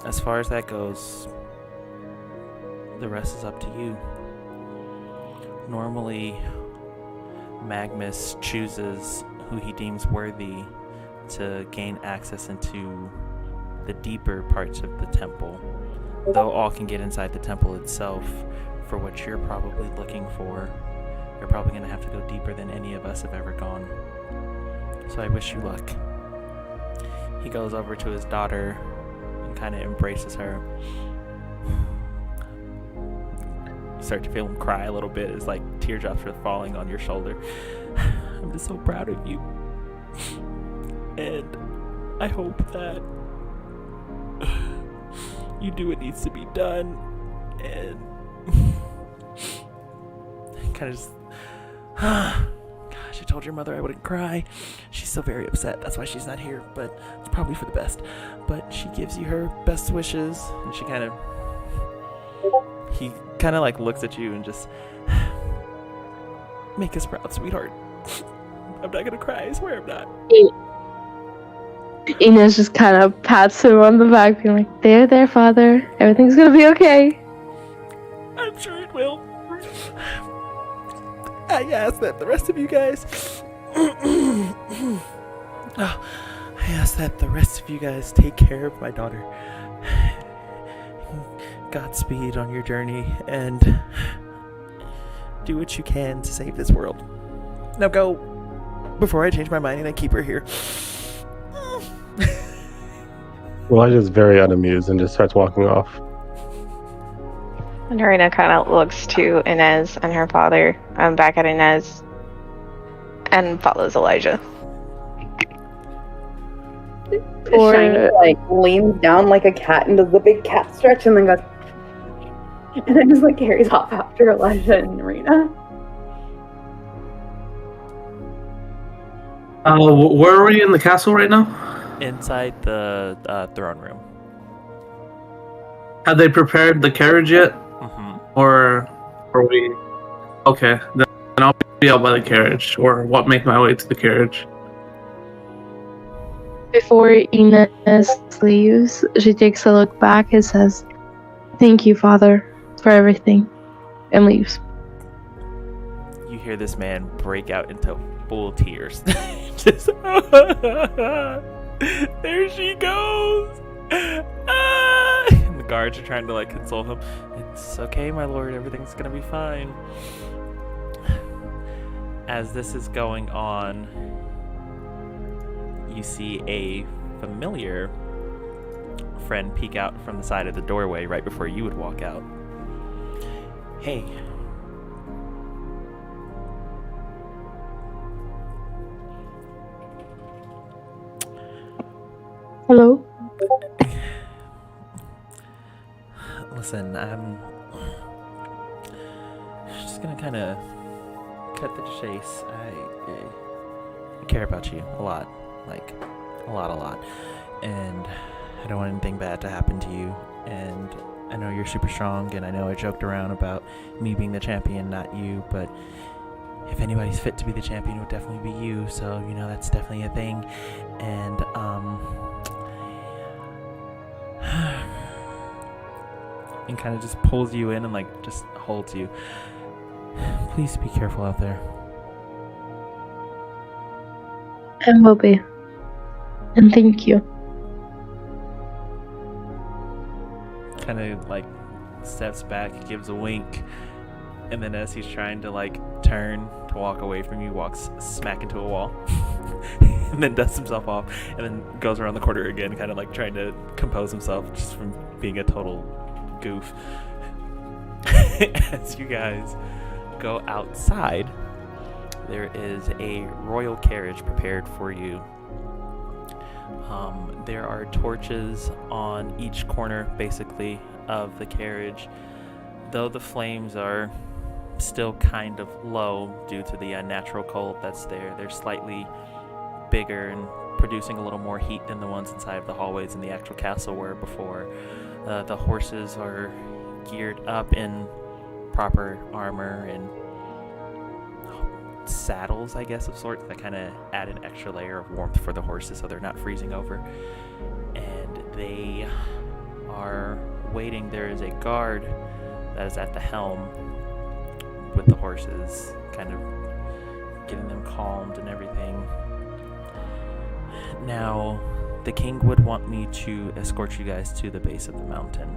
As far as that goes, the rest is up to you. Normally, Magnus chooses who he deems worthy to gain access into the deeper parts of the temple. Though all can get inside the temple itself, for what you're probably looking for, you're probably going to have to go deeper than any of us have ever gone. So I wish you luck. He goes over to his daughter and kind of embraces her. You start to feel him cry a little bit as like teardrops are falling on your shoulder. I'm just so proud of you. And I hope that you do what needs to be done. And kind of just... Gosh, I told your mother I wouldn't cry. She's so very upset. That's why she's not here, but it's probably for the best. But she gives you her best wishes, and she kind of... He kind of like looks at you and just... Make us proud, sweetheart. I'm not gonna cry, I swear I'm not. Inez just kind of pats him on the back, being like, there, father. Everything's gonna be okay. I'm sure it will. I ask that the rest of you guys... I ask that the rest of you guys take care of my daughter. Godspeed on your journey, and do what you can to save this world. Now go, before I change my mind and I keep her here. Elijah's very unamused and just starts walking off. And Narina kind of looks to Inez and her father, back at Inez, and follows Elijah. Shiny like leans down like a cat and does the big cat stretch and then goes, and then just like carries off after Elijah and Narina. Where are we in the castle right now? Inside the throne room. Have they prepared the carriage yet? Or are we... Okay, then I'll be out by the carriage, or make my way to the carriage. Before Inez leaves, she takes a look back and says, "Thank you, Father, for everything," and leaves. You hear this man break out into full tears. Just there she goes. And the guards are trying to like console him. It's okay, my lord, everything's gonna be fine. As this is going on, you see a familiar friend peek out from the side of the doorway right before you would walk out. Hey. Hello? Listen, I'm just gonna kind of cut the chase. I care about you a lot. Like, a lot. And I don't want anything bad to happen to you. And I know you're super strong, and I know I joked around about me being the champion, not you, but if anybody's fit to be the champion, it would definitely be you. So, you know, that's definitely a thing. And, and kind of just pulls you in and, like, just holds you. Please be careful out there. And will be. And thank you. Kind of like steps back, gives a wink, and then as he's trying to like turn to walk away from you, walks smack into a wall, and then dusts himself off, and then goes around the corner again, kind of like trying to compose himself just from being a total goof. As you guys go outside, there is a royal carriage prepared for you. There are torches on each corner, basically, of the carriage. Though the flames are still kind of low due to the unnatural cold that's there, they're slightly bigger and producing a little more heat than the ones inside of the hallways in the actual castle were before. The horses are geared up in proper armor and saddles, I guess, of sorts that kind of add an extra layer of warmth for the horses so they're not freezing over. And they are waiting. There is a guard that is at the helm with the horses, kind of getting them calmed and everything. Now, the king would want me to escort you guys to the base of the mountain.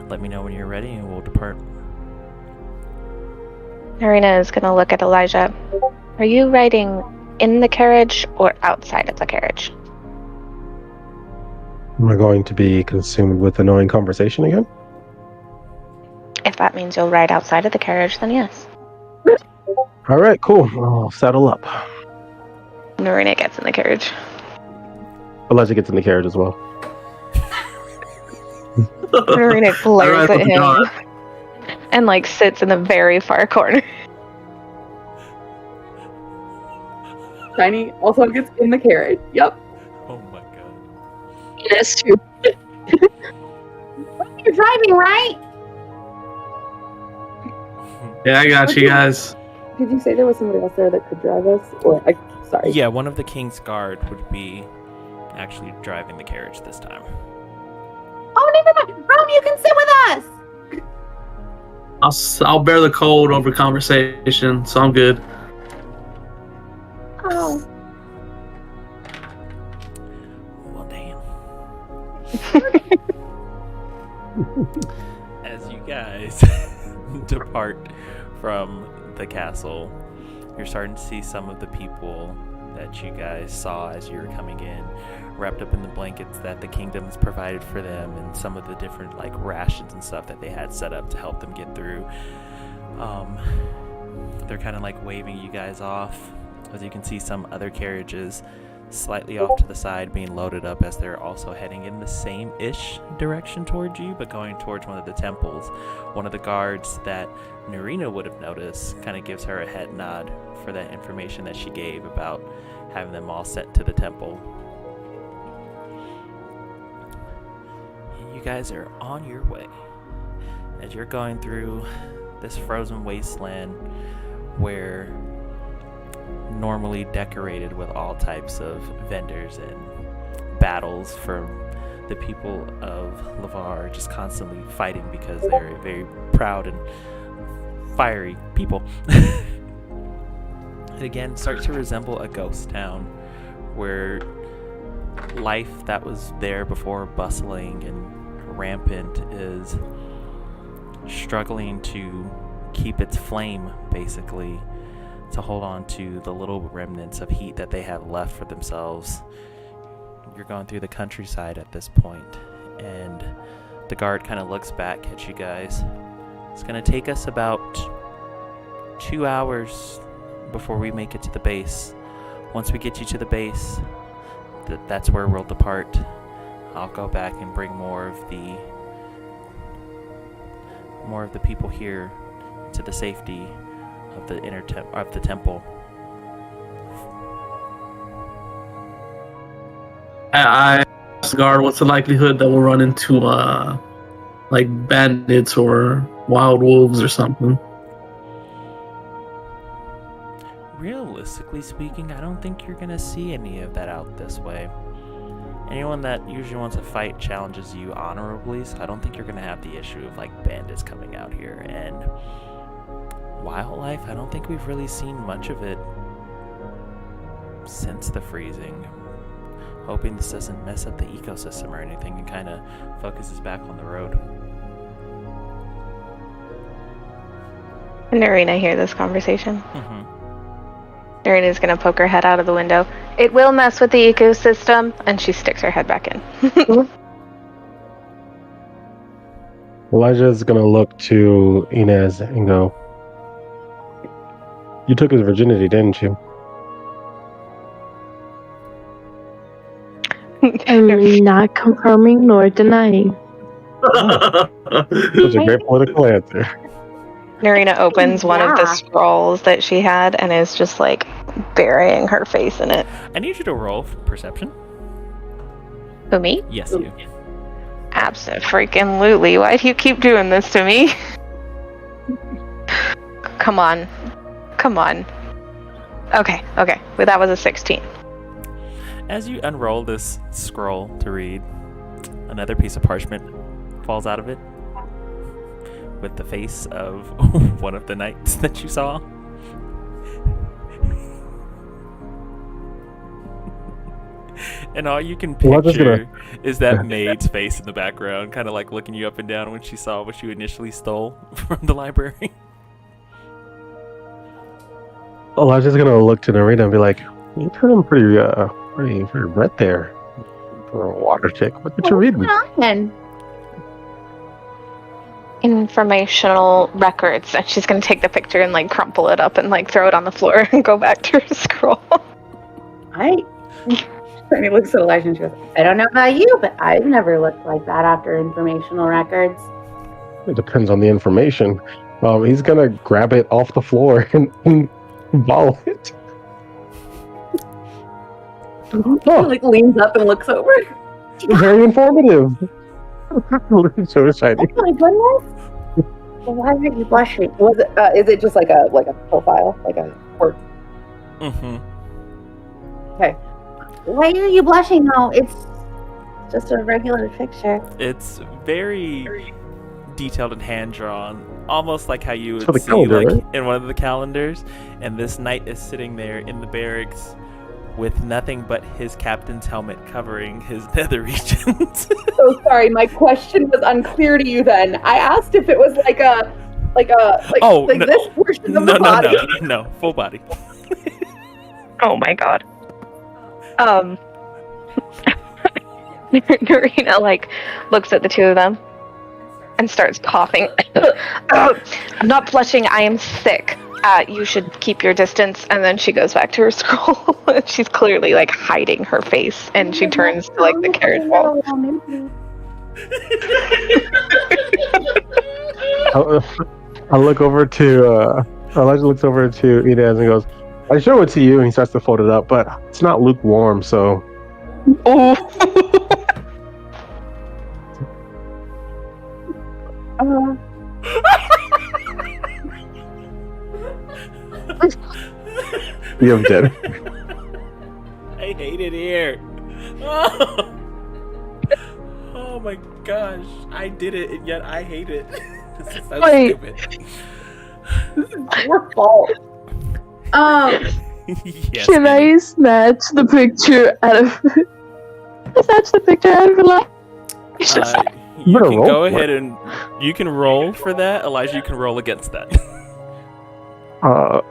Let me know when you're ready and we'll depart. Narina is going to look at Elijah. Are you riding in the carriage or outside of the carriage? Am I going to be consumed with annoying conversation again? If that means you'll ride outside of the carriage, then yes. All right, cool. I'll saddle up. Narina gets in the carriage. Elijah gets in the carriage as well. Narina glares at him and like sits in the very far corner. Shiny also gets in the carriage. Yep. Oh my god. Inez too. You're driving, right? Yeah, I got you guys. Did you say there was somebody else there that could drive us? Or sorry. Yeah, one of the king's guard would be actually driving the carriage this time. Oh, never mind. Rome, you can sit with us. I'll bear the cold over conversation, so I'm good. Oh. Well, damn. As depart from the castle, you're starting to see some of the people that you guys saw as you were coming in, wrapped up in the blankets that the kingdom's provided for them, and some of the different like rations and stuff that they had set up to help them get through. They're kind of like waving you guys off, as you can see some other carriages slightly off to the side being loaded up as they're also heading in the same-ish direction towards you, but going towards one of the temples. One of the guards that Narina would have noticed kind of gives her a head nod for that information that she gave about having them all sent to the temple. And you guys are on your way as you're going through this frozen wasteland where normally decorated with all types of vendors and battles from the people of Lavar, just constantly fighting because they're a very proud and fiery people. It again starts to resemble a ghost town where life that was there before bustling and rampant is struggling to keep its flame, basically, to hold on to the little remnants of heat that they have left for themselves. You're going through the countryside at this point, and the guard kind of looks back at you guys. It's going to take us about 2 hours before we make it to the base. Once we get you to the base, that's where we'll depart. I'll go back and bring more of the people here to the safety of the of the temple. I asked the guard, what's the likelihood that we'll run into like bandits or wild wolves or something? Realistically speaking, I don't think you're gonna see any of that out this way. Anyone that usually wants to fight challenges you honorably, so I don't think you're gonna have the issue of like bandits coming out here. And wildlife, I don't think we've really seen much of it since the freezing. Hoping this doesn't mess up the ecosystem or anything and kind of focuses back on the road. Can Narina hear this conversation? Mm-hmm. Narina's gonna poke her head out of the window. It will mess with the ecosystem, and she sticks her head back in. Elijah's gonna look to Inez and go, "You took his virginity, didn't you?" I'm not confirming nor denying. Such a great political answer. Narina opens one of the scrolls that she had and is just like burying her face in it. I need you to roll perception. Who, me? Yes, you. Abso-freaking-lutely. Why do you keep doing this to me? Come on. Okay. Well, that was a 16. As you unroll this scroll to read, another piece of parchment falls out of it with the face of one of the knights that you saw. And all you can picture is that maid's face in the background, kind of like looking you up and down when she saw what you initially stole from the library. Elijah's gonna look to Narita and be like, "You turned pretty red there for a water tick. What did you read?" Informational records, and she's gonna take the picture and like crumple it up and like throw it on the floor and go back to her scroll. Brittany looks at Elijah and she goes, "I don't know about you, but I've never looked like that after informational records." It depends on the information. He's gonna grab it off the floor and ball it. Like leans up and looks over. Very informative. So shiny. Oh my goodness! Why are you blushing? Was it? Is it just like a profile, like a work? Mm-hmm. Okay. Why are you blushing though? It's just a regular picture. It's very detailed and hand drawn, almost like how you would see calendar, like right? in one of the calendars. And this knight is sitting there in the barracks with nothing but his captain's helmet covering his nether regions. So sorry, my question was unclear to you then. I asked if it was like Oh, like no. this portion of No, the no, body. no, full body. Oh my god. Narina like looks at the two of them and starts coughing. I'm not blushing, I am sick. You should keep your distance. And then she goes back to her scroll. She's clearly like hiding her face, and she turns to like the carriage wall. I'll look over to Elijah looks over to Inez and goes, I show it to you, and he starts to fold it up, but it's not lukewarm, so Oh. you're dead. I hate it here. Oh my gosh. I did it, and yet I hate it. This is so Wait. stupid. This is your fault. Yes, Can Andy. I snatch the picture out of life? You better can roll go for ahead and you can roll for that. Elijah, you can roll against that.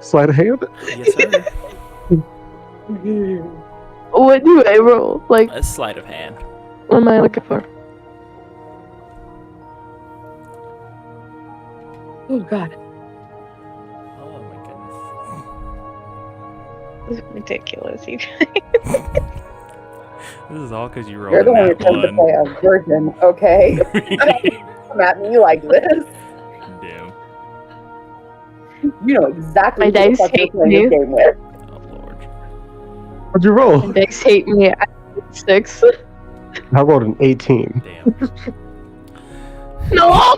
Sleight of hand. Yes, sir. What do I roll? Like, A sleight of hand. what am I looking for? Oh god. Oh my This is ridiculous, you guys. goodness. This is all because you rolled You're the one who that chose to play a virgin, okay? Come at me like this. Damn. You know exactly My who the dice fuck you're hate playing you. this game with. Oh lord. What'd you roll? My dice hate me. I rolled 6. I rolled an 18. Damn. No!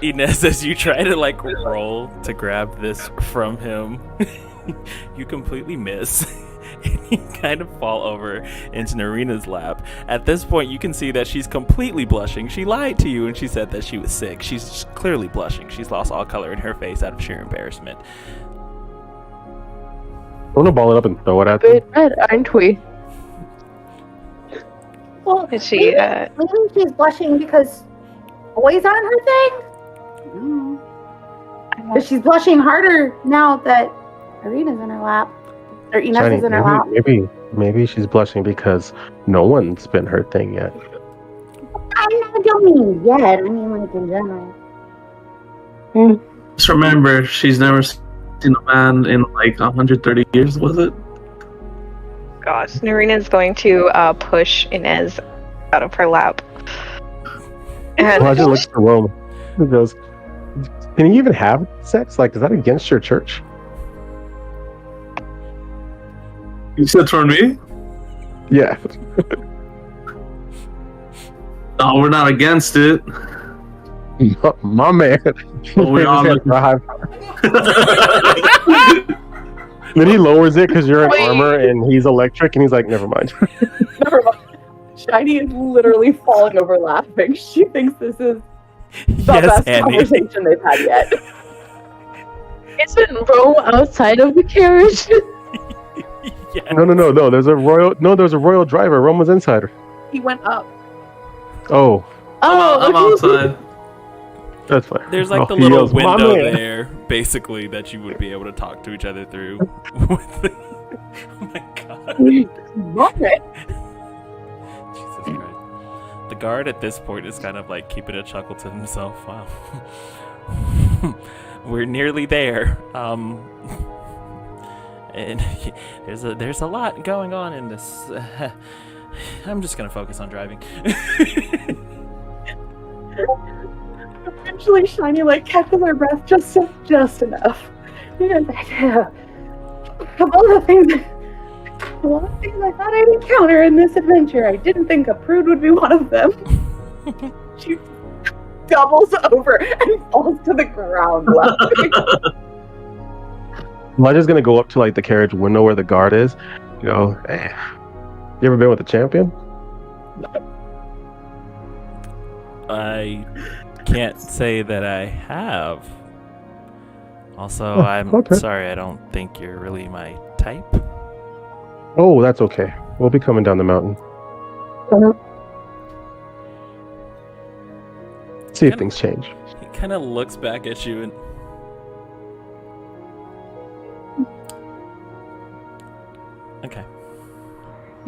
Inez, as you try to like roll to grab this from him, you completely miss. And you kind of fall over into Narina's lap. At this point, you can see that she's completely blushing. She lied to you and she said that she was sick. She's clearly blushing. She's lost all color in her face out of sheer embarrassment. I'm gonna ball it up and throw it at them. Bit red, aren't we? Well, Is she, maybe she's blushing because boys aren't her thing. But she's blushing harder now that Irina's in her lap. Or Inez Shiny, is in her lap. maybe she's blushing because no one's been her thing yet. I don't mean yet. I mean like in general. Just remember, she's never seen a man in like 130 years, was it? gosh, Narina's going to push Inez out of her lap. And Elijah looks at Rome and goes, can you even have sex? Like, is that against your church? You said for me? Yeah. No, we're not against it. My man. We all look- Then he lowers it because you're in armor and he's electric, and he's like, never mind. Never mind. Shiny is literally falling over laughing. She thinks this is the best conversation they've had yet. Isn't Rome outside of the carriage? No. There's a royal driver. Rome was inside. He went up. Oh. I'm outside. That's fine. There's like the He little yells, "My window man." there, basically, that you would be able to talk to each other through. Oh my god. Love it. Jesus Christ. The guard at this point is kind of like keeping a chuckle to himself. Wow. We're nearly there. And there's a lot going on in this. I'm just gonna focus on driving. Eventually, Shiny like catches her breath just enough. And of all the things I thought I'd encounter in this adventure, I didn't think a prude would be one of them. She doubles over and falls to the ground laughing. Elijah's gonna go up to like the carriage window where the guard is. You know, hey, you ever been with a champion? I can't say that I have. Also, I'm okay. sorry, I don't think you're really my type. Oh, that's okay. We'll be coming down the mountain. See if things change. He kind of looks back at you and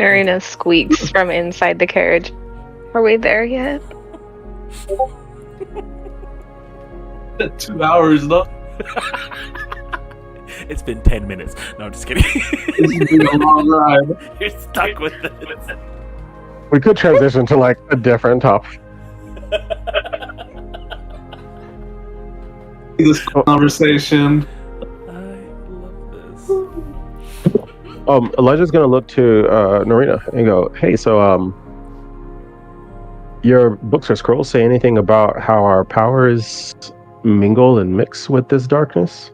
Narina squeaks from inside the carriage. Are we there yet? 2 hours though. It's been 10 minutes. No, I'm just kidding. This has been a long ride. You're stuck with this. We could transition to like a different topic. This conversation. I love this. Elijah's gonna look to Narina and go, "Hey, so your books or scrolls say anything about how our powers mingle and mix with this darkness?"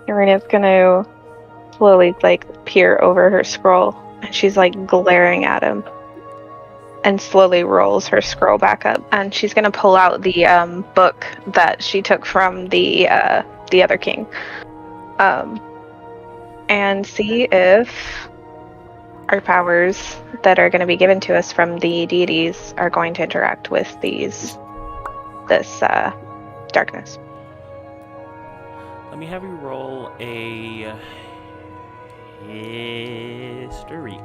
Narina's gonna slowly peer over her scroll, and she's glaring at him, and slowly rolls her scroll back up, and she's gonna pull out the book that she took from the other king, and see if our powers that are going to be given to us from the deities are going to interact with this darkness. Let me have you roll a history.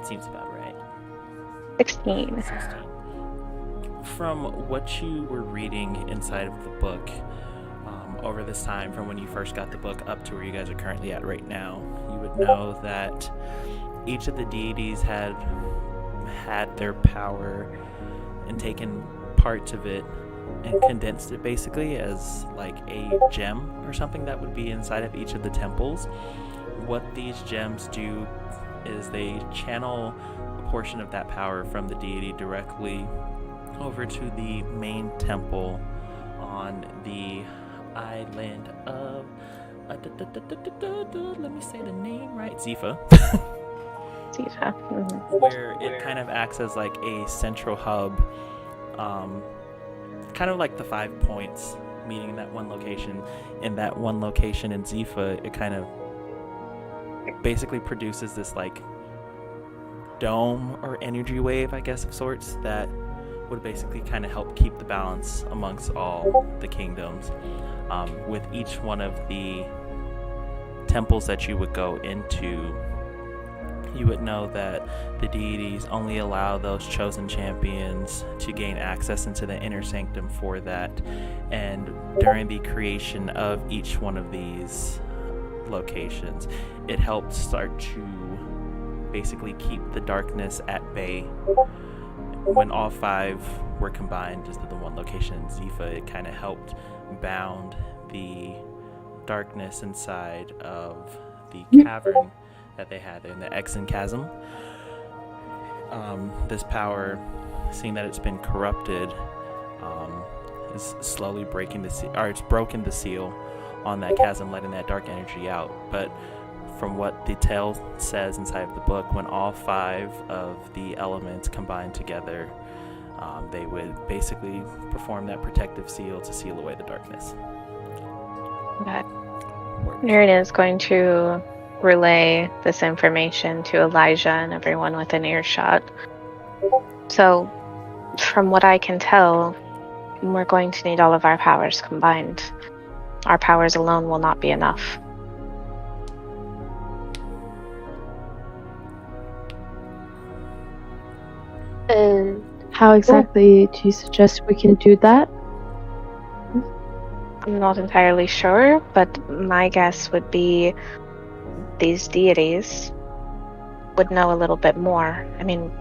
Seems about right. 16. From what you were reading inside of the book, over this time, from when you first got the book up to where you guys are currently at right now, you would know that each of the deities had their power and taken parts of it and condensed it basically as like a gem or something that would be inside of each of the temples. What these gems do is they channel a portion of that power from the deity directly over to the main temple on the island of let me say the name right, Zifa. Zifa. Mm-hmm. Where it kind of acts as like a central hub, kind of like the 5 points meeting in that one location. In that one location in Zifa, it kind of basically produces this like dome or energy wave, I guess, of sorts, that would basically kind of help keep the balance amongst all the kingdoms. With each one of the temples that you would go into, you would know that the deities only allow those chosen champions to gain access into the inner sanctum for that. And during the creation of each one of these locations, it helped start to basically keep the darkness at bay. When all 5 were combined just at the one location in Zifa, it kind of helped bound the darkness inside of the cavern that they had in the Exon Chasm. This power, seeing that it's been corrupted, is slowly breaking it's broken the seal on that chasm, letting that dark energy out. But from what the tale says inside of the book, when all 5 of the elements combined together, they would basically perform that protective seal to seal away the darkness. Okay. Narina is going to relay this information to Elijah and everyone within earshot. So, from what I can tell, we're going to need all of our powers combined. Our powers alone will not be enough. And how exactly do you suggest we can do that? I'm not entirely sure, but my guess would be these deities would know a little bit more. I mean,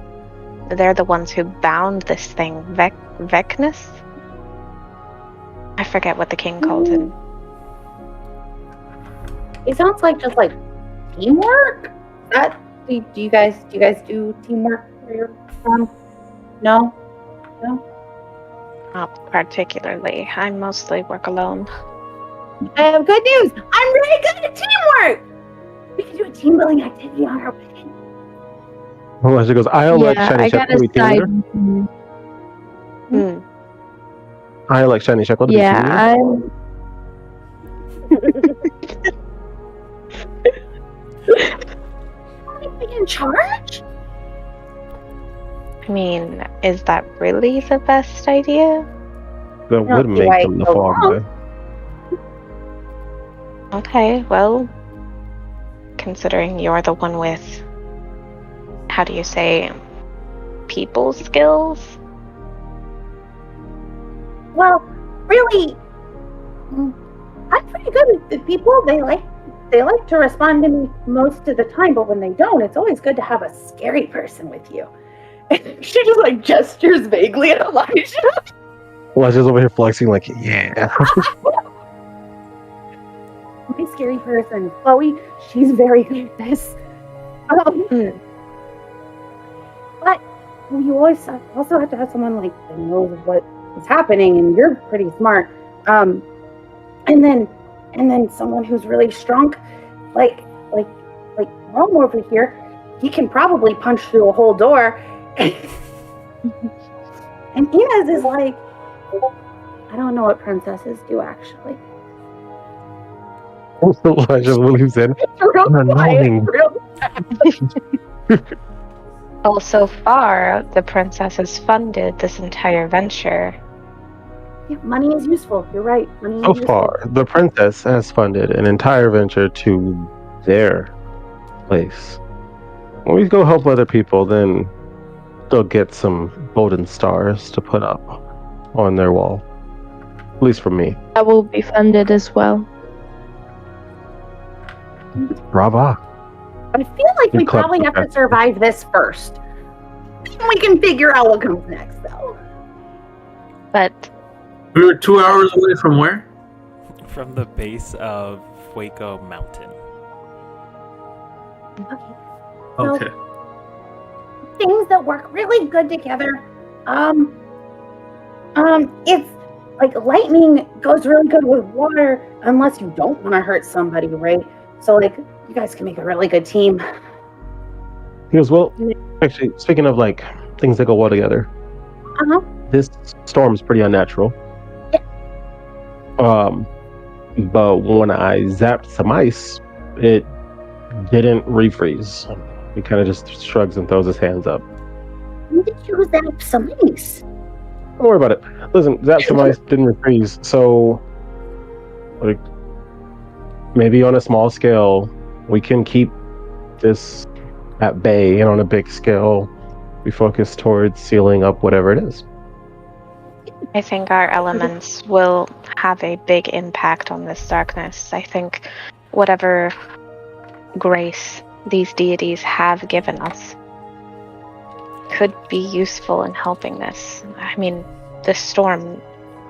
they're the ones who bound this thing. Vecnus? I forget what the king called him. It sounds like just like teamwork. Do you guys do teamwork for your No? Not particularly. I mostly work alone. I have good news. I'm really good at teamwork. We can do a team building activity on our wedding. Elijah goes, "I'll let Shiny Shekel be team leader." I'll let Shiny Shekel be team leader. I'm... in charge? I mean, is that really the best idea? That would make them the fog boy. Okay, well, considering you're the one with, how do you say, people skills? Well, really, I'm pretty good with the people. They like to respond to me most of the time, but when they don't, it's always good to have a scary person with you. She just like gestures vaguely at Elijah. Elijah's over here flexing like, yeah. My scary person, Chloe, she's very good at this. But you always also have to have someone like that knows what is happening, and you're pretty smart. And then someone who's really strong, like Rome over here. He can probably punch through a whole door. And Inez is like, I don't know what princesses do actually. Elijah believes in. Well, so far, the princess has funded this entire venture. Yeah, money is useful. You're right. Money is So useful. far, the princess has funded an entire venture to their place. When we go help other people, then they'll get some golden stars to put up on their wall. At least for me. That will be funded as well. Brava. I feel like we clap probably for have to that. survive this first. Then we can figure out what comes next, though. But We were 2 hours away from where? From the base of Fuego Mountain. Okay. Things that work really good together. It's like lightning goes really good with water, unless you don't want to hurt somebody, right? So like, you guys can make a really good team. He goes, well, actually, speaking of like things that go well together, this storm is pretty unnatural. But when I zapped some ice, it didn't refreeze. He kind of just shrugs and throws his hands up. When did you zap some ice? Don't worry about it. Listen, zap some ice didn't refreeze, so like maybe on a small scale we can keep this at bay, and on a big scale we focus towards sealing up whatever it is. I think our elements will have a big impact on this darkness. I think whatever grace these deities have given us could be useful in helping this. I mean, the storm,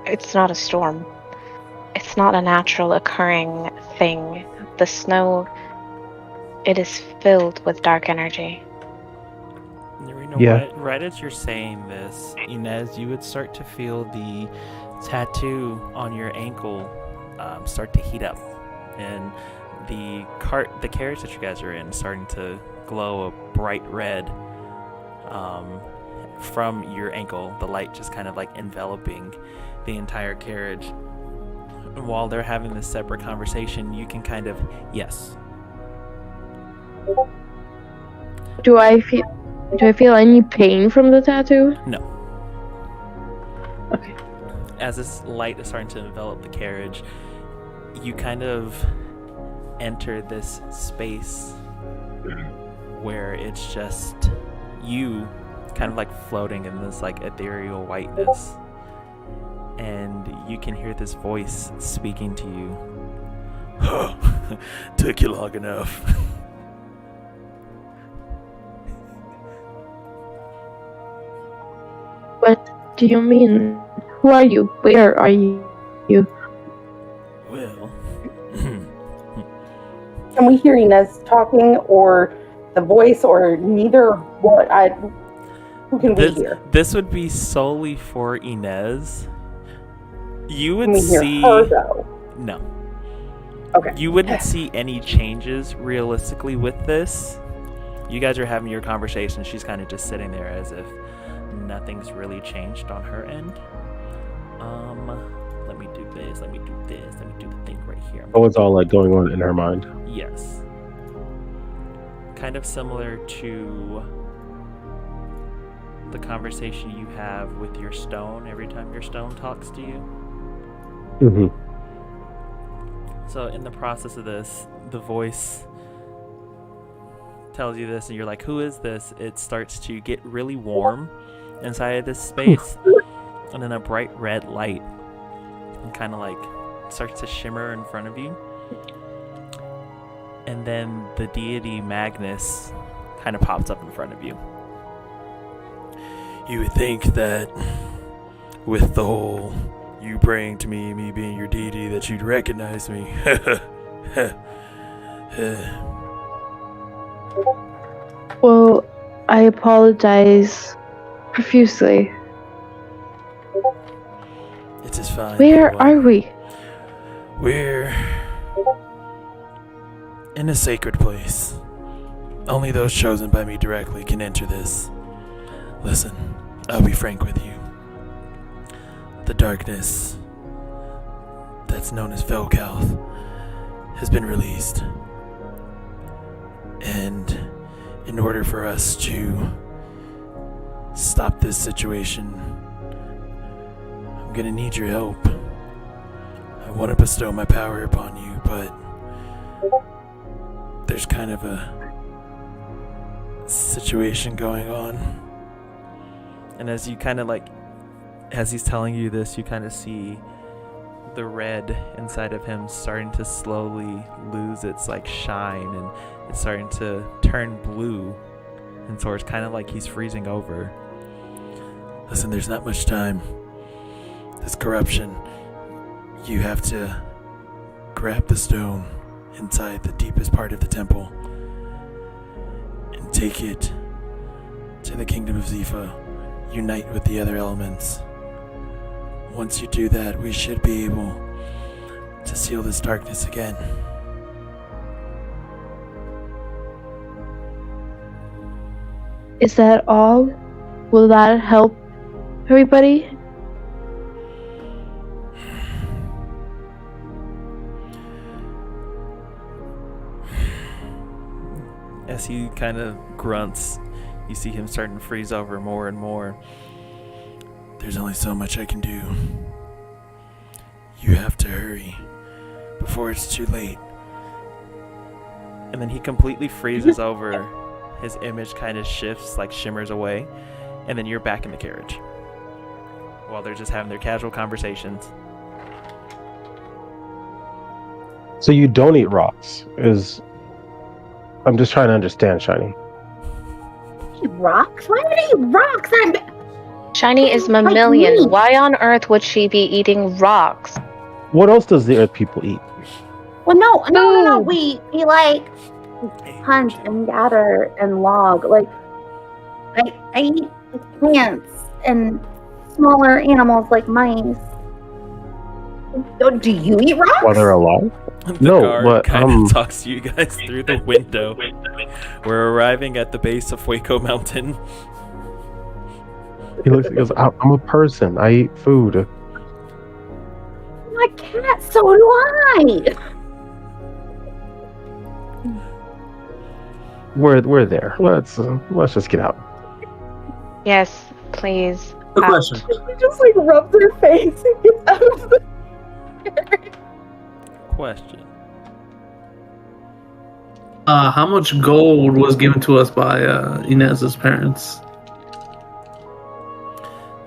it's not a storm. It's not a natural occurring thing. The snow, it is filled with dark energy. Yeah. Right as you're saying this, Inez, you would start to feel the tattoo on your ankle start to heat up, and the carriage that you guys are in is starting to glow a bright red from your ankle. The light just kind of like enveloping the entire carriage. And while they're having this separate conversation, you can kind of Do I feel any pain from the tattoo? No. Okay. As this light is starting to envelop the carriage, you kind of enter this space where it's just you kind of like floating in this like ethereal whiteness, and you can hear this voice speaking to you. Took you long enough. What do you mean? Who are you? Where are you? Well, Can we hear Inez talking, or the voice, or neither? Who can we hear? This would be solely for Inez. You would Can we hear see her, though? No. Okay. You wouldn't see any changes realistically with this. You guys are having your conversation. She's kind of just sitting there as if nothing's really changed on her end. Let me do this, let me do this, let me do the thing right here. Oh, it's all like going on in her mind. Yes. Kind of similar to the conversation you have with your stone every time your stone talks to you. Mm-hmm. So in the process of this, the voice tells you this, and you're like, who is this? It starts to get really warm inside of this space, and then a bright red light kind of like starts to shimmer in front of you. And then the deity Magnus kind of pops up in front of you. You would think that with the whole you praying to me being your deity, that you'd recognize me. Well, I apologize profusely. It is fine. Where are we? We're in a sacred place. Only those chosen by me directly can enter this. Listen, I'll be frank with you. The darkness that's known as Velkalth has been released. And in order for us to stop this situation, I'm gonna need your help. I want to bestow my power upon you, but there's kind of a situation going on. And as you kind of like, as he's telling you this, you kind of see the red inside of him starting to slowly lose its like shine, and it's starting to turn blue, and so it's kind of like he's freezing over. Listen, there's not much time. This corruption, you have to grab the stone inside the deepest part of the temple and take it to the kingdom of Zifa. Unite with the other elements. Once you do that, we should be able to seal this darkness again. Is that all? Will that help everybody? As he kind of grunts, you see him starting to freeze over more and more. There's only so much I can do. You have to hurry before it's too late. And then he completely freezes over. His image kind of shifts, like shimmers away, and then you're back in the carriage while they're just having their casual conversations. So you don't eat rocks? I'm just trying to understand, Shiny. Rocks? Why would I eat rocks? Shiny is mammalian. Why on earth would she be eating rocks? What else does the Earth people eat? Well, no. We like hunt and gather and log. Like I eat plants and smaller animals like mice. Do you eat rocks? While they're alive? The No, guard but kind of talks to you guys through the window. We're arriving at the base of Fuego Mountain. He looks. He goes, "I'm a person. I eat food." My cat. So do I. We're there. Let's just get out. Yes, please. Good out. question. He just like rubs her face and gets out of the. Question. How much gold was given to us by Inez's parents?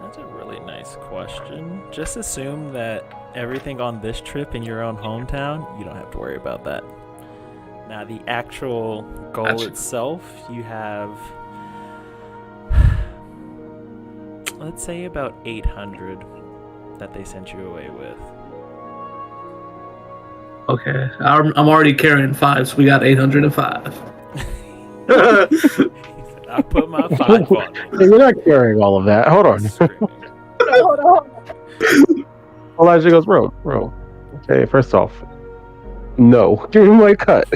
That's a really nice question. Just assume that everything on this trip in your own hometown, you don't have to worry about that. Now, the actual goal itself, you have, let's say, about 800 that they sent you away with. Okay, I'm already carrying 5, so we got 805. I put my 5 on it. You're not carrying all of that. Hold on. Hold on. Elijah goes, bro. Okay, first off, no. Give me my cut.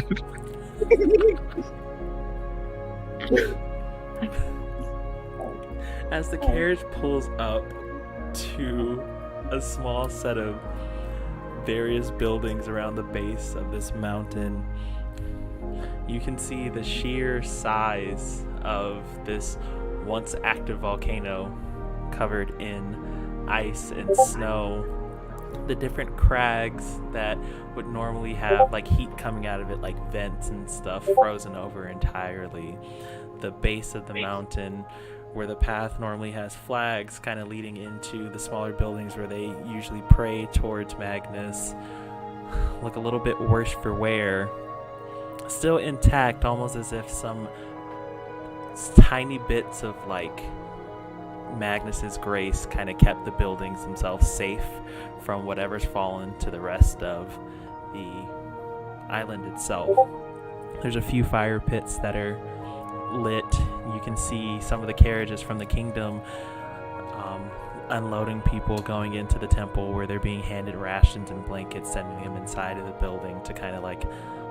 As the carriage pulls up to a small set of various buildings around the base of this mountain, you can see the sheer size of this once active volcano covered in ice and snow the different crags that would normally have like heat coming out of it, like vents and stuff, frozen over entirely. The base of the mountain, where the path normally has flags kind of leading into the smaller buildings where they usually pray towards Magnus, look a little bit worse for wear. Still intact, almost as if some tiny bits of like Magnus's grace kind of kept the buildings themselves safe from whatever's fallen to the rest of the island itself. There's a few fire pits that are lit. You can see some of the carriages from the kingdom unloading people going into the temple, where they're being handed rations and blankets, sending them inside of the building to kind of like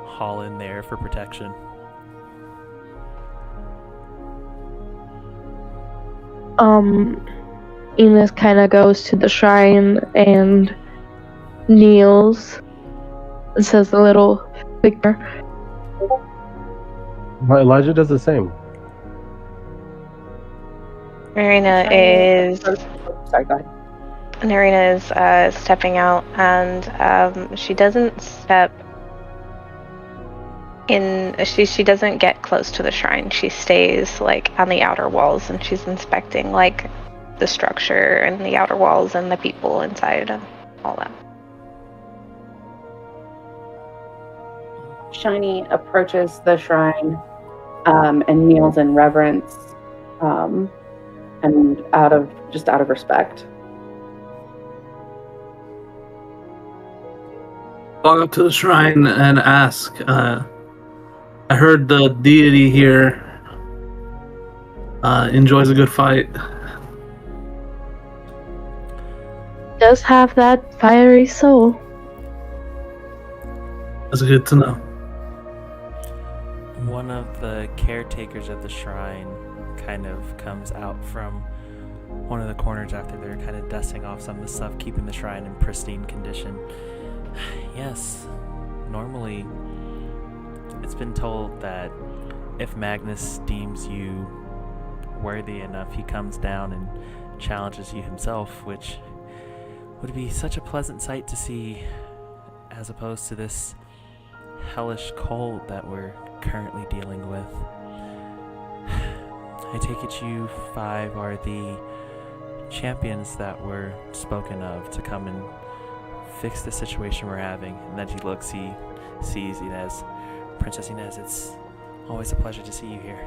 haul in there for protection. Enos kind of goes to the shrine and kneels and says a little quicker. Elijah does the same. Marina is Sorry, go ahead. Narina is stepping out, and she doesn't step in. She doesn't get close to the shrine. She stays like on the outer walls, and she's inspecting like the structure and the outer walls and the people inside and all that. Shiny approaches the shrine and kneels in reverence, and out of respect. Walk up to the shrine and ask, I heard the deity here enjoys a good fight. Does have that fiery soul. That's good to know. One of the caretakers of the shrine kind of comes out from one of the corners after they're kind of dusting off some of the stuff, keeping the shrine in pristine condition. Yes, normally it's been told that if Magnus deems you worthy enough, he comes down and challenges you himself, which would be such a pleasant sight to see, as opposed to this hellish cold that we're currently dealing with. I take it you 5 are the champions that were spoken of to come and fix the situation we're having. And then he looks, he sees Inez. Princess Inez, it's always a pleasure to see you here.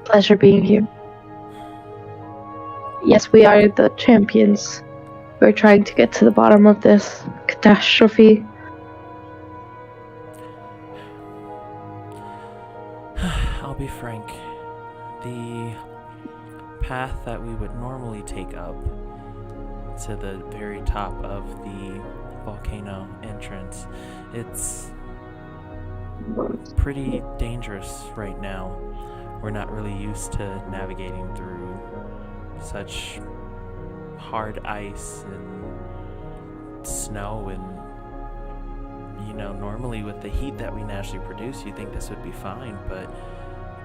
Pleasure being here. Yes, we are the champions. We're trying to get to the bottom of this catastrophe. I'll be frank. The path that we would normally take up to the very top of the volcano entrance, it's pretty dangerous right now. We're not really used to navigating through such hard ice and snow, and normally with the heat that we naturally produce, you think this would be fine, but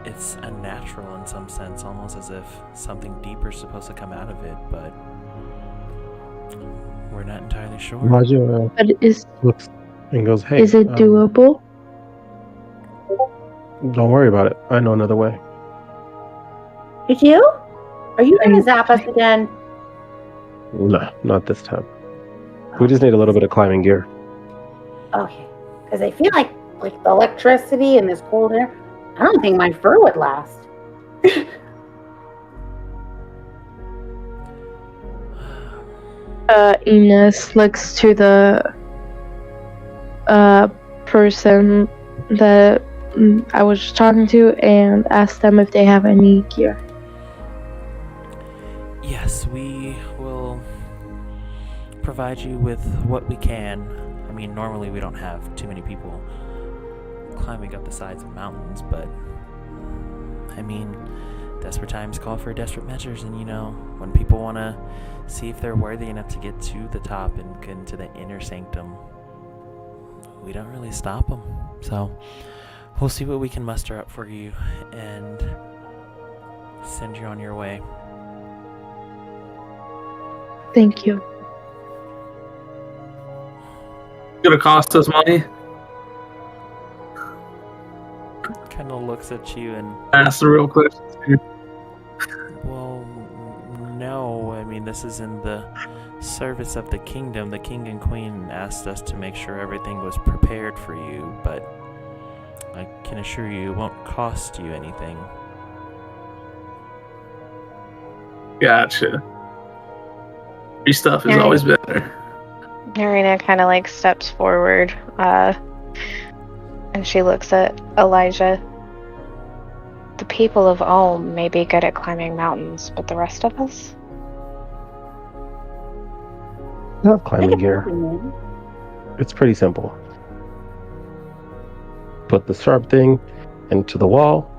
it's unnatural in some sense, almost as if something deeper is supposed to come out of it, but we're not entirely sure. Elijah But looks and goes, "Hey, is it doable?" Don't worry about it. I know another way." Did you? Are you going to zap us again? No, not this time. We just need a little bit of climbing gear. Okay. Because I feel like the electricity and this cold air, I don't think my fur would last. Ines looks to the person that I was just talking to and asks them if they have any gear. Yes, we will provide you with what we can. I mean, normally we don't have too many people climbing up the sides of mountains, but I mean, desperate times call for desperate measures, and when people want to see if they're worthy enough to get to the top and get into the inner sanctum, we don't really stop them. So we'll see what we can muster up for you and send you on your way. Thank you. Gonna cost us money. Kind of looks at you and, Ask the real questions here. well, no. I mean, this is in the service of the kingdom. The king and queen asked us to make sure everything was prepared for you, but I can assure you it won't cost you anything. Gotcha. Free stuff is always better. Narina kind of like steps forward, and she looks at Elijah. The people of Ulm may be good at climbing mountains, but the rest of us? Not climbing gear. It's pretty simple. Put the sharp thing into the wall,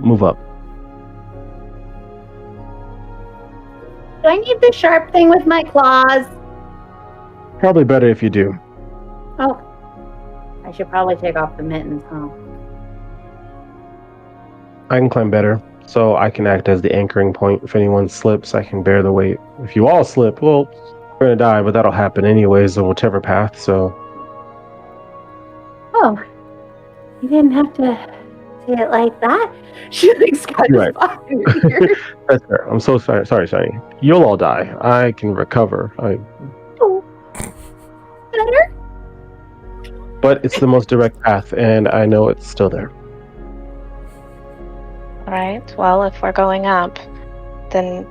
move up. Do I need the sharp thing with my claws? Probably better if you do. Oh. I should probably take off the mittens, huh? I can climb better, so I can act as the anchoring point. If anyone slips, I can bear the weight. If you all slip, well, we're gonna die, but that'll happen anyways on whichever path, so... Oh. You didn't have to say it like that. She like got Right. That's fair. I'm so sorry, Shiny. You'll all die. I can recover. Better? But it's the most direct path, and I know it's still there. Alright, well, if we're going up, then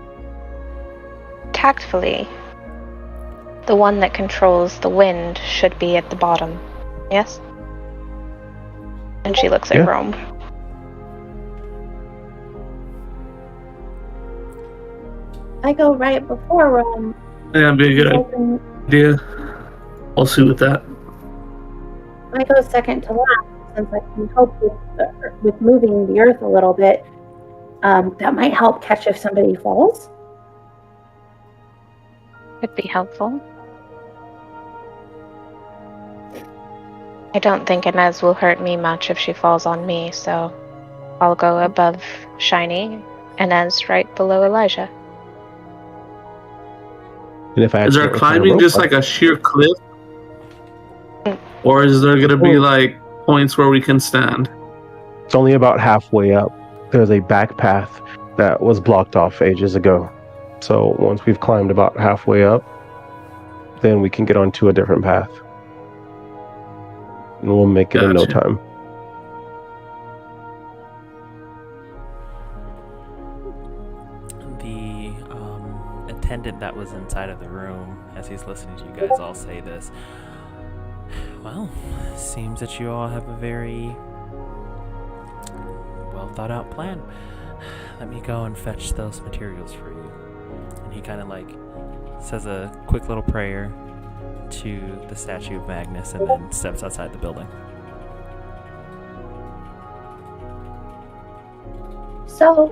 tactfully, the one that controls the wind should be at the bottom. Yes? And she looks at Rome. I go right before Rome. Yeah, that'd be a good idea. I'll see with that. I go second to last since I can help with moving the earth a little bit. That might help catch if somebody falls. Could be helpful. I don't think Inez will hurt me much if she falls on me, so I'll go above Shiny, Inez right below Elijah. And if I Is there climbing just like a sheer cliff? Or is there going to be like points where we can stand? It's only about halfway up. There's a back path that was blocked off ages ago. So once we've climbed about halfway up, then we can get onto a different path. And we'll make it in no time. The attendant that was inside of the room, as he's listening to you guys all say this, well, seems that you all have a very well thought out plan. Let me go and fetch those materials for you. And he kind of like says a quick little prayer to the statue of Magnus and then steps outside the building. So,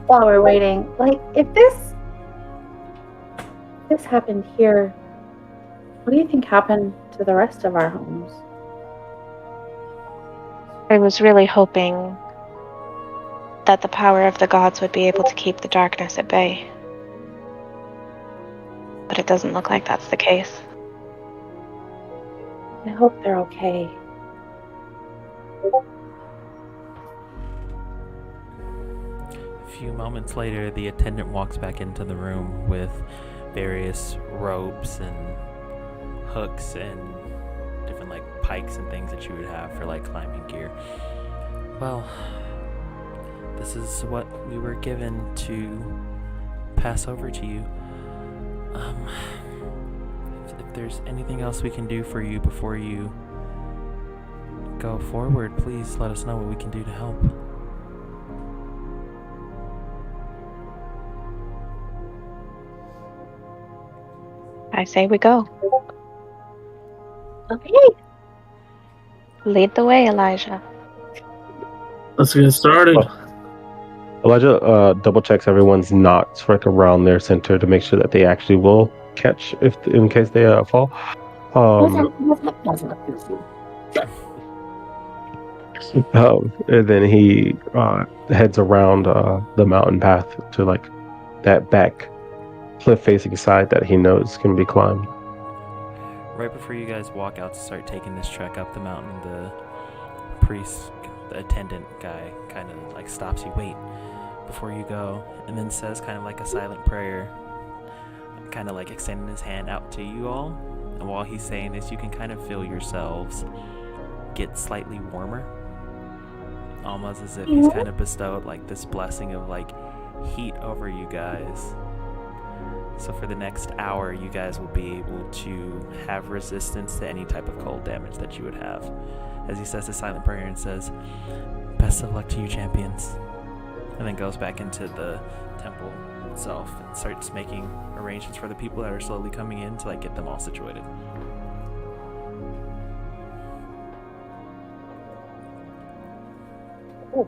while we're waiting, like, if this happened here, what do you think happened to the rest of our homes? I was really hoping that the power of the gods would be able to keep the darkness at bay. But it doesn't look like that's the case. I hope they're okay. A few moments later, the attendant walks back into the room with various ropes and hooks and different like pikes and things that you would have for like climbing gear. Well, this is what we were given to pass over to you. If there's anything else we can do for you before you go forward, please let us know what we can do to help. I say we go. Okay. Lead the way, Elijah. Let's get started. Elijah double checks everyone's knots like around their center to make sure that they actually will catch in case they fall. And then he heads around the mountain path to like that back cliff-facing side that he knows can be climbed. Right before you guys walk out to start taking this trek up the mountain, the priest, the attendant guy, kind of like stops you. Wait, before you go, and then says kind of like a silent prayer, kind of like extending his hand out to you all. And while he's saying this, you can kind of feel yourselves get slightly warmer, almost as if he's kind of bestowed like this blessing of like heat over you guys. So for the next hour, you guys will be able to have resistance to any type of cold damage that you would have. As he says the silent prayer and says, "Best of luck to you, champions," and then goes back into the temple itself and starts making arrangements for the people that are slowly coming in to like get them all situated. Ooh.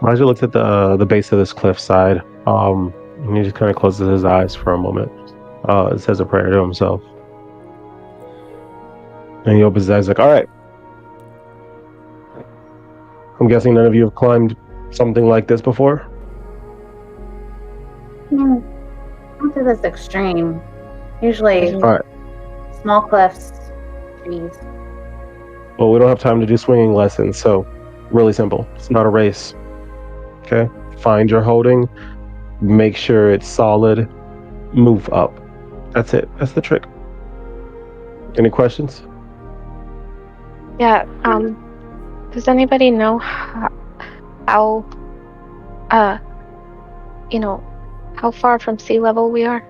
Elijah looks at the base of this cliffside, and he just kind of closes his eyes for a moment. Says a prayer to himself, and he opens his eyes like, "All right. I'm guessing none of you have climbed something like this before." Not to this extreme. Usually, All right. small cliffs, trees. Well, we don't have time to do swinging lessons, so really simple. It's not a race. Okay? Find your holding, make sure it's solid, move up. That's it. That's the trick. Any questions? Yeah, does anybody know how how far from sea level we are?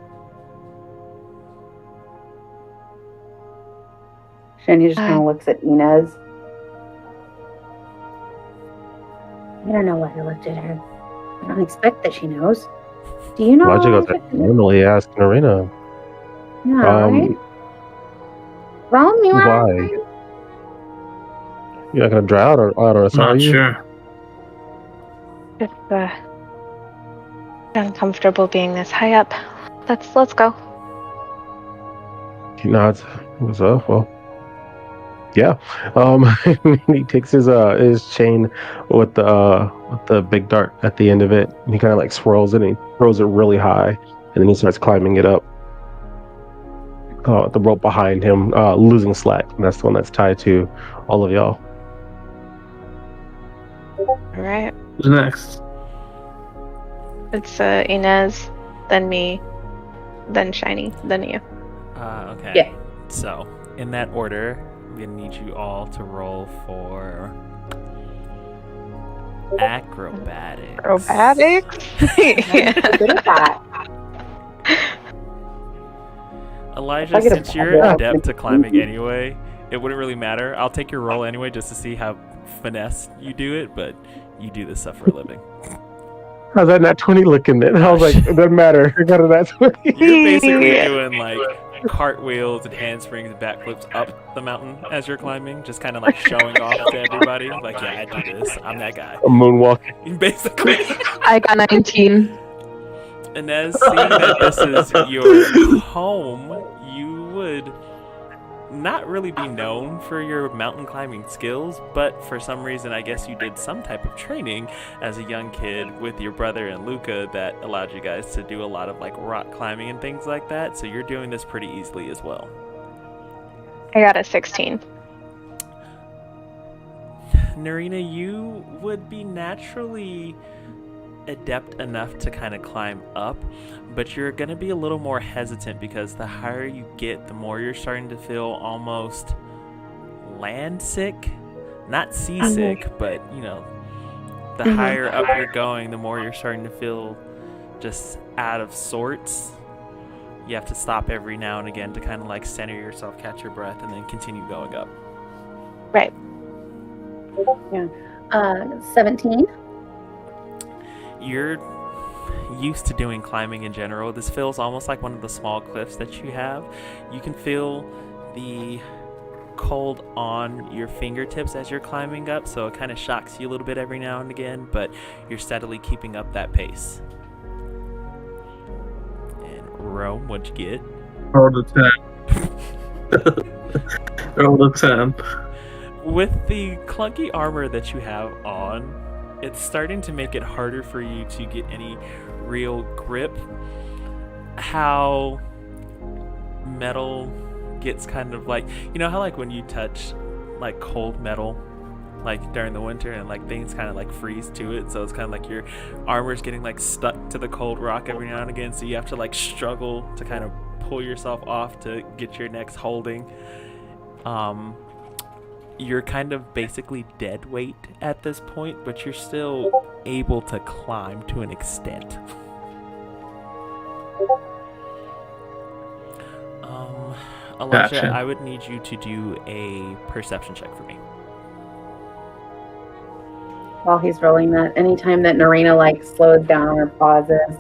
Shani just kind of looks at Inez. I don't know why I looked at her. I don't expect that she knows. Do you know? Logic goes, normally ask Narina. Yeah, right? Well, you are. Why? You're not gonna drown or out on us, are Not you? sure. It's uncomfortable being this high up. Let's go. He nods. Goes, oh, well. Yeah. He takes his chain with the big dart at the end of it, and he kind of like swirls it and he throws it really high, and then he starts climbing it up. The rope behind him, losing slack, and that's the one that's tied to all of y'all. All right. Who's next? It's Inez, then me, then Shiny, then you. Okay. Yeah. So, in that order, I'm gonna need you all to roll for acrobatics. Acrobatics? Good at that. Elijah, since you're adept to climbing anyway, it wouldn't really matter. I'll take your roll anyway just to see how finesse you do it, but you do this stuff for a living. How's that nat 20 looking then? I was like, it doesn't matter. I got a nat 20. You're basically doing like cartwheels and handsprings and backflips up the mountain as you're climbing, just kind of like showing off to everybody. Like, yeah, I do this. I'm that guy. I'm moonwalking. Basically. I got 19. And as seeing that this is your home, you would not really be known for your mountain climbing skills, but for some reason I guess you did some type of training as a young kid with your brother and Luca that allowed you guys to do a lot of like rock climbing and things like that, so you're doing this pretty easily as well. I got a 16. Narina, you would be naturally adept enough to kind of climb up, but you're going to be a little more hesitant because the higher you get, the more you're starting to feel almost land sick, not seasick, but you know, the higher up you're going, the more you're starting to feel just out of sorts. You have to stop every now and again to kind of like center yourself, catch your breath, and then continue going up. Right. Yeah. 17. You're used to doing climbing in general. This feels almost like one of the small cliffs that you have. You can feel the cold on your fingertips as you're climbing up, so it kind of shocks you a little bit every now and again, but you're steadily keeping up that pace. And Rome, what'd you get? Roll the 10. Roll the 10. with the clunky armor that you have on, it's starting to make it harder for you to get any real grip. How metal gets kind of like, you know how like when you touch like cold metal like during the winter and like things kind of like freeze to it, so it's kind of like your armor's getting like stuck to the cold rock every now and again, so you have to like struggle to kind of pull yourself off to get your next holding. You're kind of basically dead weight at this point, but you're still able to climb to an extent. Elijah, Gotcha. I would need you to do a perception check for me. While he's rolling that, anytime that Narina like slows down or pauses,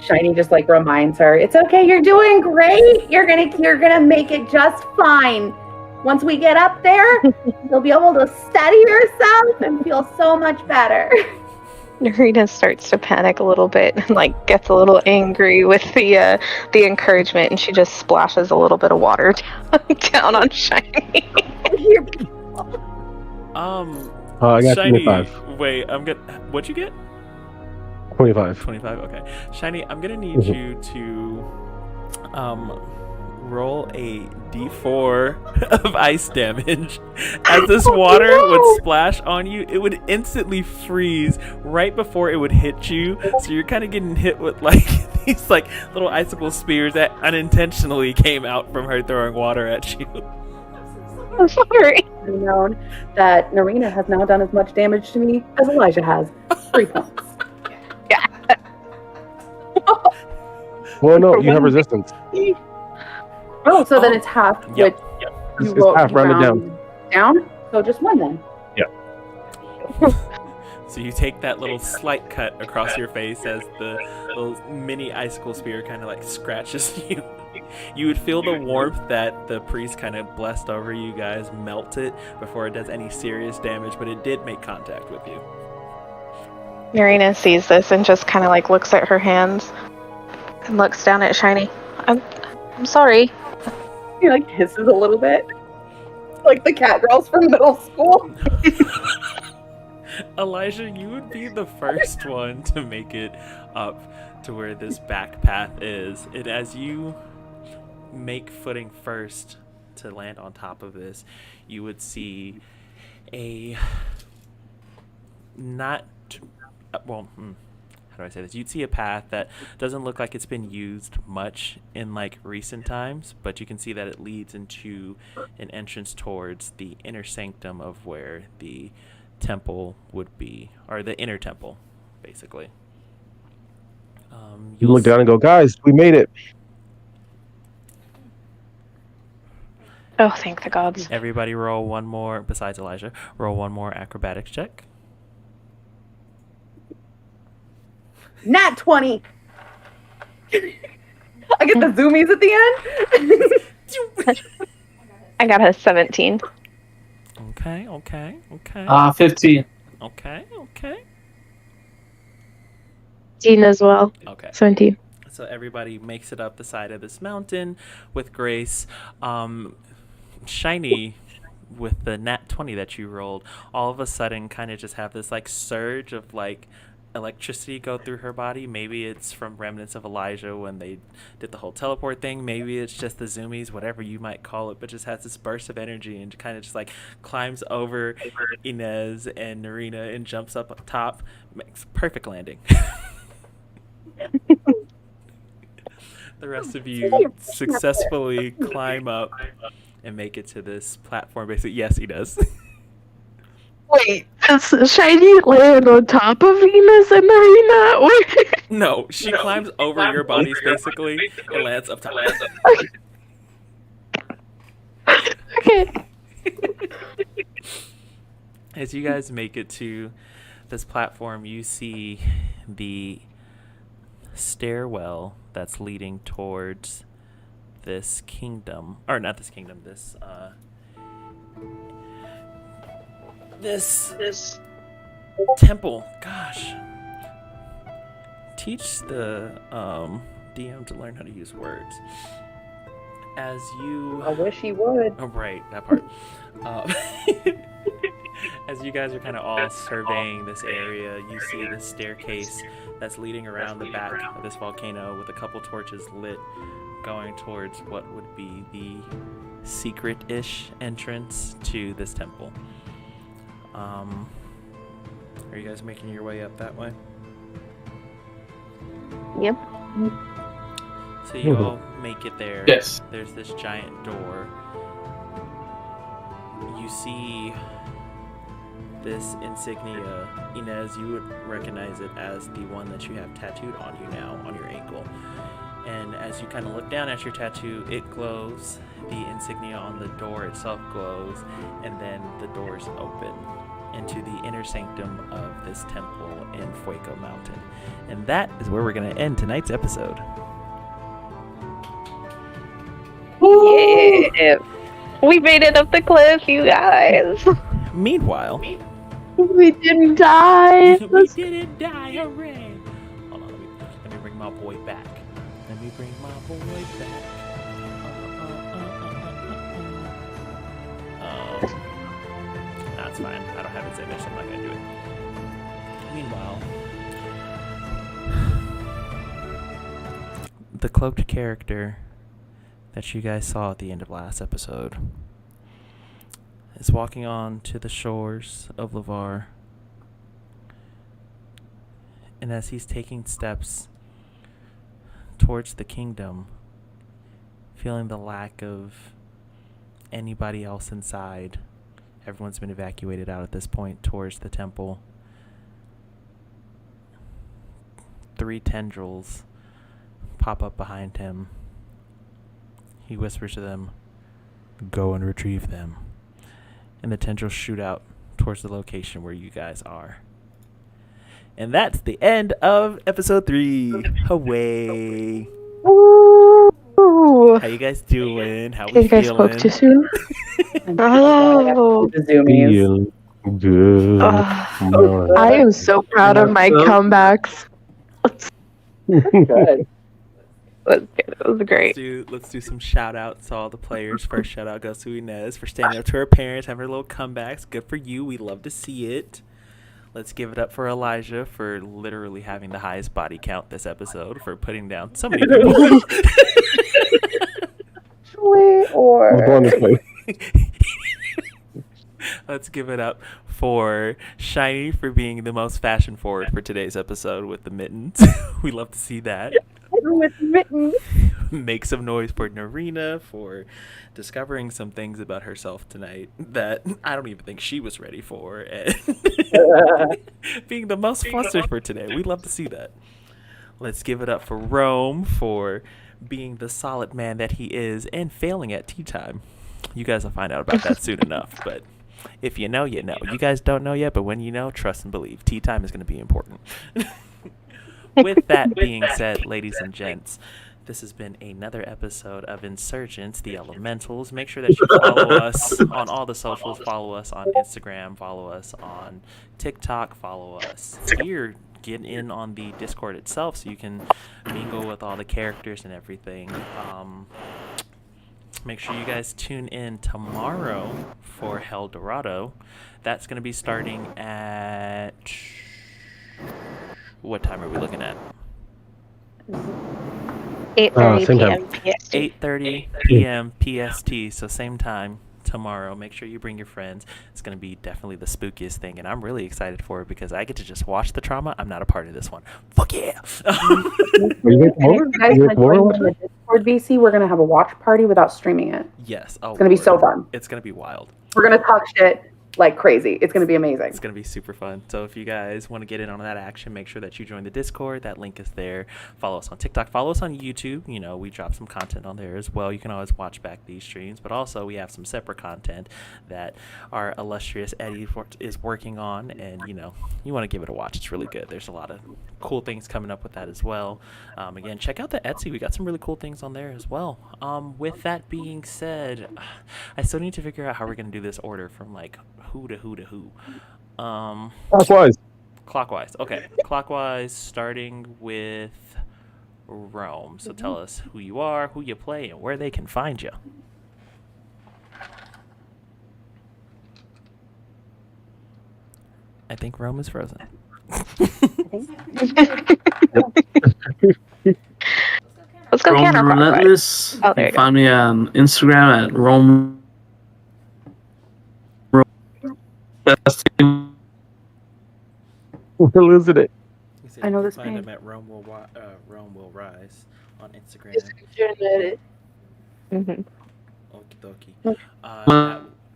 Shiny just like reminds her, "It's okay, you're doing great. You're gonna make it just fine. Once we get up there, you'll be able to steady yourself and feel so much better." Narita starts to panic a little bit and like gets a little angry with the encouragement, and she just splashes a little bit of water down on Shiny. I got Shiny, 25. wait, what'd you get? 25. 25, okay. Shiny, I'm gonna need you to roll a d4 of ice damage. As this water would splash on you, it would instantly freeze right before it would hit you, so you're kind of getting hit with like these like little icicle spears that unintentionally came out from her throwing water at you. I'm sorry. Known that Narina has now done as much damage to me as Elijah has. 3 points. Well, no, you have resistance. Oh, so then it's half, Yep. which It's you roll half, rounded down. Down? So just 1 then. So you take that little slight cut across your face as the little mini icicle spear kind of like scratches you. You would feel the warmth that the priest kind of blessed over you guys melt it before it does any serious damage, but it did make contact with you. Narina sees this and just kind of like looks at her hands and looks down at Shiny. I'm sorry. He like hisses a little bit. Like the cat girls from middle school. Elijah, you would be the first one to make it up to where this back path is. And as you make footing first to land on top of this, you would see a how do I say this? You'd see a path that doesn't look like it's been used much in like recent times, but you can see that it leads into an entrance towards the inner sanctum of where the temple would be, or the inner temple, basically. You look down and go, "Guys, we made it." Oh, thank the gods. Everybody roll one more, besides Elijah, roll one more acrobatics check. Nat 20. I get the zoomies at the end. I got a 17. Okay. 15. Okay. 18 as well. Okay. 17. So everybody makes it up the side of this mountain with grace. Shiny, with the nat 20 that you rolled, all of a sudden kind of just have this like surge of like electricity go through her body. Maybe it's from remnants of Elijah when they did the whole teleport thing. Maybe it's just the zoomies, whatever you might call it, but just has this burst of energy and kind of just like climbs over Inez and Narina and jumps up top. Makes perfect landing. The rest of you successfully climb up and make it to this platform. Basically, yes, he does. Wait, does Shiny land on top of Venus and Marina? Or... No, she climbs over your bodies basically and lands up top. Okay. As you guys make it to this platform, you see the stairwell that's leading towards this kingdom, or not this kingdom, this temple. Gosh, teach the DM to learn how to use words. As you... I wish he would. Oh, right, that part. As you guys are kind of all surveying this area, you see this staircase that's leading around the back of this volcano with a couple torches lit going towards what would be the secret-ish entrance to this temple. Are you guys making your way up that way? Yep. So you all make it there. Yes. There's this giant door. You see this insignia. Inez, you would recognize it as the one that you have tattooed on you now, on your ankle. And as you kind of look down at your tattoo, it glows. The insignia on the door itself glows. And then the doors open into the inner sanctum of this temple in Fuego Mountain. And that is where we're going to end tonight's episode. Yeah. We made it up the cliff, you guys. Meanwhile, We didn't die. we didn't die, hooray! Hold on, let me bring my boy back. Let me bring my boy back. That's fine. I don't have its image, so I'm not gonna do it. Meanwhile, the cloaked character that you guys saw at the end of last episode is walking on to the shores of Lavar. And as he's taking steps towards the kingdom, feeling the lack of anybody else inside, everyone's been evacuated out at this point towards the temple. 3 tendrils pop up behind him. He whispers to them, "Go and retrieve them." And the tendrils shoot out towards the location where you guys are. And that's the end of episode 3. Away. Ooh. How you guys doing? How You we guys feeling? spoke too soon. Oh. The zoomies. Feel good. I am so proud of my comebacks. Good. It was great. Let's do some shout outs to all the players. First shout out goes to Inez for standing up to her parents, having her little comebacks. Good for you. We love to see it. Let's give it up for Elijah for literally having the highest body count this episode, for putting down so many people. Let's give it up for Shiny for being the most fashion forward for today's episode with the mittens. We love to see that. With mittens. Make some noise for Narina for discovering some things about herself tonight that I don't even think she was ready for, and being the most flustered for today. We love to see that. Let's give it up for Rome for being the solid man that he is and failing at tea time. You guys will find out about that soon enough, but if you know, you know. You guys don't know yet, but when you know, trust and believe. Tea time is going to be important. With that being said, ladies and gents, this has been another episode of Insurgence, the Elementals. Make sure that you follow us on all the socials. Follow us on Instagram. Follow us on TikTok. Follow us here. Get in on the Discord itself so you can mingle with all the characters and everything. Make sure you guys tune in tomorrow for Hell Dorado. That's going to be starting at... What time are we looking at? 8:30 same p.m. time. PST. 8:30 p.m. PST, so same time tomorrow. Make sure you bring your friends. It's going to be definitely the spookiest thing, and I'm really excited for it because I get to just watch the trauma. I'm not a part of this one. Fuck yeah! Are you guys And if you guys want to join the Discord, VC, we're gonna have a watch party without streaming it. Yes. Oh, It's gonna be so fun. It's going to be wild. We're gonna talk shit like crazy. It's gonna be amazing. It's going to be super fun. So if you guys want to get in on that action, make sure that you join the Discord. That link is there. Follow us on TikTok. Follow us on YouTube. You know, we drop some content on there as well. You can always watch back these streams. But also, we have some separate content that our illustrious Eddie is working on. And, you know, you want to give it a watch. It's really good. There's a lot of cool things coming up with that as well. Again, check out the Etsy. We got some really cool things on there as well. With that being said, I still need to figure out how we're going to do this order from, like, who to who to who. Clockwise. Clockwise. Okay. Clockwise, starting with Rome. So tell us who you are, who you play, and where they can find you. I think Rome is frozen. Let's go Rome the counterclockwise. Relentless. Oh, there You you can find me on Instagram at Rome. We're losing it. I know this Find name. them at Rome Will Rise on Instagram. Mm-hmm. Okie dokie.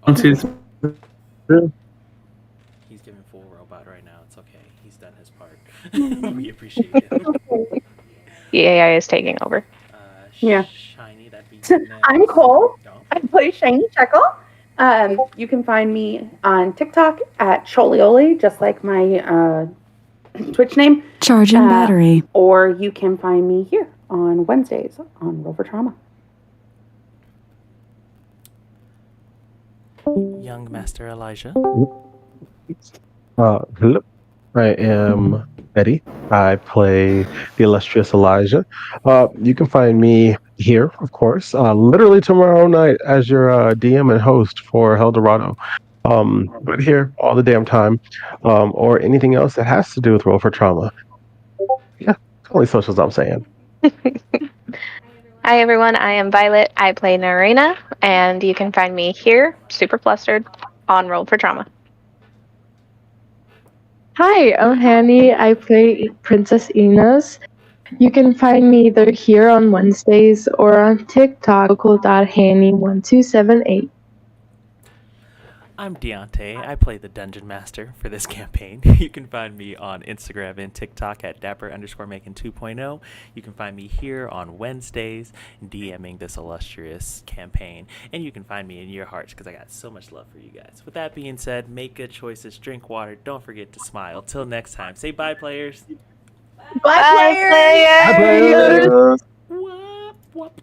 1, 2, 3. He's giving full robot right now. It's okay. He's done his part. We appreciate him. The AI is taking over. Yeah. Shiny, that'd be I'm Cole. I play Shiny Checkle. You can find me on TikTok at Cholioli, just like my Twitch name. Charging battery. Or you can find me here on Wednesdays on Roll for Trauma. Young Master Elijah. Hello. I am Eddie. I play the illustrious Elijah. You can find me here, of course, literally tomorrow night as your DM and host for Eldorado. But here all the damn time, or anything else that has to do with Roll for Trauma. Yeah, only socials I'm saying. Hi everyone, I am Violet. I play Narina, and you can find me here, super flustered, on Roll for Trauma. Hi, I'm Hanny. I play Princess Inez. You can find me either here on Wednesdays or on TikTok, local.hanny1278. I'm Deontay. I play the Dungeon Master for this campaign. You can find me on Instagram and TikTok at Dapper_Macon 2.0. You can find me here on Wednesdays DMing this illustrious campaign. And you can find me in your hearts because I got so much love for you guys. With that being said, make good choices, drink water, don't forget to smile. Till next time, say bye, players. Bye, players. Bye, players. Whoop, whoop.